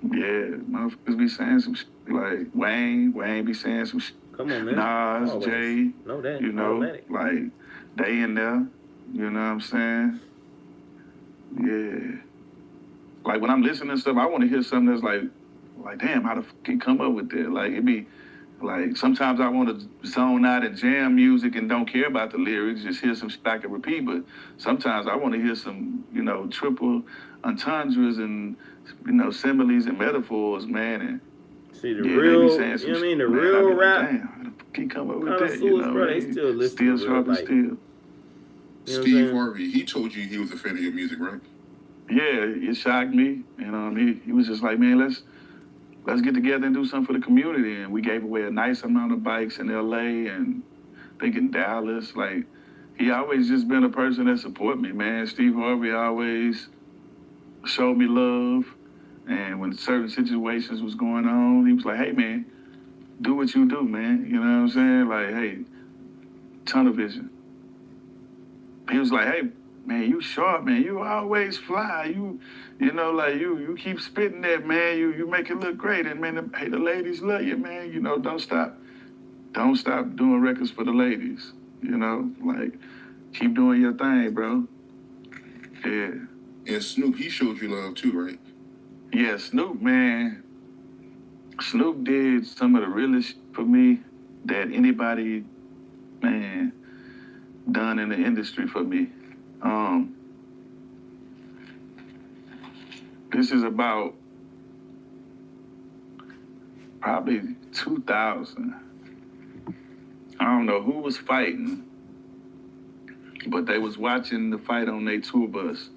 [SPEAKER 2] Yeah, motherfuckers be saying some shit. Like Wayne be saying some shit.
[SPEAKER 3] Come on, man.
[SPEAKER 2] Nas,
[SPEAKER 3] always.
[SPEAKER 2] Jay,
[SPEAKER 3] Know that.
[SPEAKER 2] Automatic. Like they in there. You know what I'm saying? Yeah. Like when I'm listening to stuff, I want to hear something that's like, damn, how the fuck you come up with that? Like it be like sometimes I want to zone out and jam music and don't care about the lyrics, just hear some shit I can repeat. But sometimes I want to hear some, triple entendres and similes and metaphors, man. And
[SPEAKER 3] see the real, you know what I mean? The real rap.
[SPEAKER 2] Damn, how the fuck you come up with that?
[SPEAKER 3] Bro, they still listen
[SPEAKER 2] still sharp and still.
[SPEAKER 1] Steve Harvey, he told you he was a fan of your music, right?
[SPEAKER 2] yeah, it shocked me. You know, he was just like, man, let's get together and do something for the community. And we gave away a nice amount of bikes in LA and I think in Dallas. Like, he always just been a person that support me, man. Steve Harvey always showed me love. And when certain situations was going on, he was like, hey, man, do what you do, man. You know what I'm saying? Like, hey, tunnel vision. He was like, hey, man, you sharp, man. You always fly. You know, like you keep spitting that, man. You make it look great. And man, hey, the ladies love you, man. You know, don't stop doing records for the ladies. You know, like keep doing your thing, bro. Yeah.
[SPEAKER 1] And Snoop, he showed you love too, right?
[SPEAKER 2] Yeah, Snoop, man. Snoop did some of the realest for me that anybody, man, done in the industry for me. This is about probably 2000. I don't know who was fighting, but they was watching the fight on their tour bus.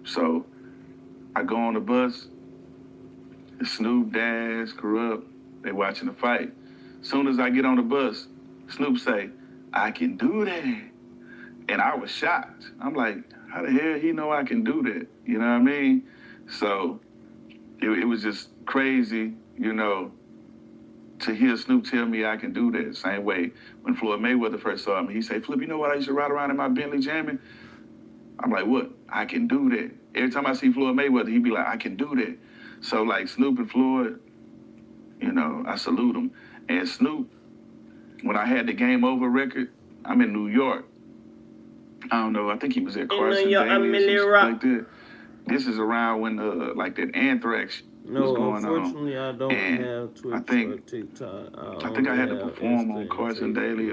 [SPEAKER 2] So I go on the bus, Snoop, Dash, Corrupt, they watching the fight. Soon as I get on the bus, Snoop say, I can do that. And I was shocked. I'm like, how the hell he know I can do that? You know what I mean? So it was just crazy, you know, to hear Snoop tell me I can do that. Same way when Floyd Mayweather first saw me, he said, Flip, you know what I used to ride around in my Bentley jamming? I'm like, what? I can do that. Every time I see Floyd Mayweather, he'd be like, I can do that. So like Snoop and Floyd, you know, I salute them. And Snoop, when I had the Game Over record, I'm in New York. I don't know, I think he was at Carson Daly or something like that. This is around when like that Anthrax was going on.
[SPEAKER 3] Unfortunately, I don't have Twitch or TikTok.
[SPEAKER 2] I think I had to perform on Carson Daly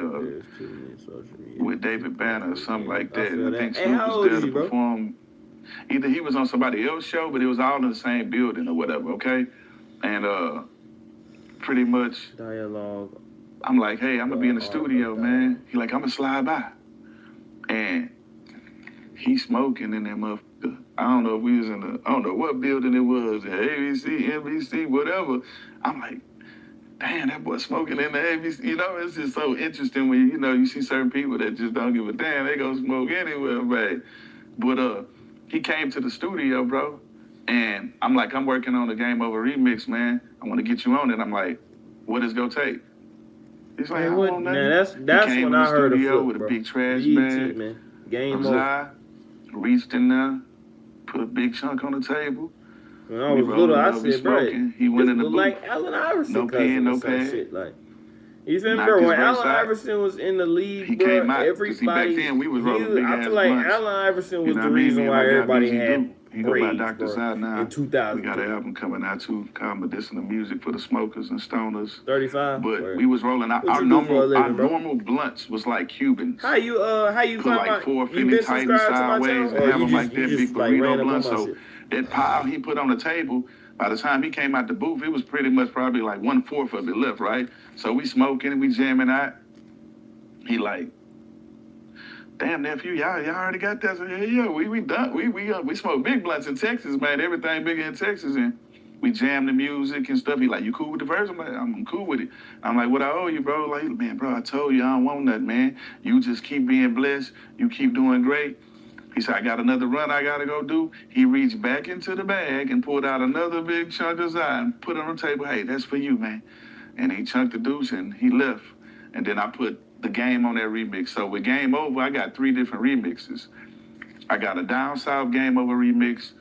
[SPEAKER 2] with David Banner or something like that. I think Snoop was there to perform. Either he was on somebody else's show, but it was all in the same building or whatever, okay? And pretty much
[SPEAKER 3] Dialogue.
[SPEAKER 2] I'm like, hey, I'm gonna be in the studio, man. He like, I'm gonna slide by. And he smoking in that motherfucker. I don't know if we was I don't know what building it was, ABC, NBC, whatever. I'm like, damn, that boy smoking in the ABC. You know, it's just so interesting when, you know, you see certain people that just don't give a damn. They gonna smoke anywhere, man. But he came to the studio, bro. And I'm like, I'm working on the Game Over remix, man. I want to get you on it. I'm like, what is gonna take? He's like, I don't know nothing.
[SPEAKER 3] That's
[SPEAKER 2] he came
[SPEAKER 3] when I heard of
[SPEAKER 2] studio
[SPEAKER 3] Flip,
[SPEAKER 2] with
[SPEAKER 3] bro.
[SPEAKER 2] a big trash
[SPEAKER 3] BET,
[SPEAKER 2] bag.
[SPEAKER 3] man. Game Over.
[SPEAKER 2] Reached in there, put a big chunk on the table.
[SPEAKER 3] When I was little, I said, bro,
[SPEAKER 2] he went in the booth.
[SPEAKER 3] Like Allen Iverson,
[SPEAKER 2] no pen, no pad.
[SPEAKER 3] Shit. Like, you feel me, bro? When Allen Iverson was in the league,
[SPEAKER 2] he
[SPEAKER 3] bro,
[SPEAKER 2] came out,
[SPEAKER 3] everybody.
[SPEAKER 2] Back then we was rolling big
[SPEAKER 3] I feel
[SPEAKER 2] ass
[SPEAKER 3] like
[SPEAKER 2] blunts.
[SPEAKER 3] Allen Iverson was
[SPEAKER 2] you know
[SPEAKER 3] the reason why everybody had
[SPEAKER 2] you know
[SPEAKER 3] braids,
[SPEAKER 2] about Dr. Side now.
[SPEAKER 3] In 2000,
[SPEAKER 2] we got an album coming out too, called Medicinal Music for the Smokers and Stoners.
[SPEAKER 3] 35.
[SPEAKER 2] But we was rolling out our normal blunts was like Cubans.
[SPEAKER 3] How you
[SPEAKER 2] put like 4 Philly Titans sideways and have them like that big burrito blunt. So that pile he put on the table, by the time he came out the booth, it was pretty much probably like 1/4 of it left, right? So we smoking, we jamming out. He like, damn nephew, y'all already got that? So, yeah, we done. We smoke big blunts in Texas, man. Everything bigger in Texas, and we jam the music and stuff. He like, you cool with the verse? I'm like, I'm cool with it. I'm like, what I owe you, bro? Like, man, bro, I told you I don't want nothing, man. You just keep being blessed. You keep doing great. He said, I got another run I got to go do. He reached back into the bag and pulled out another big chunk of Zy and put it on the table. Hey, that's for you, man. And he chunked the deuce and he left. And then I put the Game on that remix. So with Game Over, I got 3 different remixes. I got a Down South Game Over remix,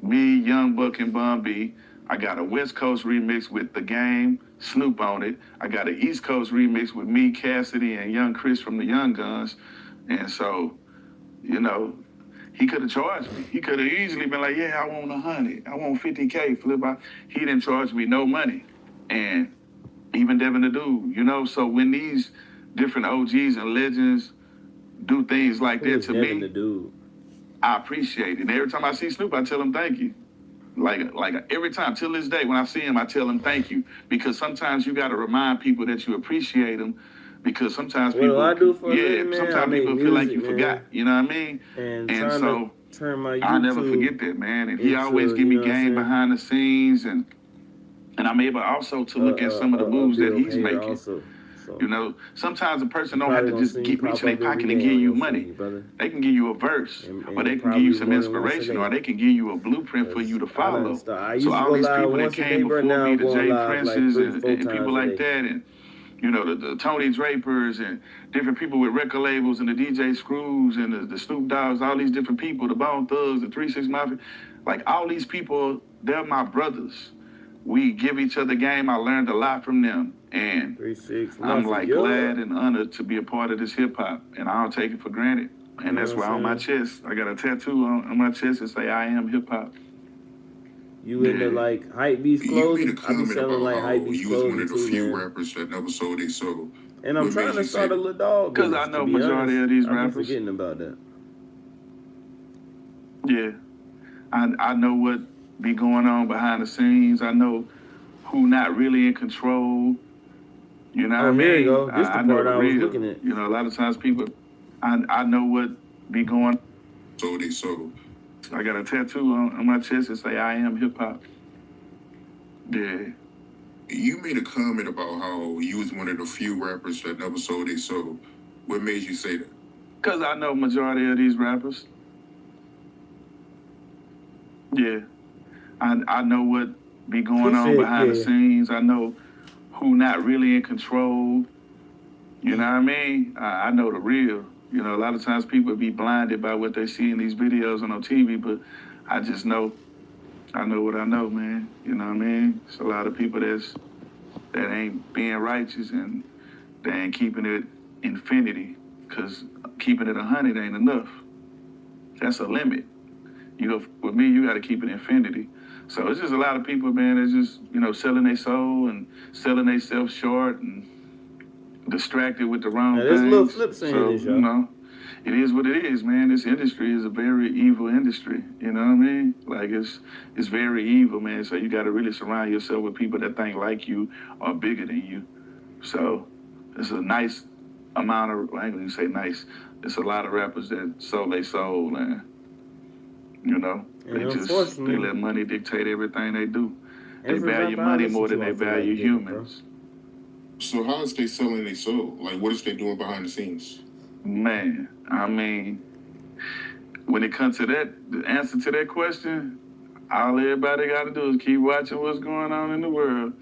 [SPEAKER 2] me, Young Buck, and Bun B. I got a West Coast remix with The Game, Snoop on it. I got an East Coast remix with me, Cassidy, and Young Chris from the Young Guns. And so, you know, he could have charged me. He could have easily been like, yeah, I want 100. I want 50K, Flip. He didn't charge me no money. And even Devin the Dude, you know? So when these different OGs and legends do things like that to me, I appreciate it. And every time I see Snoop, I tell him thank you. Like every time, till this day, when I see him, I tell him thank you. Because sometimes you got to remind people that you appreciate them. Because sometimes people, sometimes people feel like you forgot. You know what I mean?
[SPEAKER 3] And
[SPEAKER 2] so
[SPEAKER 3] turn my YouTube
[SPEAKER 2] I never forget that, man. And he
[SPEAKER 3] into,
[SPEAKER 2] always give
[SPEAKER 3] you
[SPEAKER 2] me
[SPEAKER 3] know what I'm
[SPEAKER 2] game
[SPEAKER 3] saying?
[SPEAKER 2] behind the scenes, and I'm able also to look at some of the
[SPEAKER 3] a
[SPEAKER 2] moves that
[SPEAKER 3] bill
[SPEAKER 2] he's
[SPEAKER 3] payer
[SPEAKER 2] making.
[SPEAKER 3] also. So
[SPEAKER 2] You know, sometimes a person don't have
[SPEAKER 3] probably
[SPEAKER 2] to
[SPEAKER 3] gonna
[SPEAKER 2] just
[SPEAKER 3] see you
[SPEAKER 2] reach
[SPEAKER 3] pop
[SPEAKER 2] in their
[SPEAKER 3] up every
[SPEAKER 2] pocket and
[SPEAKER 3] day
[SPEAKER 2] give
[SPEAKER 3] on
[SPEAKER 2] you
[SPEAKER 3] your
[SPEAKER 2] money.
[SPEAKER 3] feed, brother.
[SPEAKER 2] They can give you a verse,
[SPEAKER 3] And
[SPEAKER 2] or they can give
[SPEAKER 3] probably
[SPEAKER 2] you some
[SPEAKER 3] more than once a
[SPEAKER 2] inspiration,
[SPEAKER 3] day.
[SPEAKER 2] or they can give you a blueprint for
[SPEAKER 3] 'Cause
[SPEAKER 2] you to
[SPEAKER 3] I done
[SPEAKER 2] follow.
[SPEAKER 3] start. I
[SPEAKER 2] So
[SPEAKER 3] used to
[SPEAKER 2] all
[SPEAKER 3] go
[SPEAKER 2] these
[SPEAKER 3] live
[SPEAKER 2] people that
[SPEAKER 3] once a day,
[SPEAKER 2] came
[SPEAKER 3] bro.
[SPEAKER 2] before
[SPEAKER 3] Now
[SPEAKER 2] me,
[SPEAKER 3] I'm
[SPEAKER 2] the
[SPEAKER 3] going
[SPEAKER 2] Jay
[SPEAKER 3] live like
[SPEAKER 2] Princes
[SPEAKER 3] 3-4
[SPEAKER 2] and
[SPEAKER 3] times
[SPEAKER 2] people
[SPEAKER 3] a
[SPEAKER 2] like
[SPEAKER 3] day.
[SPEAKER 2] that, and you know, the Tony Drapers and different people with record labels and the DJ Screws and the Snoop Dogs, all these different people, the Bone Thugs, the 3 6 Mafia, like all these people, they're my brothers. We give each other game. I learned a lot from them, and
[SPEAKER 3] 3-6
[SPEAKER 2] I'm
[SPEAKER 3] Mafia.
[SPEAKER 2] like
[SPEAKER 3] Yeah.
[SPEAKER 2] glad and honored to be a part of this hip hop, and I don't take it for granted. And
[SPEAKER 3] You know
[SPEAKER 2] that's
[SPEAKER 3] what
[SPEAKER 2] why
[SPEAKER 3] I'm
[SPEAKER 2] on my
[SPEAKER 3] saying?
[SPEAKER 2] chest, I got a tattoo on my chest that say I am hip hop.
[SPEAKER 3] You into
[SPEAKER 2] Yeah.
[SPEAKER 3] like hype beast
[SPEAKER 1] You made a
[SPEAKER 3] clothing? I be
[SPEAKER 1] comment
[SPEAKER 3] selling
[SPEAKER 1] about
[SPEAKER 3] like
[SPEAKER 1] how
[SPEAKER 3] hype beast
[SPEAKER 1] you was one
[SPEAKER 3] clothing
[SPEAKER 1] of the
[SPEAKER 3] too,
[SPEAKER 1] few
[SPEAKER 3] man.
[SPEAKER 1] rappers that never sold their soul.
[SPEAKER 3] And I'm
[SPEAKER 1] What
[SPEAKER 3] trying
[SPEAKER 1] made
[SPEAKER 3] to
[SPEAKER 1] you say
[SPEAKER 3] start a
[SPEAKER 1] that?
[SPEAKER 3] little dog
[SPEAKER 2] Because
[SPEAKER 3] business.
[SPEAKER 2] I know
[SPEAKER 3] To be
[SPEAKER 2] majority
[SPEAKER 3] honest,
[SPEAKER 2] of these
[SPEAKER 3] I be
[SPEAKER 2] rappers.
[SPEAKER 3] forgetting about that.
[SPEAKER 2] Yeah. I know what be going on behind the scenes. I know who not really in control. You know what I
[SPEAKER 3] Oh, here you
[SPEAKER 2] mean?
[SPEAKER 3] go. This the
[SPEAKER 2] I know
[SPEAKER 3] part
[SPEAKER 2] the
[SPEAKER 3] I was
[SPEAKER 2] real.
[SPEAKER 3] looking at.
[SPEAKER 2] You know, a lot of times people, I know what be going.
[SPEAKER 1] Sold their soul.
[SPEAKER 2] I got a tattoo on my chest that say I am hip hop. Yeah.
[SPEAKER 1] You made a comment about how you was one of the few rappers that never sold their soul. What made you say that?
[SPEAKER 2] Because I know majority of these rappers. Yeah. I know what be going on behind the scenes. I know who not really in control. You know what I mean? I know the real. You know, a lot of times people be blinded by what they see in these videos and on TV, but I just know, I know what I know, man. You know what I mean? It's a lot of people that ain't being righteous and they ain't keeping it infinity, because keeping it 100 ain't enough. That's a limit. With me, you got to keep it infinity. So it's just a lot of people, man, that's just, you know, selling their soul and selling themselves short and distracted with the wrong
[SPEAKER 3] Now,
[SPEAKER 2] things.
[SPEAKER 3] this little flip saying
[SPEAKER 2] So,
[SPEAKER 3] this, y'all.
[SPEAKER 2] you know, it is what it is, man. This industry is a very evil industry. You know what I mean? Like it's very evil, man. So you got to really surround yourself with people that think like you or bigger than you. So it's a nice amount of, I ain't gonna say nice. It's a lot of rappers that sold their soul, and you know,
[SPEAKER 3] And
[SPEAKER 2] they let money dictate everything they do. They
[SPEAKER 3] every
[SPEAKER 2] value
[SPEAKER 3] rapper I
[SPEAKER 2] money
[SPEAKER 3] listen
[SPEAKER 2] more
[SPEAKER 3] to,
[SPEAKER 2] than
[SPEAKER 3] I
[SPEAKER 2] they
[SPEAKER 3] feel like
[SPEAKER 2] value
[SPEAKER 3] digging,
[SPEAKER 2] humans.
[SPEAKER 1] So how is they selling their soul? Like, what is they doing behind the scenes?
[SPEAKER 2] Man, I mean, when it comes to that, the answer to that question, all everybody got to do is keep watching what's going on in the world.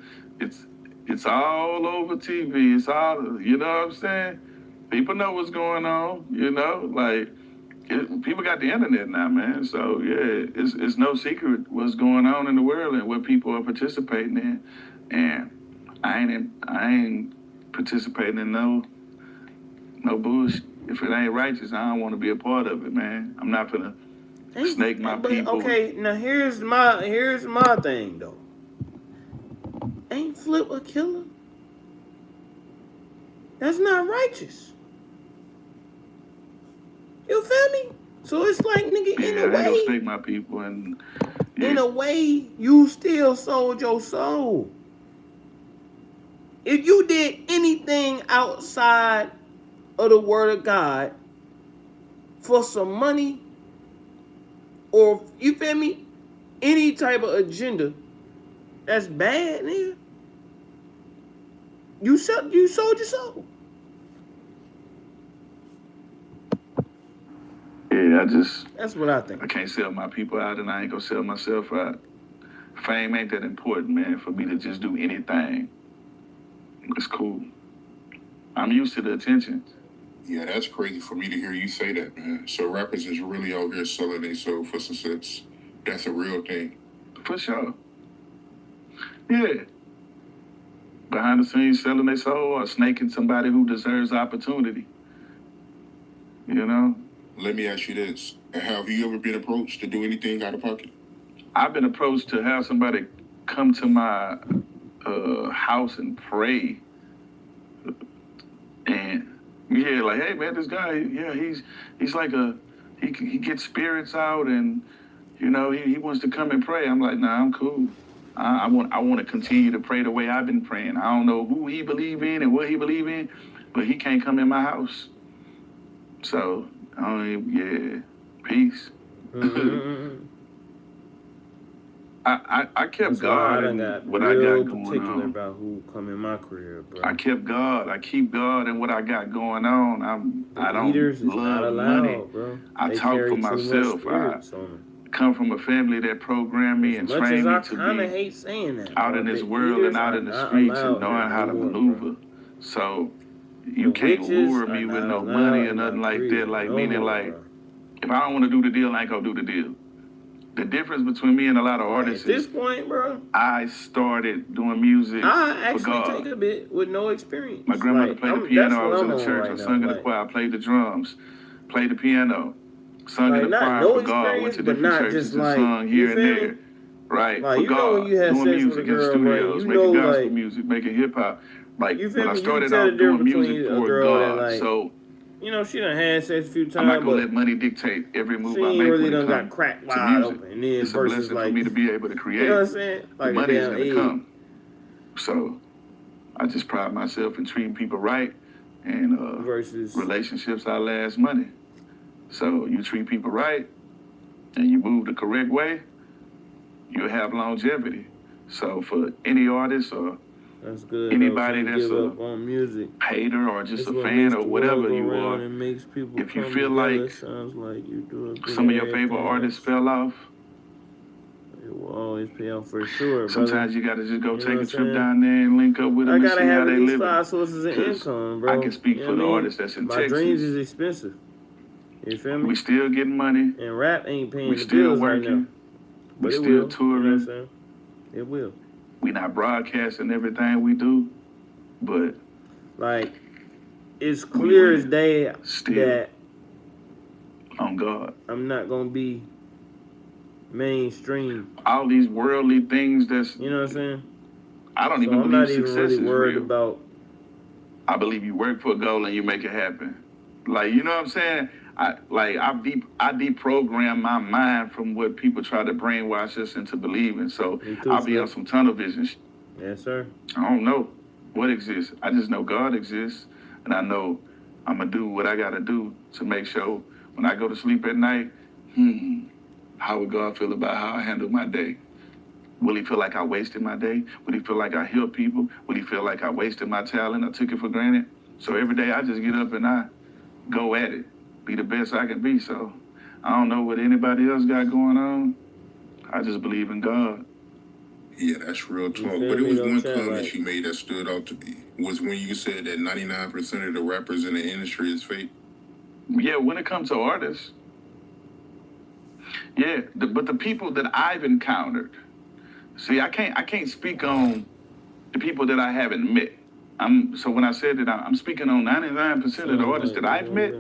[SPEAKER 2] It's all over TV. It's all, you know what I'm saying? People know what's going on, you know? Like, people got the internet now, man. So, yeah, it's no secret what's going on in the world and what people are participating in. And I ain't participating in no bullshit. If it ain't righteous, I don't want to be a part of it, man. I'm not gonna snake my people.
[SPEAKER 3] Okay, now here's my thing though. Ain't Flip a killer? That's not righteous. You feel me? So it's like, nigga,
[SPEAKER 2] I ain't gonna snake my people, and
[SPEAKER 3] in a way, you still sold your soul. If you did anything outside of the word of God for some money, or you feel me, any type of agenda, that's bad, nigga. You sold your soul.
[SPEAKER 2] Yeah,
[SPEAKER 3] that's what I think.
[SPEAKER 2] I can't sell my people out, and I ain't gonna sell myself out. Fame ain't that important, man, for me to just do anything. It's cool. I'm used to the attention.
[SPEAKER 1] Yeah, that's crazy for me to hear you say that, man. So rappers is really out here selling their soul for success. That's a real thing.
[SPEAKER 2] For sure. Yeah. Behind the scenes selling their soul or snaking somebody who deserves opportunity. You know?
[SPEAKER 1] Let me ask you this. Have you ever been approached to do anything out of pocket?
[SPEAKER 2] I've been approached to have somebody come to my house and pray. And yeah, like, hey man, this guy, yeah, he's like he gets spirits out, and you know, he wants to come and pray. I'm like, nah, I'm cool. I want to continue to pray the way I've been praying. I don't know who he believe in and what he believe in, but he can't come in my house. So, yeah, peace.
[SPEAKER 3] Mm-hmm.
[SPEAKER 2] I kept
[SPEAKER 3] That's why I
[SPEAKER 2] God
[SPEAKER 3] done
[SPEAKER 2] and
[SPEAKER 3] got
[SPEAKER 2] what I
[SPEAKER 3] real
[SPEAKER 2] got going
[SPEAKER 3] particular
[SPEAKER 2] on.
[SPEAKER 3] about who come in my career, bro.
[SPEAKER 2] I kept God. I keep God and what I got going on. I
[SPEAKER 3] The
[SPEAKER 2] don't
[SPEAKER 3] eaters is not
[SPEAKER 2] love money.
[SPEAKER 3] allowed, bro.
[SPEAKER 2] I
[SPEAKER 3] They
[SPEAKER 2] talk for
[SPEAKER 3] carry too much
[SPEAKER 2] myself. I
[SPEAKER 3] spirits on them.
[SPEAKER 2] come from a family that programmed me
[SPEAKER 3] As
[SPEAKER 2] and
[SPEAKER 3] much as
[SPEAKER 2] trained me
[SPEAKER 3] I
[SPEAKER 2] to
[SPEAKER 3] kind of
[SPEAKER 2] be
[SPEAKER 3] hate saying that,
[SPEAKER 2] out
[SPEAKER 3] bro,
[SPEAKER 2] in this
[SPEAKER 3] the
[SPEAKER 2] world and
[SPEAKER 3] eaters
[SPEAKER 2] out
[SPEAKER 3] are
[SPEAKER 2] in the
[SPEAKER 3] not
[SPEAKER 2] streets and
[SPEAKER 3] allowed here
[SPEAKER 2] knowing
[SPEAKER 3] no
[SPEAKER 2] how to
[SPEAKER 3] more, bro.
[SPEAKER 2] maneuver. So
[SPEAKER 3] The
[SPEAKER 2] you can't
[SPEAKER 3] witches
[SPEAKER 2] lure
[SPEAKER 3] are
[SPEAKER 2] me with
[SPEAKER 3] not
[SPEAKER 2] no money
[SPEAKER 3] allowed
[SPEAKER 2] or
[SPEAKER 3] in my
[SPEAKER 2] nothing like that.
[SPEAKER 3] crib
[SPEAKER 2] Like
[SPEAKER 3] no
[SPEAKER 2] meaning
[SPEAKER 3] more,
[SPEAKER 2] like
[SPEAKER 3] bro.
[SPEAKER 2] if I don't want to do the deal, I ain't gonna do the deal. The difference between me and a lot of
[SPEAKER 3] Like,
[SPEAKER 2] artists
[SPEAKER 3] at this
[SPEAKER 2] is
[SPEAKER 3] point, bro,
[SPEAKER 2] I started doing music
[SPEAKER 3] I
[SPEAKER 2] for
[SPEAKER 3] actually take
[SPEAKER 2] God.
[SPEAKER 3] a bit with no
[SPEAKER 2] My
[SPEAKER 3] experience.
[SPEAKER 2] grandmother
[SPEAKER 3] Like,
[SPEAKER 2] played the
[SPEAKER 3] that's
[SPEAKER 2] piano. I
[SPEAKER 3] what
[SPEAKER 2] was in
[SPEAKER 3] I'm
[SPEAKER 2] the
[SPEAKER 3] on
[SPEAKER 2] church. I
[SPEAKER 3] right now.
[SPEAKER 2] sung in the choir. I played the drums, played the piano, sung in the
[SPEAKER 3] Not
[SPEAKER 2] choir
[SPEAKER 3] no
[SPEAKER 2] for God. Went
[SPEAKER 3] experience,
[SPEAKER 2] to
[SPEAKER 3] but
[SPEAKER 2] different
[SPEAKER 3] not
[SPEAKER 2] churches
[SPEAKER 3] just
[SPEAKER 2] and
[SPEAKER 3] like,
[SPEAKER 2] sung
[SPEAKER 3] you
[SPEAKER 2] here and
[SPEAKER 3] feel me?
[SPEAKER 2] there. Right,
[SPEAKER 3] Like,
[SPEAKER 2] for
[SPEAKER 3] you know when
[SPEAKER 2] God,
[SPEAKER 3] you had
[SPEAKER 2] doing
[SPEAKER 3] sex with a
[SPEAKER 2] music in
[SPEAKER 3] girl, bro,
[SPEAKER 2] studios,
[SPEAKER 3] you know,
[SPEAKER 2] making gospel
[SPEAKER 3] like,
[SPEAKER 2] music, making hip hop. Like,
[SPEAKER 3] you
[SPEAKER 2] but
[SPEAKER 3] feel
[SPEAKER 2] I
[SPEAKER 3] me? You can
[SPEAKER 2] started
[SPEAKER 3] tell the
[SPEAKER 2] off doing
[SPEAKER 3] difference
[SPEAKER 2] music
[SPEAKER 3] between a
[SPEAKER 2] for
[SPEAKER 3] girl that,
[SPEAKER 2] God.
[SPEAKER 3] like,
[SPEAKER 2] So
[SPEAKER 3] you know, she done had sex a few
[SPEAKER 2] I'm not
[SPEAKER 3] times,
[SPEAKER 2] gonna
[SPEAKER 3] but
[SPEAKER 2] let money dictate every move
[SPEAKER 3] she
[SPEAKER 2] I
[SPEAKER 3] ain't
[SPEAKER 2] make
[SPEAKER 3] really
[SPEAKER 2] when it
[SPEAKER 3] done got
[SPEAKER 2] comes
[SPEAKER 3] cracked
[SPEAKER 2] to
[SPEAKER 3] wide
[SPEAKER 2] music.
[SPEAKER 3] open. And then
[SPEAKER 2] It's a
[SPEAKER 3] versus,
[SPEAKER 2] blessing for
[SPEAKER 3] like,
[SPEAKER 2] me to be able to
[SPEAKER 3] you know what
[SPEAKER 2] create.
[SPEAKER 3] I'm saying?
[SPEAKER 2] The
[SPEAKER 3] Like a
[SPEAKER 2] money is
[SPEAKER 3] damn
[SPEAKER 2] gonna
[SPEAKER 3] egg.
[SPEAKER 2] come. So I just pride myself in treating people right, and
[SPEAKER 3] Versus,
[SPEAKER 2] relationships outlast money. So you treat people right, and you move the correct way, you'll have longevity. So for any artist or
[SPEAKER 3] that's good,
[SPEAKER 2] anybody
[SPEAKER 3] though. Can't
[SPEAKER 2] that's
[SPEAKER 3] give
[SPEAKER 2] a
[SPEAKER 3] up on music.
[SPEAKER 2] hater or just
[SPEAKER 3] It's
[SPEAKER 2] a
[SPEAKER 3] what
[SPEAKER 2] fan
[SPEAKER 3] makes
[SPEAKER 2] or
[SPEAKER 3] the world
[SPEAKER 2] whatever
[SPEAKER 3] go
[SPEAKER 2] you
[SPEAKER 3] round
[SPEAKER 2] are,
[SPEAKER 3] and makes people
[SPEAKER 2] if you
[SPEAKER 3] come
[SPEAKER 2] feel
[SPEAKER 3] together.
[SPEAKER 2] like
[SPEAKER 3] Sounds like you do a bit
[SPEAKER 2] some of your favorite
[SPEAKER 3] everything
[SPEAKER 2] artists
[SPEAKER 3] else.
[SPEAKER 2] fell off,
[SPEAKER 3] It will always pay off for sure, brother.
[SPEAKER 2] sometimes you gotta just go
[SPEAKER 3] You know
[SPEAKER 2] take
[SPEAKER 3] what
[SPEAKER 2] a
[SPEAKER 3] I'm
[SPEAKER 2] trip
[SPEAKER 3] saying?
[SPEAKER 2] down there and link up with
[SPEAKER 3] I
[SPEAKER 2] them and
[SPEAKER 3] gotta
[SPEAKER 2] see how
[SPEAKER 3] have at
[SPEAKER 2] they
[SPEAKER 3] least
[SPEAKER 2] living.
[SPEAKER 3] 5 sources of
[SPEAKER 2] 'Cause
[SPEAKER 3] income, bro.
[SPEAKER 2] I can speak
[SPEAKER 3] You
[SPEAKER 2] for
[SPEAKER 3] know
[SPEAKER 2] the
[SPEAKER 3] what I mean?
[SPEAKER 2] artists that's in
[SPEAKER 3] My dreams is
[SPEAKER 2] Texas.
[SPEAKER 3] expensive. You feel me?
[SPEAKER 2] We still getting money.
[SPEAKER 3] And rap ain't paying
[SPEAKER 2] We
[SPEAKER 3] the
[SPEAKER 2] still
[SPEAKER 3] bills right now.
[SPEAKER 2] working.
[SPEAKER 3] But
[SPEAKER 2] We
[SPEAKER 3] it
[SPEAKER 2] still
[SPEAKER 3] will. You know what I'm
[SPEAKER 2] touring.
[SPEAKER 3] saying? It will.
[SPEAKER 2] We not broadcasting everything we do, but
[SPEAKER 3] Like, it's
[SPEAKER 2] we
[SPEAKER 3] clear as
[SPEAKER 2] winning
[SPEAKER 3] day
[SPEAKER 2] still
[SPEAKER 3] that
[SPEAKER 2] on God.
[SPEAKER 3] I'm not gonna be mainstream.
[SPEAKER 2] All these worldly things that's,
[SPEAKER 3] You know what I'm saying?
[SPEAKER 2] I don't
[SPEAKER 3] So
[SPEAKER 2] even
[SPEAKER 3] I'm
[SPEAKER 2] believe
[SPEAKER 3] not even
[SPEAKER 2] success
[SPEAKER 3] really
[SPEAKER 2] is
[SPEAKER 3] worried
[SPEAKER 2] real.
[SPEAKER 3] about.
[SPEAKER 2] I believe you work for a goal and you make it happen. Like, you know what I'm saying? I deprogram my mind from what people try to brainwash us into believing. So
[SPEAKER 3] Me too,
[SPEAKER 2] I'll be
[SPEAKER 3] Flip.
[SPEAKER 2] on some tunnel vision.
[SPEAKER 3] Yes, sir.
[SPEAKER 2] I don't know what exists. I just know God exists, and I know I'm gonna do what I gotta do to make sure when I go to sleep at night, how would God feel about how I handle my day? Will he feel like I wasted my day? Will he feel like I helped people? Will he feel like I wasted my talent? I took it for granted. So every day I just get up and I go at it, be the best I can be. So I don't know what anybody else got going on. I just believe in God.
[SPEAKER 1] Yeah, that's real talk.
[SPEAKER 3] feel
[SPEAKER 1] But it
[SPEAKER 3] me,
[SPEAKER 1] was
[SPEAKER 3] though,
[SPEAKER 1] one
[SPEAKER 3] Chad?
[SPEAKER 1] comment
[SPEAKER 3] Like-
[SPEAKER 1] you made that stood out to me. Was when you said that 99% of the rappers in the industry is fake.
[SPEAKER 2] Yeah, when it comes to artists, yeah, but the people that I've encountered, see, I can't speak on the people that I haven't met. So when I said that I'm speaking on 99% of the artists that I've met,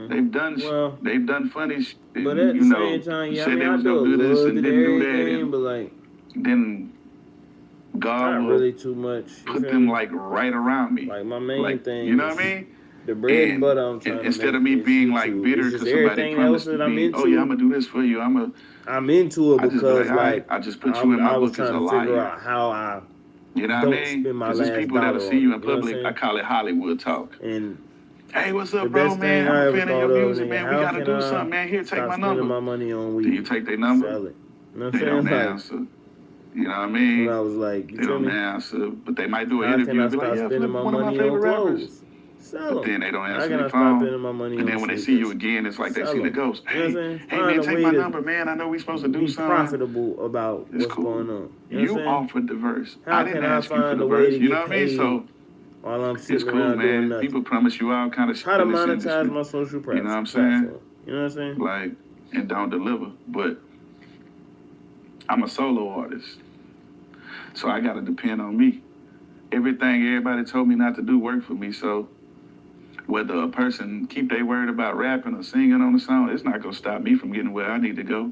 [SPEAKER 2] they've done funny shit.
[SPEAKER 3] But at the same time, yeah, I
[SPEAKER 2] said
[SPEAKER 3] mean,
[SPEAKER 2] they
[SPEAKER 3] I
[SPEAKER 2] was
[SPEAKER 3] do a
[SPEAKER 2] gonna do this
[SPEAKER 3] little
[SPEAKER 2] and
[SPEAKER 3] bit of
[SPEAKER 2] didn't do that,
[SPEAKER 3] everything,
[SPEAKER 2] and
[SPEAKER 3] but like,
[SPEAKER 2] then God
[SPEAKER 3] not
[SPEAKER 2] will
[SPEAKER 3] really too much. You
[SPEAKER 2] put
[SPEAKER 3] feel
[SPEAKER 2] them
[SPEAKER 3] me?
[SPEAKER 2] like right around me.
[SPEAKER 3] Like, my main thing
[SPEAKER 2] you know
[SPEAKER 3] is
[SPEAKER 2] what I mean?
[SPEAKER 3] the bread and
[SPEAKER 2] And
[SPEAKER 3] butter I'm trying to
[SPEAKER 2] instead
[SPEAKER 3] make
[SPEAKER 2] of me
[SPEAKER 3] is
[SPEAKER 2] being
[SPEAKER 3] YouTube.
[SPEAKER 2] like bitter
[SPEAKER 3] It's
[SPEAKER 2] because
[SPEAKER 3] just
[SPEAKER 2] somebody
[SPEAKER 3] everything else
[SPEAKER 2] promised
[SPEAKER 3] that I'm
[SPEAKER 2] me,
[SPEAKER 3] into.
[SPEAKER 2] oh yeah, I'm gonna do this for you.
[SPEAKER 3] I'm into it
[SPEAKER 2] I just be
[SPEAKER 3] because,
[SPEAKER 2] like, all right,
[SPEAKER 3] like,
[SPEAKER 2] I just put you in my
[SPEAKER 3] I was
[SPEAKER 2] book as
[SPEAKER 3] trying
[SPEAKER 2] a
[SPEAKER 3] to figure
[SPEAKER 2] liar.
[SPEAKER 3] out how I
[SPEAKER 2] You know what I
[SPEAKER 3] don't
[SPEAKER 2] mean?
[SPEAKER 3] spend my
[SPEAKER 2] Because there's
[SPEAKER 3] last
[SPEAKER 2] people that'll
[SPEAKER 3] dollar
[SPEAKER 2] see
[SPEAKER 3] on
[SPEAKER 2] you
[SPEAKER 3] it.
[SPEAKER 2] in
[SPEAKER 3] You know what I'm
[SPEAKER 2] public. I
[SPEAKER 3] saying?
[SPEAKER 2] call it Hollywood talk.
[SPEAKER 3] And
[SPEAKER 2] Hey, what's
[SPEAKER 3] the
[SPEAKER 2] up, bro,
[SPEAKER 3] best
[SPEAKER 2] man?
[SPEAKER 3] thing
[SPEAKER 2] I'm
[SPEAKER 3] I
[SPEAKER 2] a
[SPEAKER 3] ever
[SPEAKER 2] fan of
[SPEAKER 3] thought
[SPEAKER 2] your
[SPEAKER 3] of,
[SPEAKER 2] music,
[SPEAKER 3] nigga,
[SPEAKER 2] man. We
[SPEAKER 3] how
[SPEAKER 2] gotta
[SPEAKER 3] can
[SPEAKER 2] do
[SPEAKER 3] I
[SPEAKER 2] something, man. Here, take
[SPEAKER 3] stop
[SPEAKER 2] my
[SPEAKER 3] spending
[SPEAKER 2] number.
[SPEAKER 3] my money on
[SPEAKER 2] Do you
[SPEAKER 3] weed?
[SPEAKER 2] take their number?
[SPEAKER 3] Sell it. You know what
[SPEAKER 2] They
[SPEAKER 3] I'm
[SPEAKER 2] don't
[SPEAKER 3] saying? Like,
[SPEAKER 2] answer. You know what I mean?
[SPEAKER 3] when I was like, you
[SPEAKER 2] They
[SPEAKER 3] feel
[SPEAKER 2] don't
[SPEAKER 3] me?
[SPEAKER 2] answer, but they might do an
[SPEAKER 3] How can
[SPEAKER 2] interview
[SPEAKER 3] I
[SPEAKER 2] and be like,
[SPEAKER 3] stop
[SPEAKER 2] yeah,
[SPEAKER 3] spending
[SPEAKER 2] Flip,
[SPEAKER 3] my
[SPEAKER 2] one of my
[SPEAKER 3] money
[SPEAKER 2] favorite
[SPEAKER 3] on
[SPEAKER 2] rappers.
[SPEAKER 3] clothes? Sell
[SPEAKER 2] But
[SPEAKER 3] them.
[SPEAKER 2] then they don't
[SPEAKER 3] How
[SPEAKER 2] answer
[SPEAKER 3] can I
[SPEAKER 2] their
[SPEAKER 3] stop
[SPEAKER 2] phone.
[SPEAKER 3] spending my money
[SPEAKER 2] And
[SPEAKER 3] on
[SPEAKER 2] then when they
[SPEAKER 3] sneakers?
[SPEAKER 2] see you again, it's like they
[SPEAKER 3] Sell
[SPEAKER 2] see the
[SPEAKER 3] them.
[SPEAKER 2] ghost.
[SPEAKER 3] You know what I'm
[SPEAKER 2] Hey,
[SPEAKER 3] saying?
[SPEAKER 2] hey,
[SPEAKER 3] Find
[SPEAKER 2] man,
[SPEAKER 3] a
[SPEAKER 2] take
[SPEAKER 3] way
[SPEAKER 2] my
[SPEAKER 3] to
[SPEAKER 2] number, man. I know we supposed to do
[SPEAKER 3] be
[SPEAKER 2] something.
[SPEAKER 3] profitable about
[SPEAKER 2] It's
[SPEAKER 3] what's
[SPEAKER 2] cool.
[SPEAKER 3] going on. You know
[SPEAKER 2] You
[SPEAKER 3] what I'm saying?
[SPEAKER 2] offered the verse.
[SPEAKER 3] How
[SPEAKER 2] I didn't
[SPEAKER 3] can I
[SPEAKER 2] ask you for
[SPEAKER 3] find
[SPEAKER 2] the
[SPEAKER 3] a way
[SPEAKER 2] verse.
[SPEAKER 3] to
[SPEAKER 2] You know
[SPEAKER 3] get
[SPEAKER 2] what I mean?
[SPEAKER 3] paid
[SPEAKER 2] So
[SPEAKER 3] while I'm
[SPEAKER 2] it's
[SPEAKER 3] sitting
[SPEAKER 2] cool,
[SPEAKER 3] around doing
[SPEAKER 2] man.
[SPEAKER 3] nothing?
[SPEAKER 2] People promise you all kind of shit
[SPEAKER 3] How to
[SPEAKER 2] in this
[SPEAKER 3] monetize
[SPEAKER 2] industry.
[SPEAKER 3] my social
[SPEAKER 2] You know what I'm saying?
[SPEAKER 3] platform. You know what I'm saying?
[SPEAKER 2] Like, and don't deliver. But I'm a solo artist, so I gotta depend on me. Everything everybody told me not to do worked for me. So whether a person keep their word about rapping or singing on the song, it's not gonna stop me from getting where I need to go.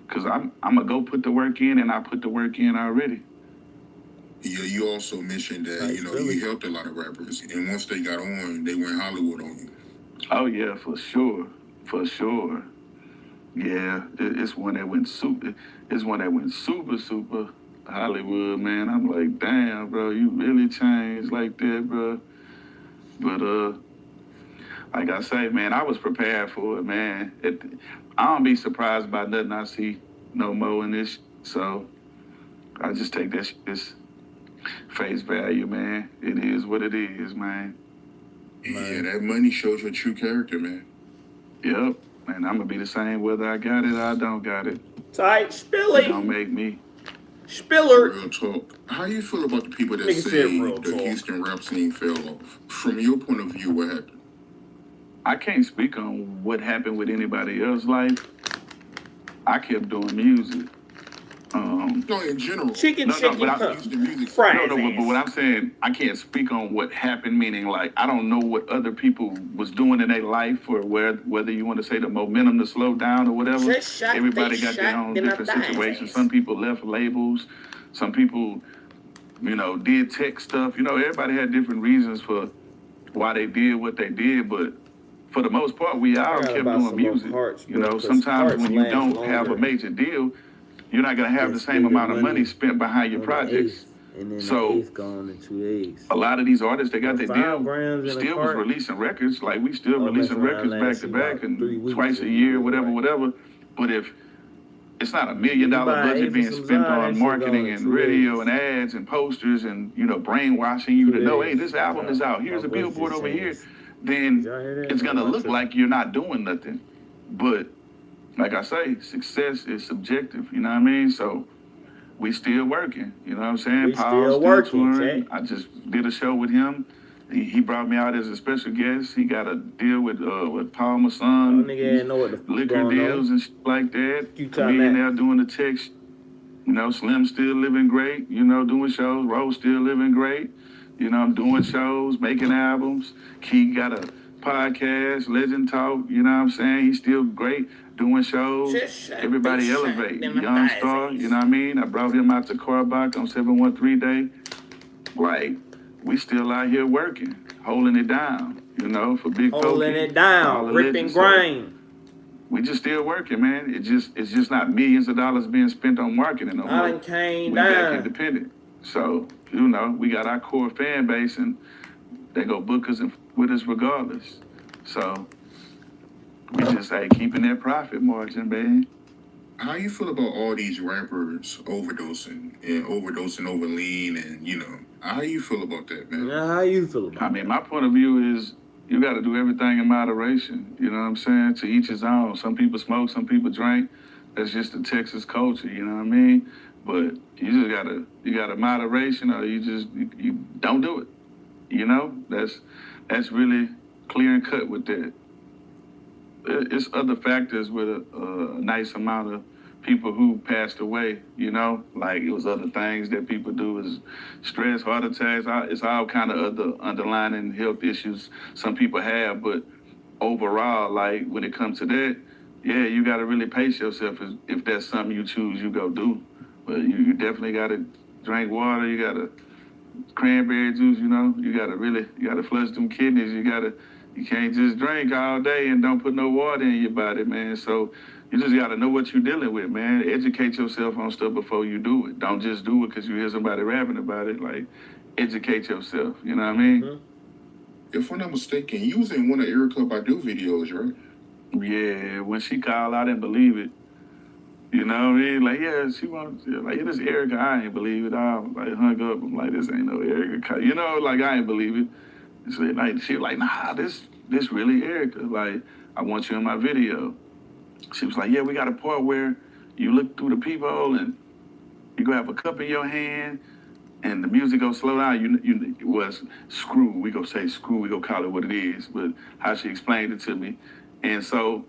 [SPEAKER 2] Cause I'm gonna go put the work in, and I put the work in already.
[SPEAKER 1] Yeah, you also mentioned that,
[SPEAKER 3] Nice,
[SPEAKER 1] you know,
[SPEAKER 3] Philly.
[SPEAKER 1] you helped a lot of rappers. And once they got on, they went Hollywood on you.
[SPEAKER 2] Oh yeah, for sure, for sure. Yeah, it's one that went super. It's one that went super Hollywood, man. I'm like, damn, bro, you really changed like that, bro. But like I say, man, I was prepared for it, man. I don't be surprised by nothing I see no more in this. So I just take that this face value, man. It is what it is, man.
[SPEAKER 1] Yeah, that money shows your true character, man.
[SPEAKER 2] Yep. And I'm gonna be the same whether I got it or I don't got it.
[SPEAKER 3] Tight
[SPEAKER 2] It
[SPEAKER 3] Spilly.
[SPEAKER 2] don't make me.
[SPEAKER 3] Spiller.
[SPEAKER 1] Real talk. How you feel about the people that
[SPEAKER 3] Nigga
[SPEAKER 1] say
[SPEAKER 3] said real
[SPEAKER 1] the
[SPEAKER 3] talk.
[SPEAKER 1] Houston rap scene fell off? From your point of view, what happened?
[SPEAKER 2] I can't speak on what happened with anybody else's life. I kept doing music.
[SPEAKER 1] No, in general.
[SPEAKER 3] Chicken,
[SPEAKER 2] but
[SPEAKER 3] huh?
[SPEAKER 1] Houston music.
[SPEAKER 3] Fries
[SPEAKER 2] but what I'm saying, I can't speak on what happened, meaning like I don't know what other people was doing in their life or whether you want to say the momentum to slow down or whatever. Everybody got their own different situations. Some people left labels. Some people, did tech stuff. Everybody had different reasons for why they did what they did, but for the most part, we all kept doing music. Sometimes when you don't have a major deal, you're not going to have the same amount of money spent behind your projects.
[SPEAKER 3] And then
[SPEAKER 2] so,
[SPEAKER 3] the eighth gone in 2 days.
[SPEAKER 2] A lot of these artists, they got their
[SPEAKER 3] 5
[SPEAKER 2] deal,
[SPEAKER 3] grams
[SPEAKER 2] still was releasing records. Like, we still releasing records back to back and twice a year, whatever. But if it's not $1 million budget being spent on marketing and radio and ads and posters and, brainwashing you to know, hey, this album is out. Here's a billboard over here. Then it's going to look like you're not doing nothing. But like I say, success is subjective, you know what I mean? So we still working, you know what I'm saying?
[SPEAKER 3] We still working, Jay.
[SPEAKER 2] I just did a show with him. He brought me out as a special guest. He got a deal with Paul Masson, liquor deals and shit like that. Millionaire doing the text. Slim still living great, doing shows. Rose still living great. I'm doing shows, making albums. Key got a podcast, Legend Talk, you know what I'm saying? He's still great doing shows. Everybody elevate. Young Star, you know what I mean? I brought him out to Carbach on 713 Day. Like, we still out here working, holding it down, for Big Pokey.
[SPEAKER 3] Holding it down, ripping grain.
[SPEAKER 2] We just still working, man. It's just not millions of dollars being spent on marketing no more.
[SPEAKER 3] I done came
[SPEAKER 2] we
[SPEAKER 3] down.
[SPEAKER 2] Back independent. So, we got our core fan base and they go book us and with us regardless. So we just keeping that profit margin, man.
[SPEAKER 1] How you feel about all these rappers overdosing over lean and how you feel about that, man?
[SPEAKER 3] How you feel about
[SPEAKER 2] it? My point of view is you got to do everything in moderation. You know what I'm saying? To each his own. Some people smoke, some people drink. That's just the Texas culture. You know what I mean? But you just gotta moderation, or you don't do it. That's really clear and cut with that. It's other factors with a nice amount of people who passed away, like it was other things that people do is stress, heart attacks. It's all kind of other underlying health issues some people have. But overall, like when it comes to that, yeah, you got to really pace yourself if that's something you choose, you go do. But you definitely got to drink water. You got to cranberry juice, you got to flush them kidneys. You can't just drink all day and don't put no water in your body, man. So you just got to know what you're dealing with, man. Educate yourself on stuff before you do it. Don't just do it because you hear somebody rapping about it. Like, educate yourself, you know what I mean?
[SPEAKER 3] Mm-hmm.
[SPEAKER 1] If I'm not mistaken, you was in one of Erykah Badu videos, right?
[SPEAKER 2] Yeah, when she called, I didn't believe it. You know what I mean? Like, yeah, she wants, like, yeah, this Erykah, I ain't believe it. I like hung up. I'm like, this ain't no Erykah. Like, I ain't believe it. So, like, she was like, nah, this really Erykah. Like, I want you in my video. She was like, yeah, we got a part where you look through the peephole and you go have a cup in your hand and the music go slow down. It was screw. We go say screw. We go call it what it is. But how she explained it to me. And so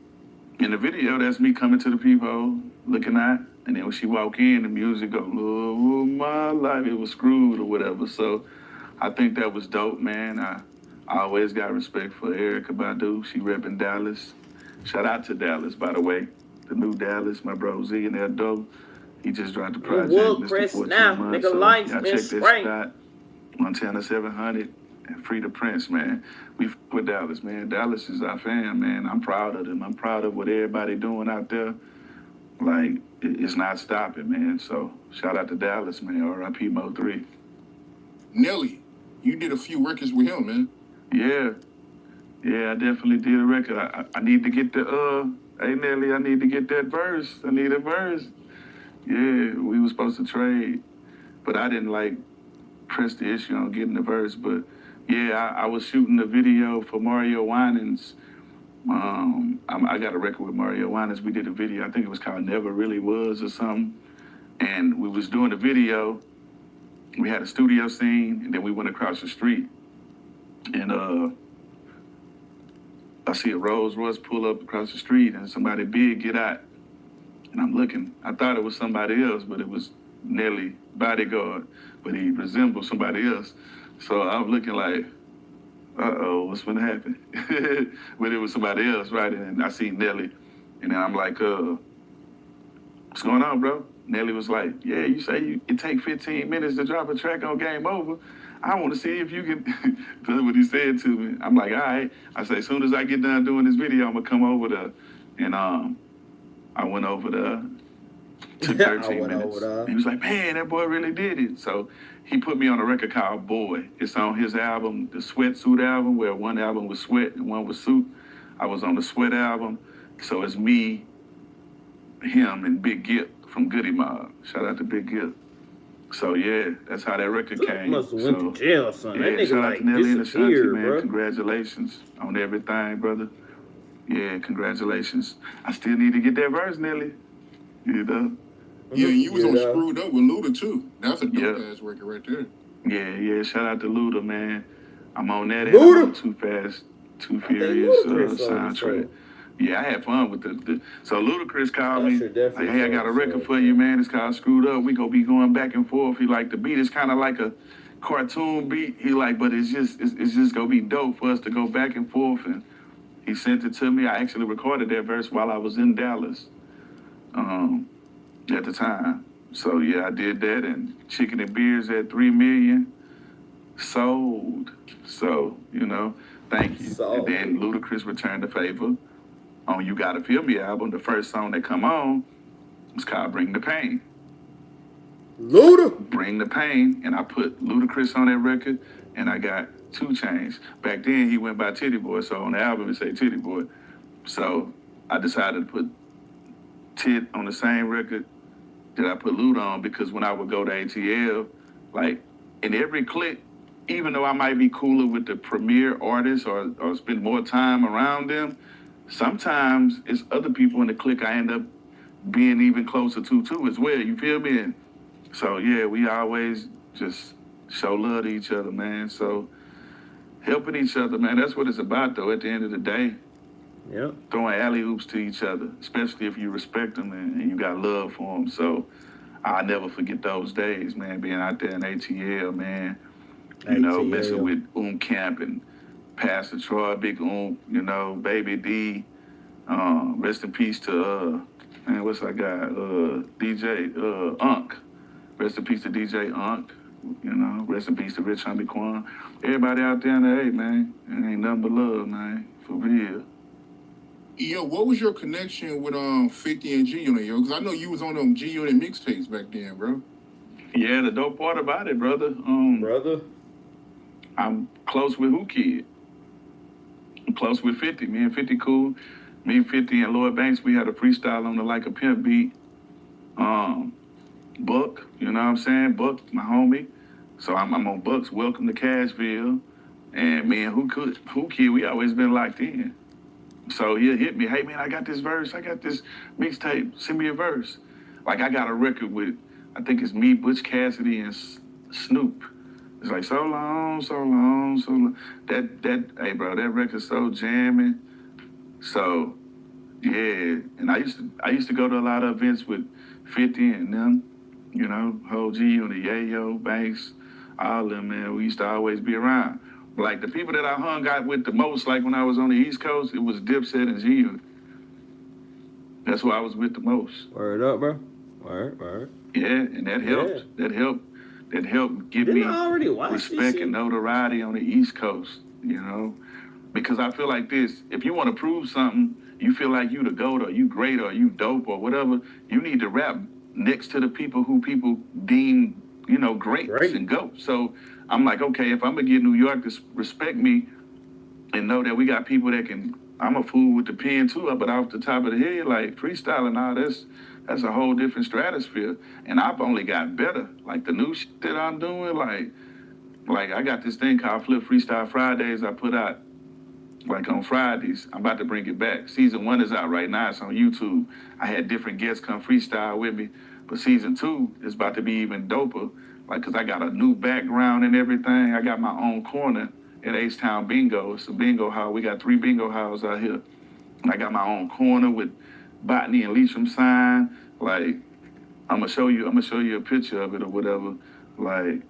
[SPEAKER 2] in the video, that's me coming to the peephole, looking at, and then when she walk in, the music go, oh, my life, it was screwed or whatever. So I think that was dope, man. I always got respect for Erykah Badu. She repping Dallas. Shout out to Dallas, by the way. The new Dallas, my bro Z and that dope. He just dropped the project.
[SPEAKER 3] Well, Chris, now, nigga, lights,
[SPEAKER 2] check
[SPEAKER 3] Miss
[SPEAKER 2] that
[SPEAKER 3] Spring.
[SPEAKER 2] shit out. Montana 700 and Free the Prince, man. We with Dallas, man. Dallas is our fam, man. I'm proud of them. I'm proud of what everybody doing out there. Like, it's not stopping, man. So, shout out to Dallas, man. R.I.P. Mo 3.
[SPEAKER 1] Nelly, you did a few records with him, man.
[SPEAKER 2] Yeah. Yeah, I definitely did a record. I need to get the hey Nelly, I need to get that verse. I need a verse. Yeah, we were supposed to trade, but I didn't like press the issue on getting the verse. But yeah, I was shooting the video for Mario Winans. I got a record with Mario Winans. We did a video. I think it was called Never Really Was or something. And we was doing the video. We had a studio scene, and then we went across the street. And I see a Rolls Royce pull up across the street, and somebody big get out. And I'm looking. I thought it was somebody else, but it was Nelly bodyguard. But he resembled somebody else. So I'm looking like, uh-oh, what's gonna happen? But it was somebody else, right? And I see Nelly, and then I'm like, what's going on, bro? Nelly was like, yeah, you say it take 15 minutes to drop a track on Game Over. I want to see if you can. That's what he said to me. I'm like, all right. I say, as soon as I get done doing this video, I'm gonna come over there. And I went over there. Took 13 minutes. He was like, man, that boy really did it. So he put me on a record called Boy. It's on his album, the Sweatsuit album, where one album was Sweat and one was Suit. I was on the Sweat album. So it's me, him, and Big Gip from Goody Mob. Shout out to Big Gip. So yeah, that's how that record came.
[SPEAKER 3] Must have went to jail or something.
[SPEAKER 2] Yeah,
[SPEAKER 3] That nigga
[SPEAKER 2] shout out
[SPEAKER 3] like
[SPEAKER 2] to Nelly and Ashanti,
[SPEAKER 3] disappeared,
[SPEAKER 2] man.
[SPEAKER 3] bro.
[SPEAKER 2] Congratulations on everything, brother. Yeah, congratulations. I still need to get that verse, Nelly. You know?
[SPEAKER 1] Yeah, you was on Screwed Up with Luda too. That's a dope ass record right there.
[SPEAKER 2] Yeah. Shout out to Luda, man. I'm on that.
[SPEAKER 3] Luda?
[SPEAKER 2] I'm on Too Fast, Too Furious soundtrack. Yeah, I had fun with the. So Ludacris called me. Like, hey, I got a record for you, man. It's called Screwed Up. We gonna be going back and forth. He like the beat is kind of like a cartoon beat. He like, but it's just gonna be dope for us to go back and forth. And he sent it to me. I actually recorded that verse while I was in Dallas. At the time. So yeah, I did that, and Chicken and Beers at 3 million sold. So, thank you. And then Ludacris returned the favor on You Gotta Feel Me album. The first song that come on was called Bring the Pain.
[SPEAKER 3] Luda?
[SPEAKER 2] Bring the Pain, and I put Ludacris on that record, and I got 2 Chainz. Back then he went by Titty Boy, so on the album it say Titty Boy. So I decided to put Tit on the same record that I put Luda on, because when I would go to ATL, like in every click, even though I might be cooler with the premier artists or spend more time around them, sometimes it's other people in the clique I end up being even closer to too as well. You feel me? And so yeah, we always just show love to each other, man. So helping each other, man, that's what it's about though at the end of the day.
[SPEAKER 3] Yep.
[SPEAKER 2] Throwing alley-oops to each other, especially if you respect them and you got love for them. So I'll never forget those days, man, being out there in ATL, man. Messing with Camp and Pastor Troy, Big Baby D. Rest in peace to, what's I got? DJ Unk. Rest in peace to DJ Unk. Rest in peace to Rich Homie Quan. Everybody out there in the A, man. It ain't nothing but love, man. For real.
[SPEAKER 1] Yo, what was your connection with 50 and G-Unit, yo? Because I know you was on them G-Unit mixtapes back then, bro.
[SPEAKER 2] Yeah, the dope part about it, brother. I'm close with Who Kid. I'm close with 50. Me and 50 cool. Me, 50, and Lloyd Banks, we had a freestyle on the Like a Pimp beat. Buck, you know what I'm saying? Buck, my homie. So I'm on Buck's Welcome to Cashville. And me and Who Kid, we always been locked in. So he'll hit me, hey man, I got this verse, I got this mixtape, send me a verse. Like I got a record with, I think it's me, Butch Cassidy, and Snoop. It's like so long. That hey bro, that record's so jamming. So yeah, and I used to go to a lot of events with 50 and them, Whole G Unit, Yayo, Banks, all of them, man. We used to always be around. Like the people that I hung out with the most, like when I was on the East Coast, it was Dipset and G-Unit. That's who I was with the most.
[SPEAKER 3] Word up, bro. Word.
[SPEAKER 2] Yeah, and that helped. Yeah. That helped give me respect and notoriety on the East Coast, Because I feel like this, if you want to prove something, you feel like you the GOAT or you great or you dope or whatever, you need to rap next to the people who people deem, greats and GOAT. So I'm like, okay, if I'm going to get New York to respect me, and know that we got people that can. I'm a fool with the pen too, but off the top of the head, like freestyling, all that's a whole different stratosphere. And I've only got better. Like the new shit that I'm doing, like I got this thing called Flip Freestyle Fridays. I put out like on Fridays. I'm about to bring it back. Season 1 is out right now. It's on YouTube. I had different guests come freestyle with me, but season 2 is about to be even doper. Like, cause I got a new background and everything. I got my own corner at H-Town Bingo. It's a bingo hall. We got 3 bingo halls out here. And I got my own corner with Botany and Leitrim sign. Like, I'm gonna show you a picture of it or whatever. Like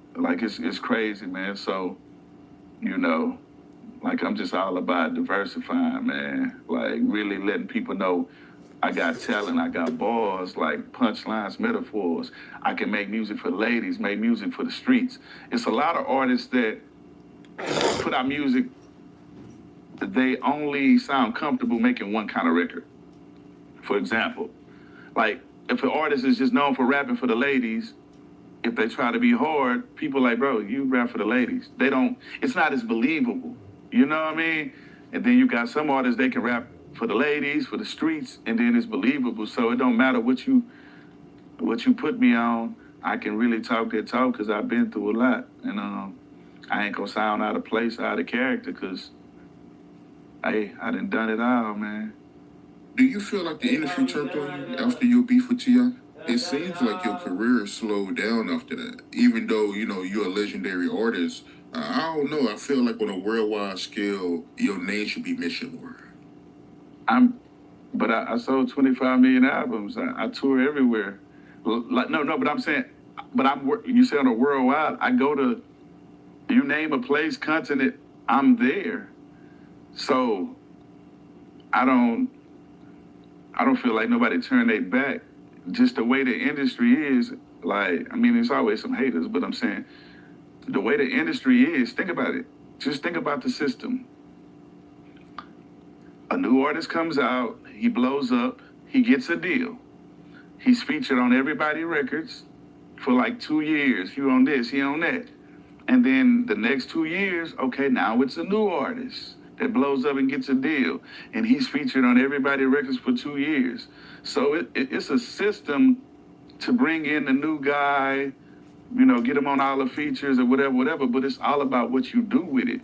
[SPEAKER 2] it's crazy, man. So, you know, like I'm just all about diversifying, man. Like really letting people know I got talent, I got bars, like punchlines, metaphors. I can make music for the ladies, make music for the streets. It's a lot of artists that put out music, they only sound comfortable making one kind of record. For example, like if an artist is just known for rapping for the ladies, if they try to be hard, people like, bro, you rap for the ladies. They don't, it's not as believable. You know what I mean? And then you got some artists, they can rap for the ladies, for the streets, and then it's believable. So it don't matter what you put me on, I can really talk that talk because I've been through a lot. And I ain't gonna sound out of place, out of character, because I done it all, man.
[SPEAKER 1] Do you feel like the industry turned on you after your beef with T.I.? It seems like your career slowed down after that. Even though, you know, you're a legendary artist, I don't know. I feel like on a worldwide scale, your name should be mentioned more.
[SPEAKER 2] But I sold 25 million albums. I tour everywhere. Like no, but I'm saying, you say on a worldwide, I go to, you name a place, continent, I'm there. So I don't feel like nobody turned their back. Just the way the industry is, like, I mean, there's always some haters, but I'm saying, the way the industry is, think about it. Just think about the system. A new artist comes out, he blows up, he gets a deal. He's featured on everybody's records for like 2 years. You on this, he on that. And then the next 2 years, okay, now it's a new artist that blows up and gets a deal. And he's featured on everybody's records for 2 years. So it's a system to bring in the new guy, you know, get him on all the features or whatever, but it's all about what you do with it.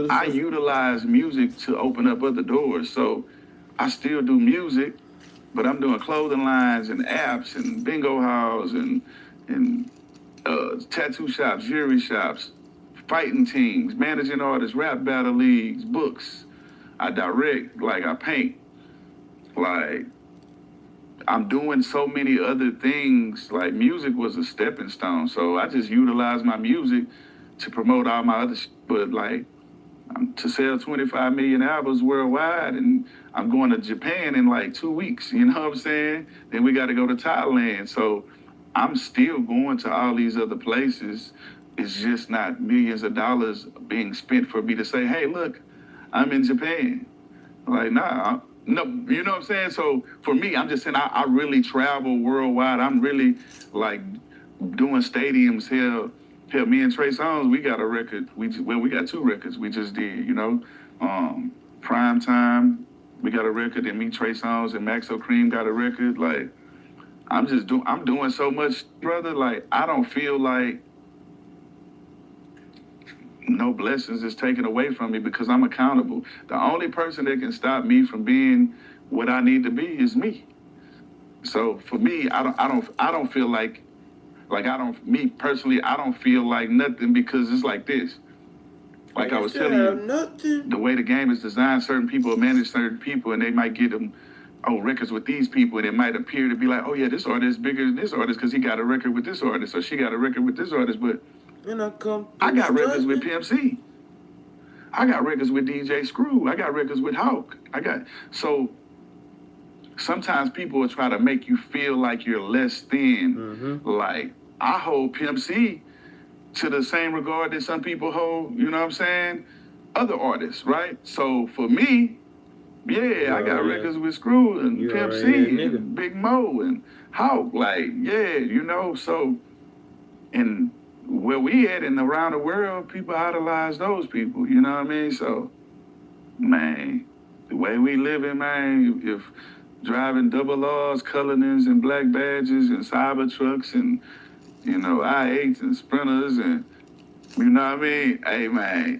[SPEAKER 2] I utilize music to open up other doors. So I still do music, but I'm doing clothing lines and apps and bingo halls and tattoo shops, jewelry shops, fighting teams, managing artists, rap battle leagues, books. I direct, like I paint, like I'm doing so many other things. Like music was a stepping stone, so I just utilize my music to promote all my other shit. But like to sell 25 million albums worldwide, and I'm going to Japan in like 2 weeks. You know what I'm saying? Then we got to go to Thailand. So I'm still going to all these other places. It's just not millions of dollars being spent for me to say, hey, look, I'm in Japan. Like, nah. No, you know what I'm saying? So for me, I'm just saying I really travel worldwide. I'm really like doing stadiums. Hell, me and Trey Songz, we got a record. We got 2 records we just did, you know. Prime Time, we got a record, and me, Trey Songz, and Maxo Cream got a record. Like, I'm doing so much, brother. Like, I don't feel like no blessings is taken away from me because I'm accountable. The only person that can stop me from being what I need to be is me. So for me, I don't feel like me personally, I don't feel like nothing because it's like this. Like I was telling you, the way the game is designed, certain people manage certain people, and they might get them records with these people, and it might appear to be like, oh yeah, this artist is bigger than this artist because he got a record with this artist, or she got a record with this artist, but I got records with Pimp C. I got records with DJ Screw. I got records with Hawk. So sometimes people will try to make you feel like you're less than. Mm-hmm. Like, I hold Pimp C to the same regard that some people hold, you know what I'm saying, other artists, right? So for me, yeah, I got records with Screw and Pimp C and Big Mo and Hawk. Like, yeah, you know, so, and where we at and around the world, people idolize those people, you know what I mean? So Man, the way we living, man, if driving double R's, Cullinans, and black badges, and cyber trucks, and, I-8s and Sprinters, and, you know what I mean? Hey, man,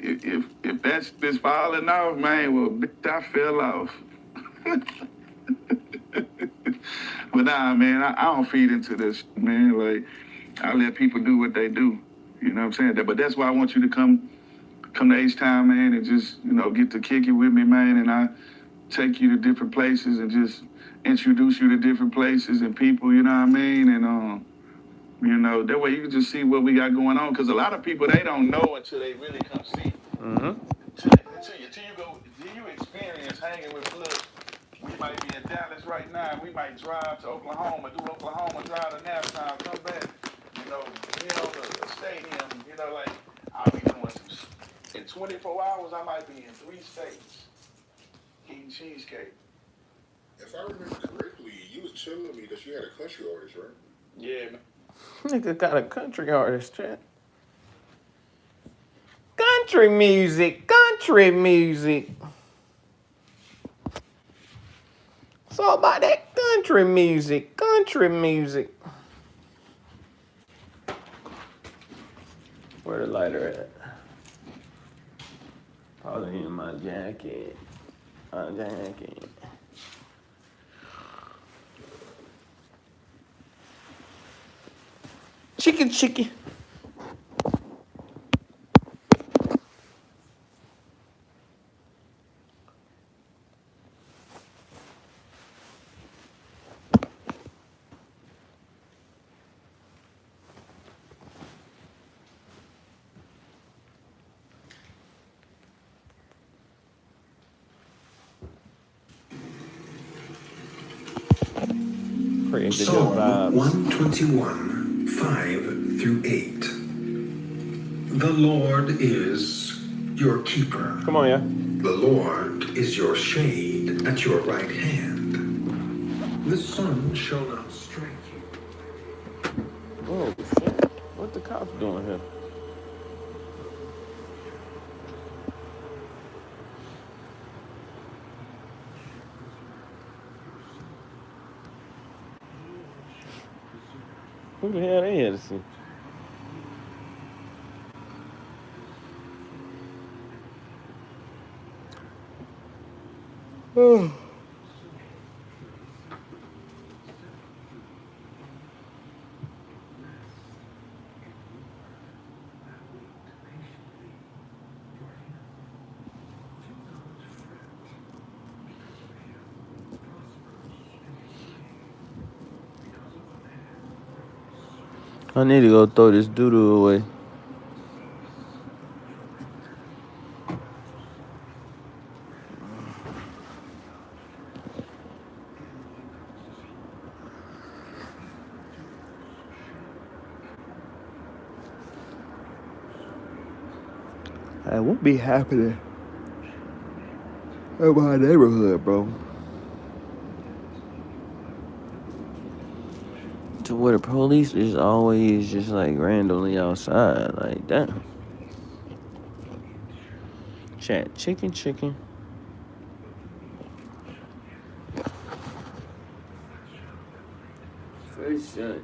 [SPEAKER 2] if that's this falling off, man, well, bitch, I fell off. But nah, man, I don't feed into this, man. Like, I let people do what they do. You know what I'm saying? But that's why I want you to come to H-Town, man, and just, get to kick it with me, man. And I take you to different places and just introduce you to different places and people, you know what I mean? And, that way you can just see what we got going on. Because a lot of people, they don't know until they really come see.
[SPEAKER 3] Mm-hmm.
[SPEAKER 2] Till you experience hanging with Flip. We might be in Dallas right now. We might drive to Oklahoma, do Oklahoma, drive to Nassau, come back. The stadium. Like I'll be doing some. In 24 hours, I might be in 3 states eating cheesecake.
[SPEAKER 1] If I remember correctly, you was telling me that you had a country artist, right?
[SPEAKER 2] Yeah, man.
[SPEAKER 3] Nigga got a country artist, chat. Country music, country music. It's all about that country music, country music. Where the lighter at? Probably in my jacket. My jacket. Chicken.
[SPEAKER 5] Psalm 121, 5 through 8. The Lord is your keeper.
[SPEAKER 3] Come on, yeah.
[SPEAKER 5] The Lord is your shade at your right hand. The sun shall not strike you.
[SPEAKER 3] Oh, shit. What the cops doing here? Who the hell they here to see? Oh. I need to go throw this doo-doo away. Hey, what be happening in my neighborhood, bro? To where the police is always just like randomly outside, like damn. Chat, chicken. First shot,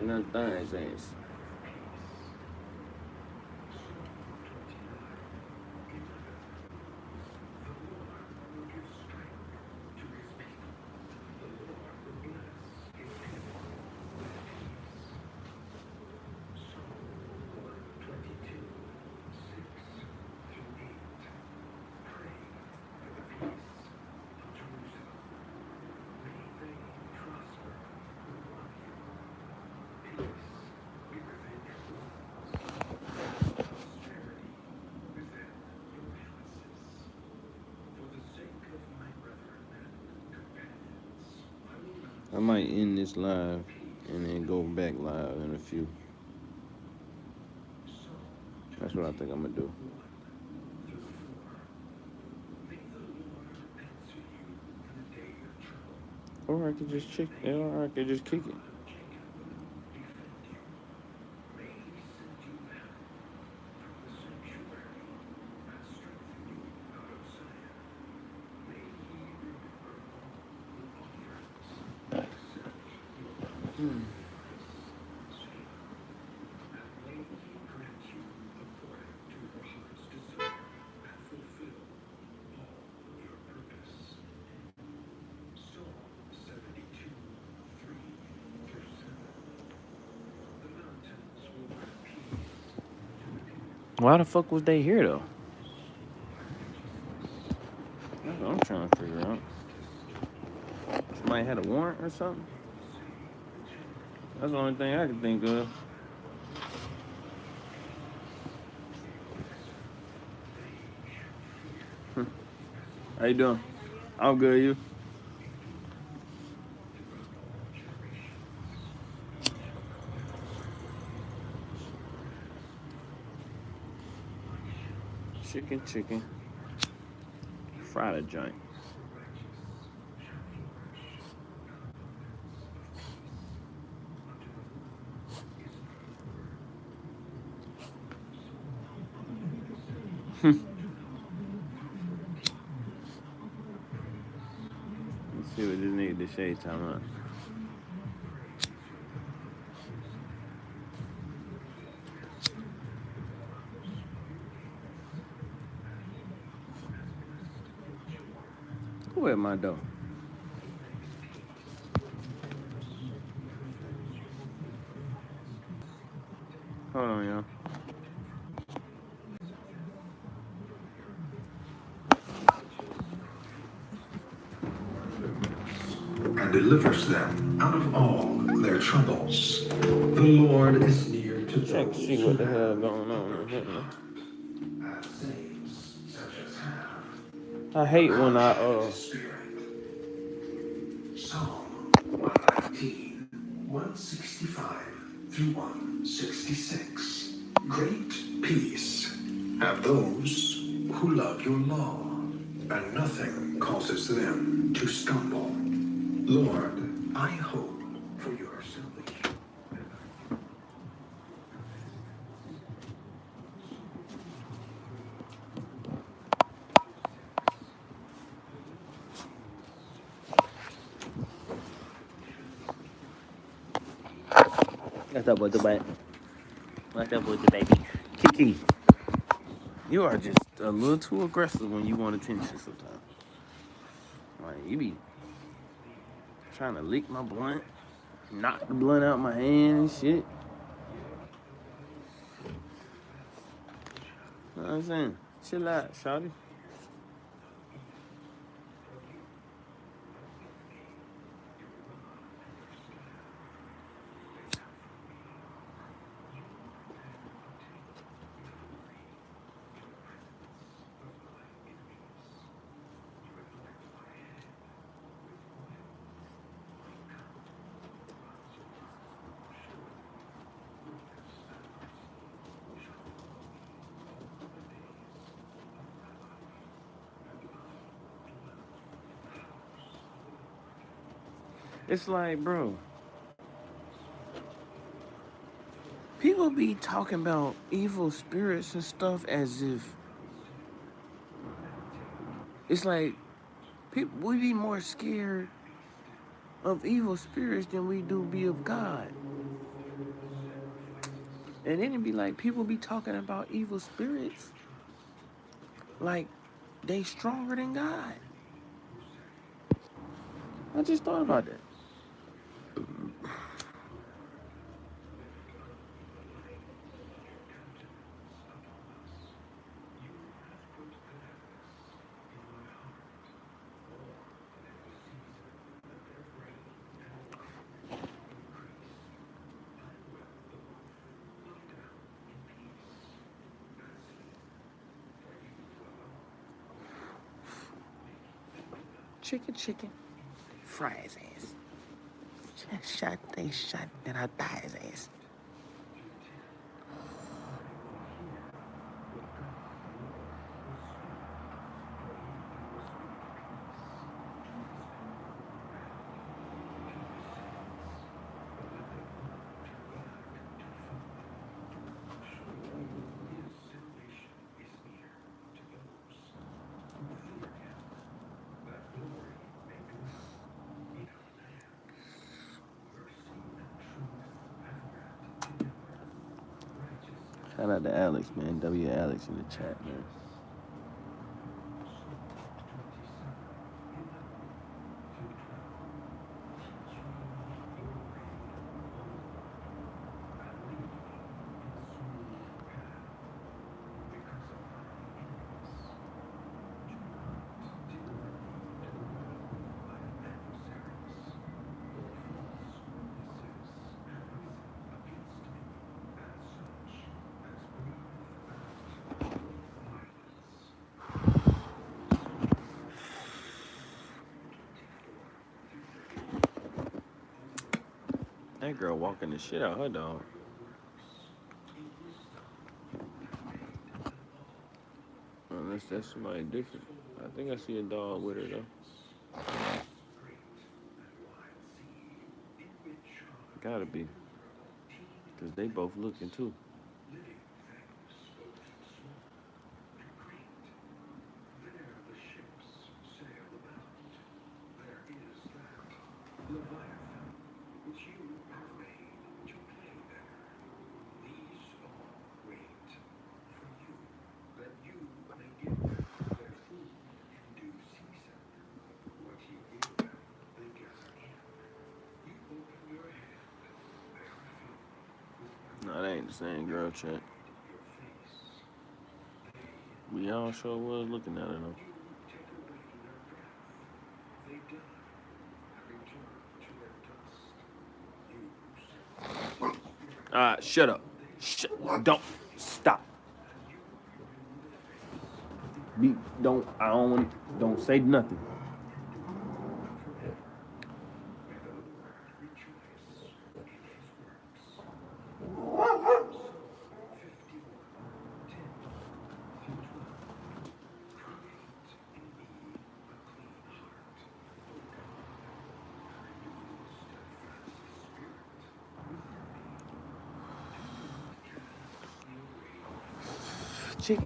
[SPEAKER 3] nothing sense. I might end this live and then go back live in a few. That's what I think I'm gonna do. Or I could just kick it. Why the fuck was they here though? That's what I'm trying to figure out. Somebody had a warrant or something? That's the only thing I can think of. How you doing? I'm good, you? Chicken. Fried a joint. Let's see what this nigga the shade talking about. Who at my door? Hold on, y'all.
[SPEAKER 5] And delivers them out of all their troubles. The Lord is near to
[SPEAKER 3] Check
[SPEAKER 5] those
[SPEAKER 3] see
[SPEAKER 5] who
[SPEAKER 3] what the hell
[SPEAKER 5] have
[SPEAKER 3] going on here.
[SPEAKER 5] and saves such as have
[SPEAKER 3] I hate when I
[SPEAKER 5] Spirit. Psalm 119, 165 through 166. Great peace have those who love your law, and nothing causes them to stumble. Lord, I hope for your salvation.
[SPEAKER 3] What's up with the baby? What's up with the baby? Kiki, you are just a little too aggressive when you want attention sometimes. Like, you be trying to lick my blunt, knock the blunt out my hand and shit. You know what I'm saying? Chill out, shawty. It's like, bro, people be talking about evil spirits and stuff as if it's like people we be more scared of evil spirits than we do be of God. And then it be like people be talking about evil spirits like they stronger than God. I just thought about that. Chicken. Fry his ass. Shot, and I die his ass. Shout out to Alex, man. W Alex in the chat, man. That girl walking the shit out her dog. Unless that's somebody different. I think I see a dog with her though. Gotta be. Cause they both looking too. No, that ain't the same girl, chat. We all sure was looking at her though. Shut up. Don't stop. Don't say nothing.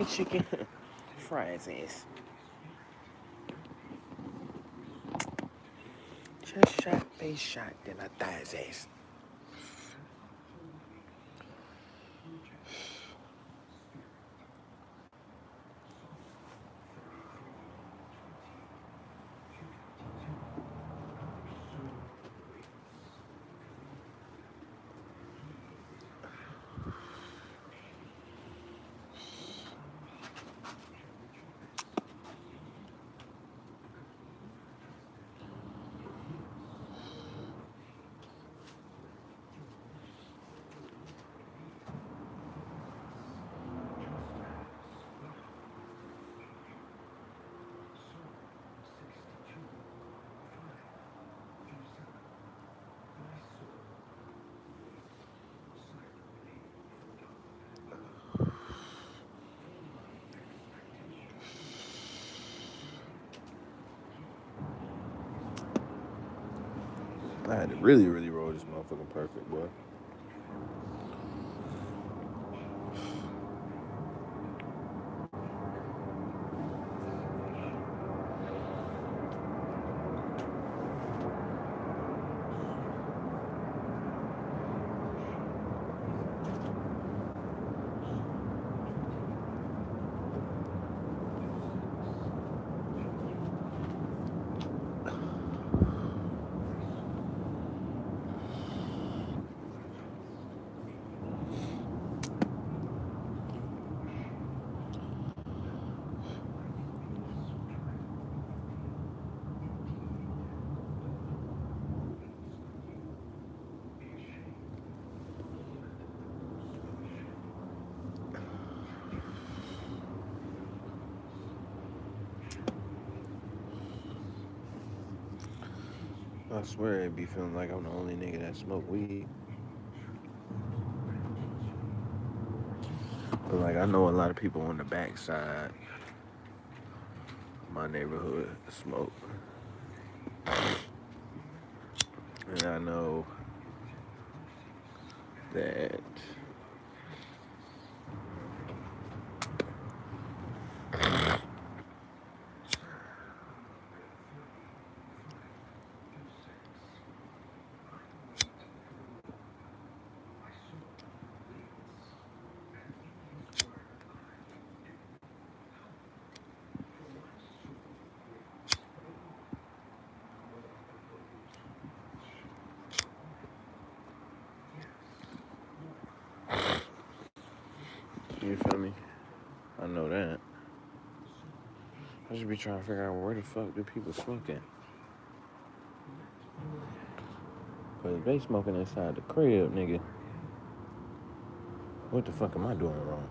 [SPEAKER 3] Chicken. Fries ass. Chest shot, face shot, then I thigh his ass. I had to really roll this motherfucking perfect, boy. I swear it be feeling like I'm the only nigga that smoke weed. But like I know a lot of people on the backside of my neighborhood smoke. And I know that You feel me? I know that. I should be trying to figure out where the fuck do people smoking. Cause they smoking inside the crib, nigga. What the fuck am I doing wrong?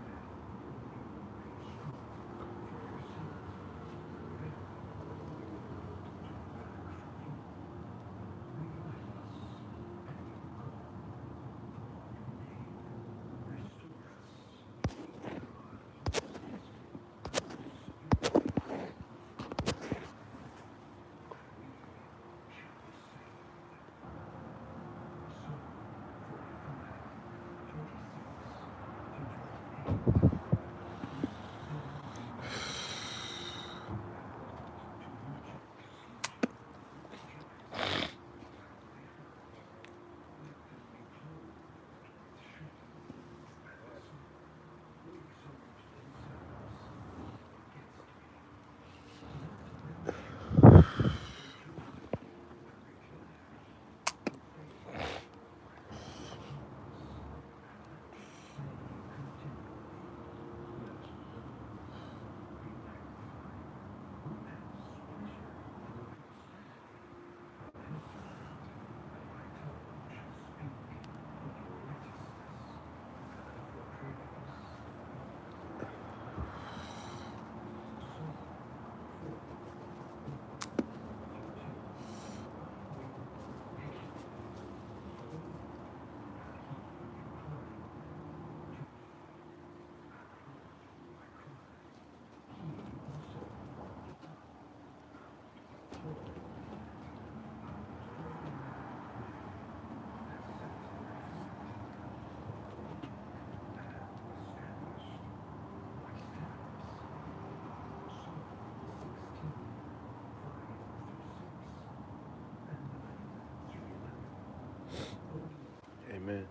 [SPEAKER 3] Amen.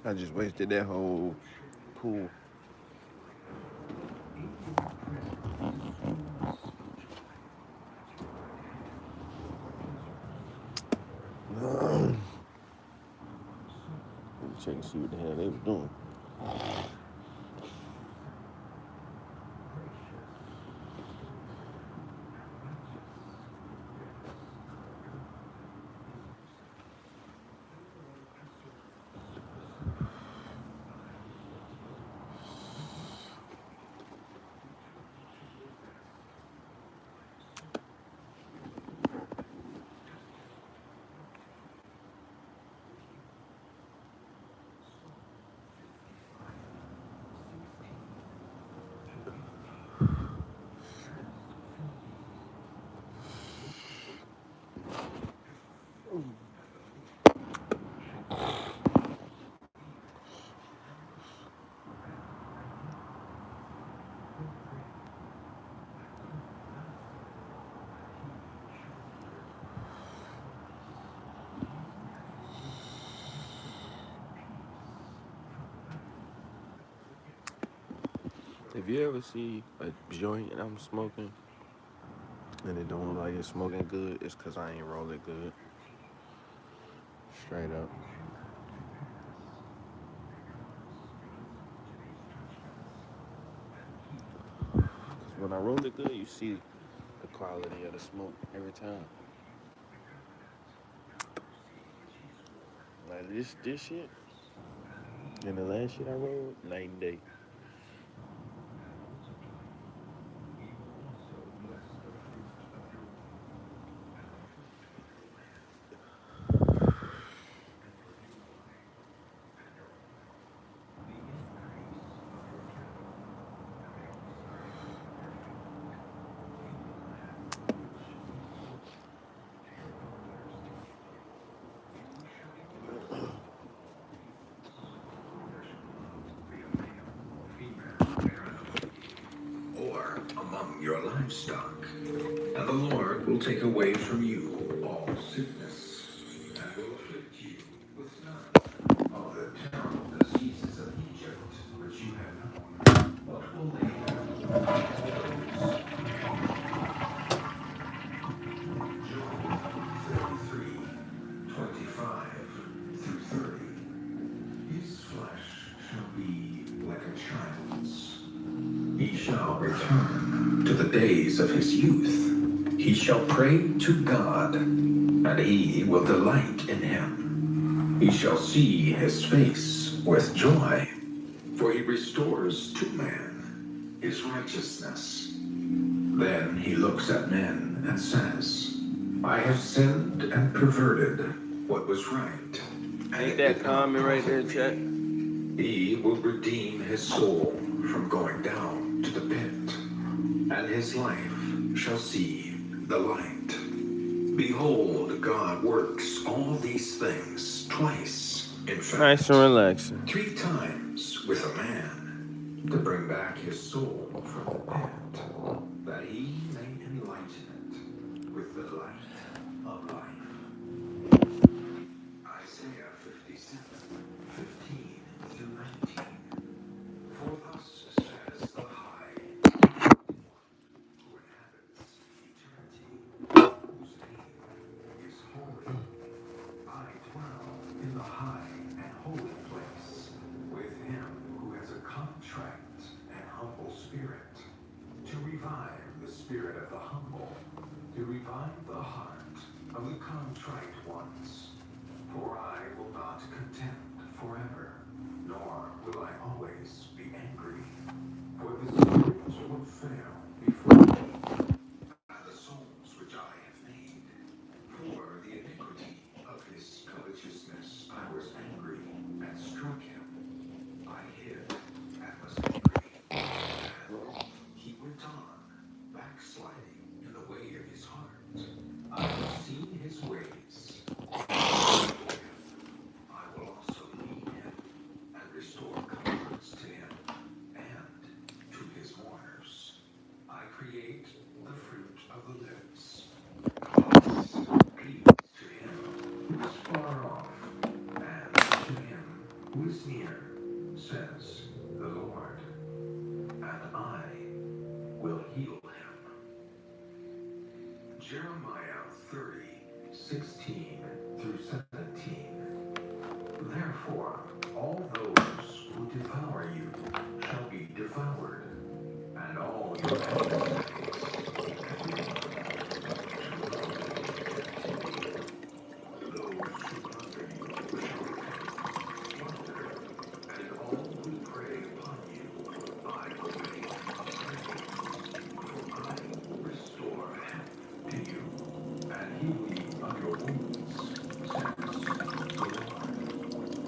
[SPEAKER 3] I just wasted that whole pool. Let me check and see what the hell they was doing. If you ever see a joint and I'm smoking and it don't look like it's smoking good, it's cause I ain't roll it good. Straight up. Cause when I roll it good, you see the quality of the smoke every time. Like this shit and the last shit I rolled, night and day.
[SPEAKER 5] livestock. And the Lord will take away from you all sickness, and will afflict you with none of the terrible diseases of Egypt which you have known. What will they do? Job 33:25 through 30. His flesh shall be like a child's. He shall return to the days of his youth. He shall pray to God, and he will delight in him. He shall see his face with joy, for he restores to man his righteousness. Then he looks at men and says, I have sinned and perverted what was right. And
[SPEAKER 3] Ain't
[SPEAKER 5] it
[SPEAKER 3] that
[SPEAKER 5] did not
[SPEAKER 3] common right there,
[SPEAKER 5] profit
[SPEAKER 3] Chet?
[SPEAKER 5] me. He will redeem his soul from going down to the pit, and his life shall see the light. Behold, God works all these things twice, in fact,
[SPEAKER 3] Nice and relaxing.
[SPEAKER 5] 3 times with a man, to bring back his soul from the pit, that he may enlighten it with the light of life. Isaiah 57:15 through 19. For thus says the High, who inhabits eternity, whose name is holy. I dwell in the high and holy place, with him who has a contrite and humble spirit, to revive the spirit of the humble, to revive the heart of the contrite ones. For I will not contend forever, nor will I always be angry. For the spirit will fail before me, and the souls which I have made. For the iniquity of his covetousness I was angry, and struck him. I hid and was angry. And he went on, backsliding in the way of his heart. I have seen his ways. I will also lead him, and restore comforts to him, and to his mourners. I create the fruit of the lips. Peace to him who is far off, and to him who is near, says the Lord, and I will heal him. Jeremiah 30:16 through 17. Therefore, all those who devour you shall be devoured, and all your adversaries those who plunder you shall repent, plunder, and all who prey upon you I will make afraid. For I will restore health to you, and heal you of your wounds, says the Lord.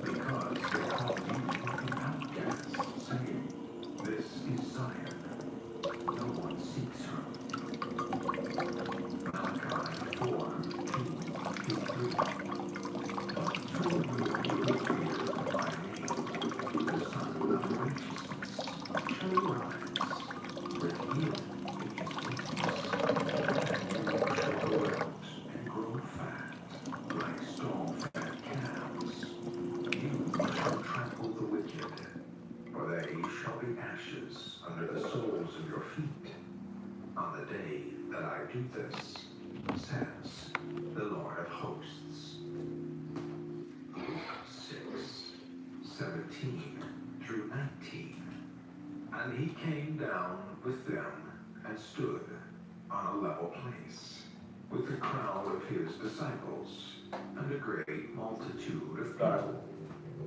[SPEAKER 5] Because they call you an outcast, saying, This is Zion, no one seeks her. Malachi 4:2-3. But to you who fear my name, the Son of Righteousness shall arise with healing in his wings, and you shall go out and grow fat like stall-fed calves. You shall trample the wicked, for they shall be ashes under the soles of your feet on the day that I do this, says the Lord of hosts. Luke 6:17 through 19. And he came down with them and stood on a level place with the crowd of his disciples and a great multitude of people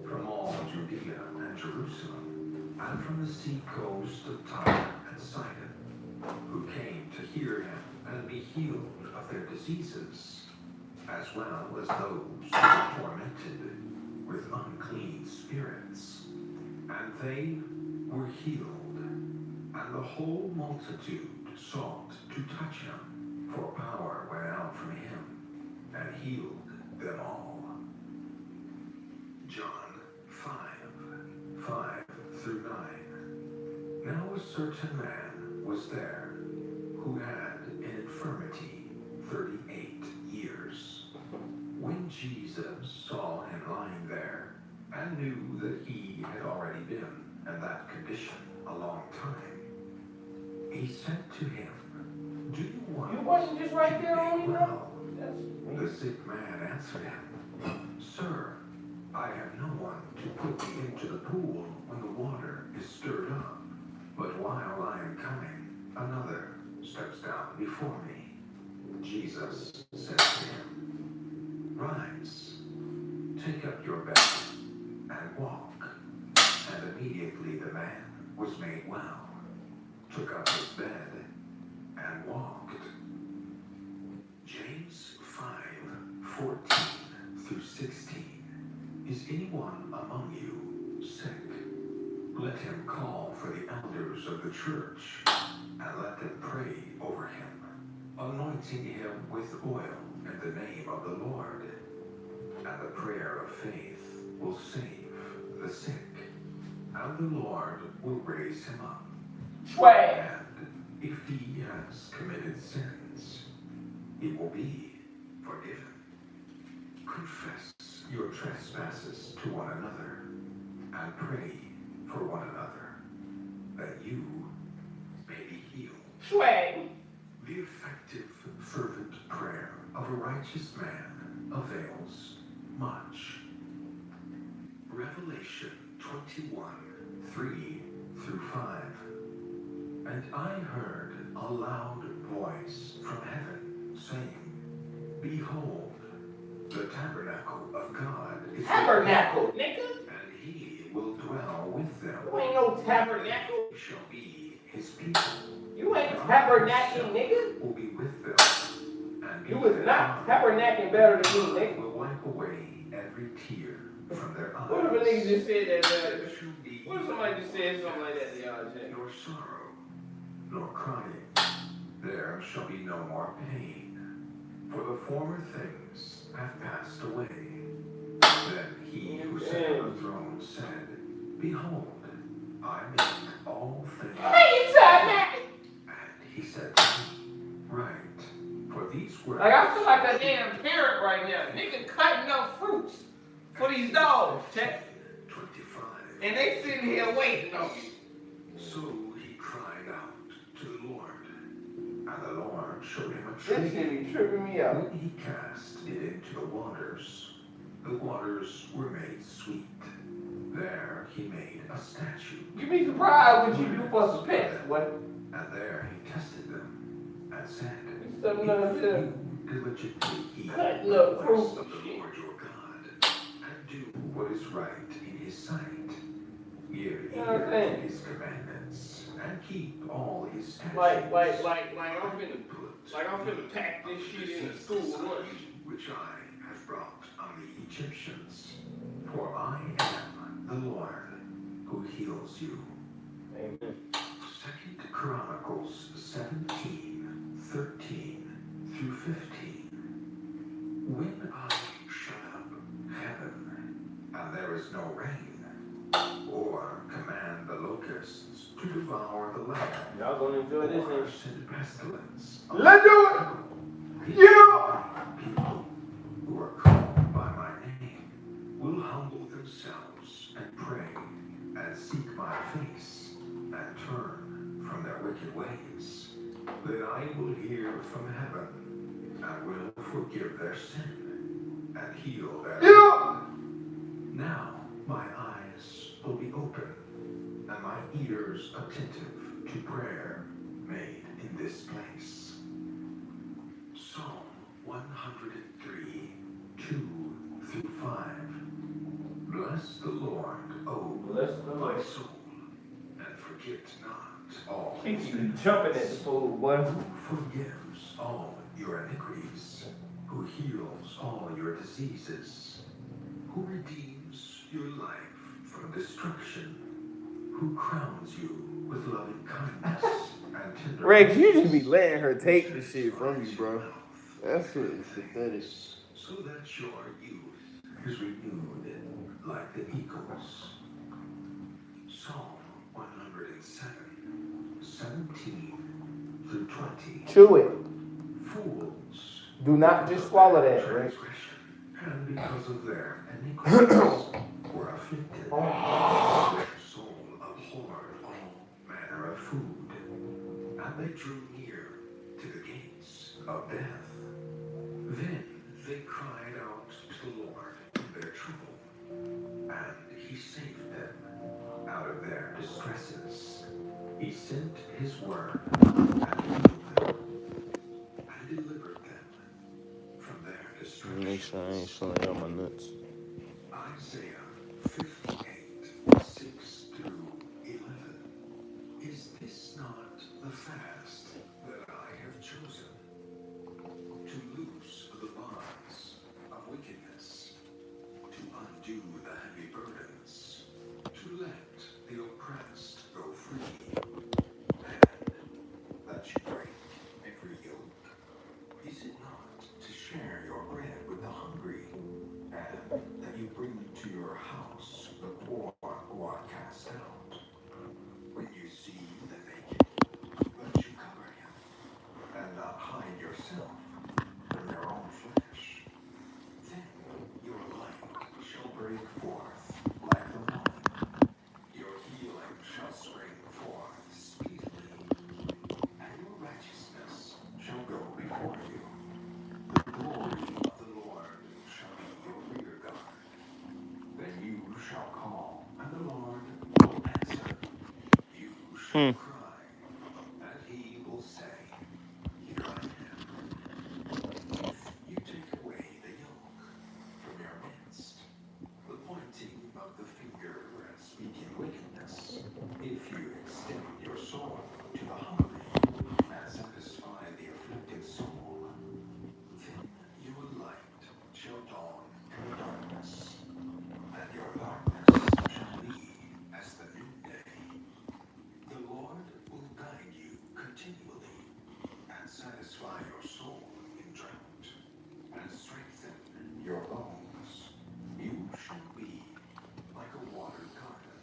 [SPEAKER 5] from all Judea and Jerusalem, and from the sea coast of Tyre and Sidon, who came to hear him and be healed of their diseases, as well as those who were tormented with unclean spirits. And they were healed, and the whole multitude sought to touch him, for power went out from him and healed them all. John 5:5 through 9. Now a certain man was there who had an infirmity 38 years. When Jesus saw him lying there and knew that he had already been in that condition a long time, he said to him, "Do you want
[SPEAKER 3] You wasn't just right there
[SPEAKER 5] to
[SPEAKER 3] on
[SPEAKER 5] be
[SPEAKER 3] me,
[SPEAKER 5] well?"
[SPEAKER 3] bro?
[SPEAKER 5] The sick man answered him, "Sir, I have no one to put me into the pool when the water is stirred up. But while I am coming, another steps down before me." Jesus said to him, "Rise, take up your bed, and walk." And immediately the man was made well, took up his bed, and walked. James 5:14-16. Is anyone among you sick? Let him call for the elders of the church, and let them pray over him, anointing him with oil in the name of the Lord. And the prayer of faith will save the sick, and the Lord will raise him up.
[SPEAKER 3] Swag.
[SPEAKER 5] And if he has committed sins, he will be forgiven. Confess your trespasses to one another, and pray for one another, that you may be healed.
[SPEAKER 3] Swag.
[SPEAKER 5] The effective, fervent prayer of a righteous man avails much. Revelation 21:3-5. And I heard a loud voice from heaven saying, "Behold, the tabernacle of God is
[SPEAKER 3] Tabernacle, nigga.
[SPEAKER 5] and he will dwell with them.
[SPEAKER 3] You ain't no tabernacle.
[SPEAKER 5] They shall be his people.
[SPEAKER 3] You ain't tabernacling, nigga.
[SPEAKER 5] Will be with them. And
[SPEAKER 3] You
[SPEAKER 5] be
[SPEAKER 3] was
[SPEAKER 5] their
[SPEAKER 3] not
[SPEAKER 5] God.
[SPEAKER 3] tabernacling better than me, nigga.
[SPEAKER 5] Will wipe away every tear from their eyes.
[SPEAKER 3] What if a nigga just said that,
[SPEAKER 5] There shall be
[SPEAKER 3] what if somebody just said something like that to y'all, Jay?
[SPEAKER 5] nor sorrow, nor crying. There shall be no more pain, for the former things have passed away. Then he who sat on the throne said, "Behold, I make all things."
[SPEAKER 3] Hey, you tabernacling.
[SPEAKER 5] And he said to me, "Right, for these words."
[SPEAKER 3] Like, I feel like a damn parent right now. Nigga cutting up fruits for these dogs, check.
[SPEAKER 5] 25.
[SPEAKER 3] And they sitting here waiting on me.
[SPEAKER 5] So he cried out to the Lord, and the Lord showed him a
[SPEAKER 3] This
[SPEAKER 5] tree.
[SPEAKER 3] shit be tripping me out.
[SPEAKER 5] When he cast it into the waters were made sweet. There he made a statue.
[SPEAKER 3] You be surprised what you do for some pets, what?
[SPEAKER 5] And there he tested them and said,
[SPEAKER 3] Something
[SPEAKER 5] "If
[SPEAKER 3] like that.
[SPEAKER 5] you diligently heed
[SPEAKER 3] Cutting
[SPEAKER 5] the
[SPEAKER 3] up
[SPEAKER 5] voice
[SPEAKER 3] fruit
[SPEAKER 5] of
[SPEAKER 3] and
[SPEAKER 5] the
[SPEAKER 3] shit.
[SPEAKER 5] Lord your God, and do what is right in his sight, give ear
[SPEAKER 3] You know what I'm
[SPEAKER 5] to
[SPEAKER 3] saying?
[SPEAKER 5] his commandments, and keep all his statutes,
[SPEAKER 3] Like I'm finna
[SPEAKER 5] put
[SPEAKER 3] pack this shit in the school lunch.
[SPEAKER 5] which I have brought on the Egyptians. For I am the Lord who heals you.
[SPEAKER 3] Amen.
[SPEAKER 5] 2 Chronicles 17:13-15. When I shut up heaven, and there is no rain, or command the locusts to devour the land,
[SPEAKER 3] Y'all gonna enjoy this
[SPEAKER 5] or
[SPEAKER 3] thing.
[SPEAKER 5] send pestilence.
[SPEAKER 3] Let's do it!
[SPEAKER 5] These
[SPEAKER 3] Yeah!
[SPEAKER 5] people who are called by my name will humble themselves and pray and seek my face and turn from their wicked ways. Then I will hear from heaven and will forgive their sin and heal their
[SPEAKER 3] Yeah!
[SPEAKER 5] Now my eyes will be open and my ears attentive to prayer made in this place. Psalm 103:2-5. Bless the Lord, O
[SPEAKER 3] Bless the
[SPEAKER 5] my
[SPEAKER 3] Lord.
[SPEAKER 5] soul, and forget not all
[SPEAKER 3] He
[SPEAKER 5] his
[SPEAKER 3] keep
[SPEAKER 5] benefits.
[SPEAKER 3] jumping at the food, boy.
[SPEAKER 5] Who forgives all your iniquities, who heals all your diseases, who redeems your life from destruction, who crowns you with loving kindness and tender
[SPEAKER 3] Rex, you just
[SPEAKER 5] mercies,
[SPEAKER 3] be letting her take the
[SPEAKER 5] who
[SPEAKER 3] shit from you,
[SPEAKER 5] satisfies
[SPEAKER 3] bro.
[SPEAKER 5] your mouth
[SPEAKER 3] That
[SPEAKER 5] with
[SPEAKER 3] shit
[SPEAKER 5] good
[SPEAKER 3] is pathetic.
[SPEAKER 5] things, so that your youth is renewed like the eagles. Psalm 107:17-18. through 20.
[SPEAKER 3] Chew it.
[SPEAKER 5] Fools.
[SPEAKER 3] Do not just swallow that, Rick.
[SPEAKER 5] Transgression, and because of their iniquities were afflicted. Their soul abhorred all manner of food, and they drew near to the gates of death. Then they cried out to the Lord in their trouble, and he saved them out of their distresses. He sent his word and healed them, and delivered them from their
[SPEAKER 3] Make sure I ain't
[SPEAKER 5] destructions.
[SPEAKER 3] showing y'all my nuts.
[SPEAKER 5] Isaiah 58, 6 through 11. Is this not the fast that I have chosen? To loose the bonds of wickedness, to undo the heavy burdens, to let the oppressed go free, and that you break every yoke. Is it not to share your bread with the hungry, and that you bring to your house the poor who are cast out? When you see the naked, let you cover him, and not hide yourself from your own flesh. Then your light shall break forth like the morning. Your healing shall spring forth speedily, and your righteousness shall go before you. The glory of the Lord shall be your rear guard. Then you shall call, and the Lord will answer. You shall cry, and he will say, Here I am. If you take away the yoke from your midst, the pointing of the finger and speaking wickedness, if you extend your soul to the hungry and satisfy the afflicted soul, then your light shall dawn in the darkness, and your darkness shall be as the noonday. The Lord will guide you continually, and satisfy your soul in drought, and strengthen your bones. You shall be like a watered garden,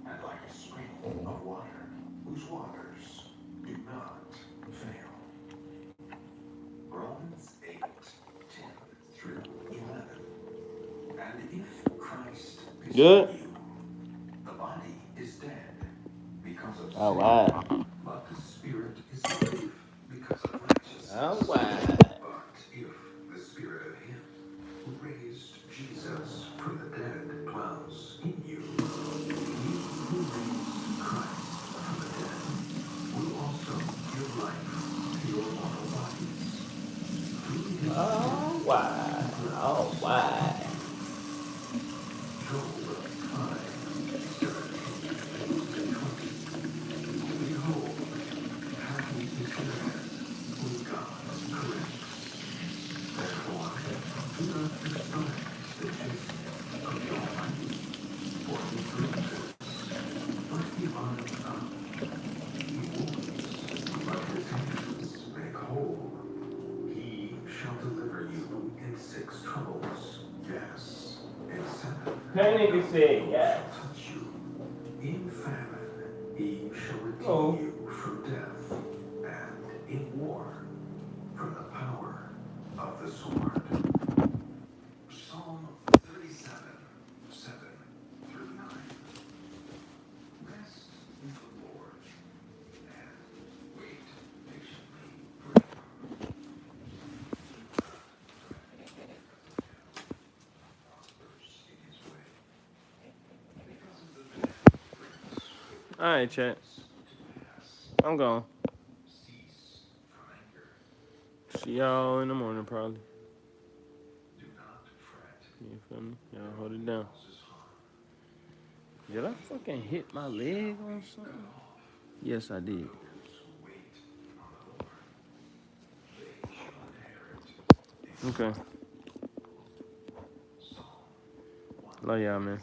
[SPEAKER 5] and like a spring of water, whose waters do not fail. Romans 8:10 through 11. And if Christ is
[SPEAKER 3] Good.
[SPEAKER 5] in you, the body is dead because of
[SPEAKER 3] All
[SPEAKER 5] sin,
[SPEAKER 3] right.
[SPEAKER 5] but the spirit is alive because of righteousness.
[SPEAKER 3] All right.
[SPEAKER 5] But if the spirit of him who raised Jesus from the dead dwells in you, he who raised Christ from the dead will also give life to your mortal bodies through his
[SPEAKER 3] All
[SPEAKER 5] spirit
[SPEAKER 3] right.
[SPEAKER 5] who
[SPEAKER 3] All
[SPEAKER 5] dwells
[SPEAKER 3] right.
[SPEAKER 5] in you. Job 5:17 and 20. Behold, happy is the man whom God corrects. Therefore, do not despise the chastening of the Almighty, for he bruises, but he binds up. He wounds, but his hands make whole. He shall deliver you in 6 troubles. Yes, in 7.
[SPEAKER 3] That nigga said yes.
[SPEAKER 5] Shall touch you. In famine, he shall redeem
[SPEAKER 3] Oh.
[SPEAKER 5] you from death, and in war, from the power of the sword. Psalm 37, 7 through 9. Rest in the Lord, and wait patiently for him. Prospers in his way, because of the man brings
[SPEAKER 3] All right, chat.
[SPEAKER 5] to pass.
[SPEAKER 3] I'm gone.
[SPEAKER 5] Cease from anger.
[SPEAKER 3] See y'all in the morning, probably.
[SPEAKER 5] Do not fret.
[SPEAKER 3] You feel me? Y'all hold it down.
[SPEAKER 5] Causes harm.
[SPEAKER 3] Did I fucking hit my leg on something? Yes, I did.
[SPEAKER 5] Those who wait on the Lord, they shall inherit.
[SPEAKER 3] Okay.
[SPEAKER 5] Psalm 1.
[SPEAKER 3] Love y'all, man.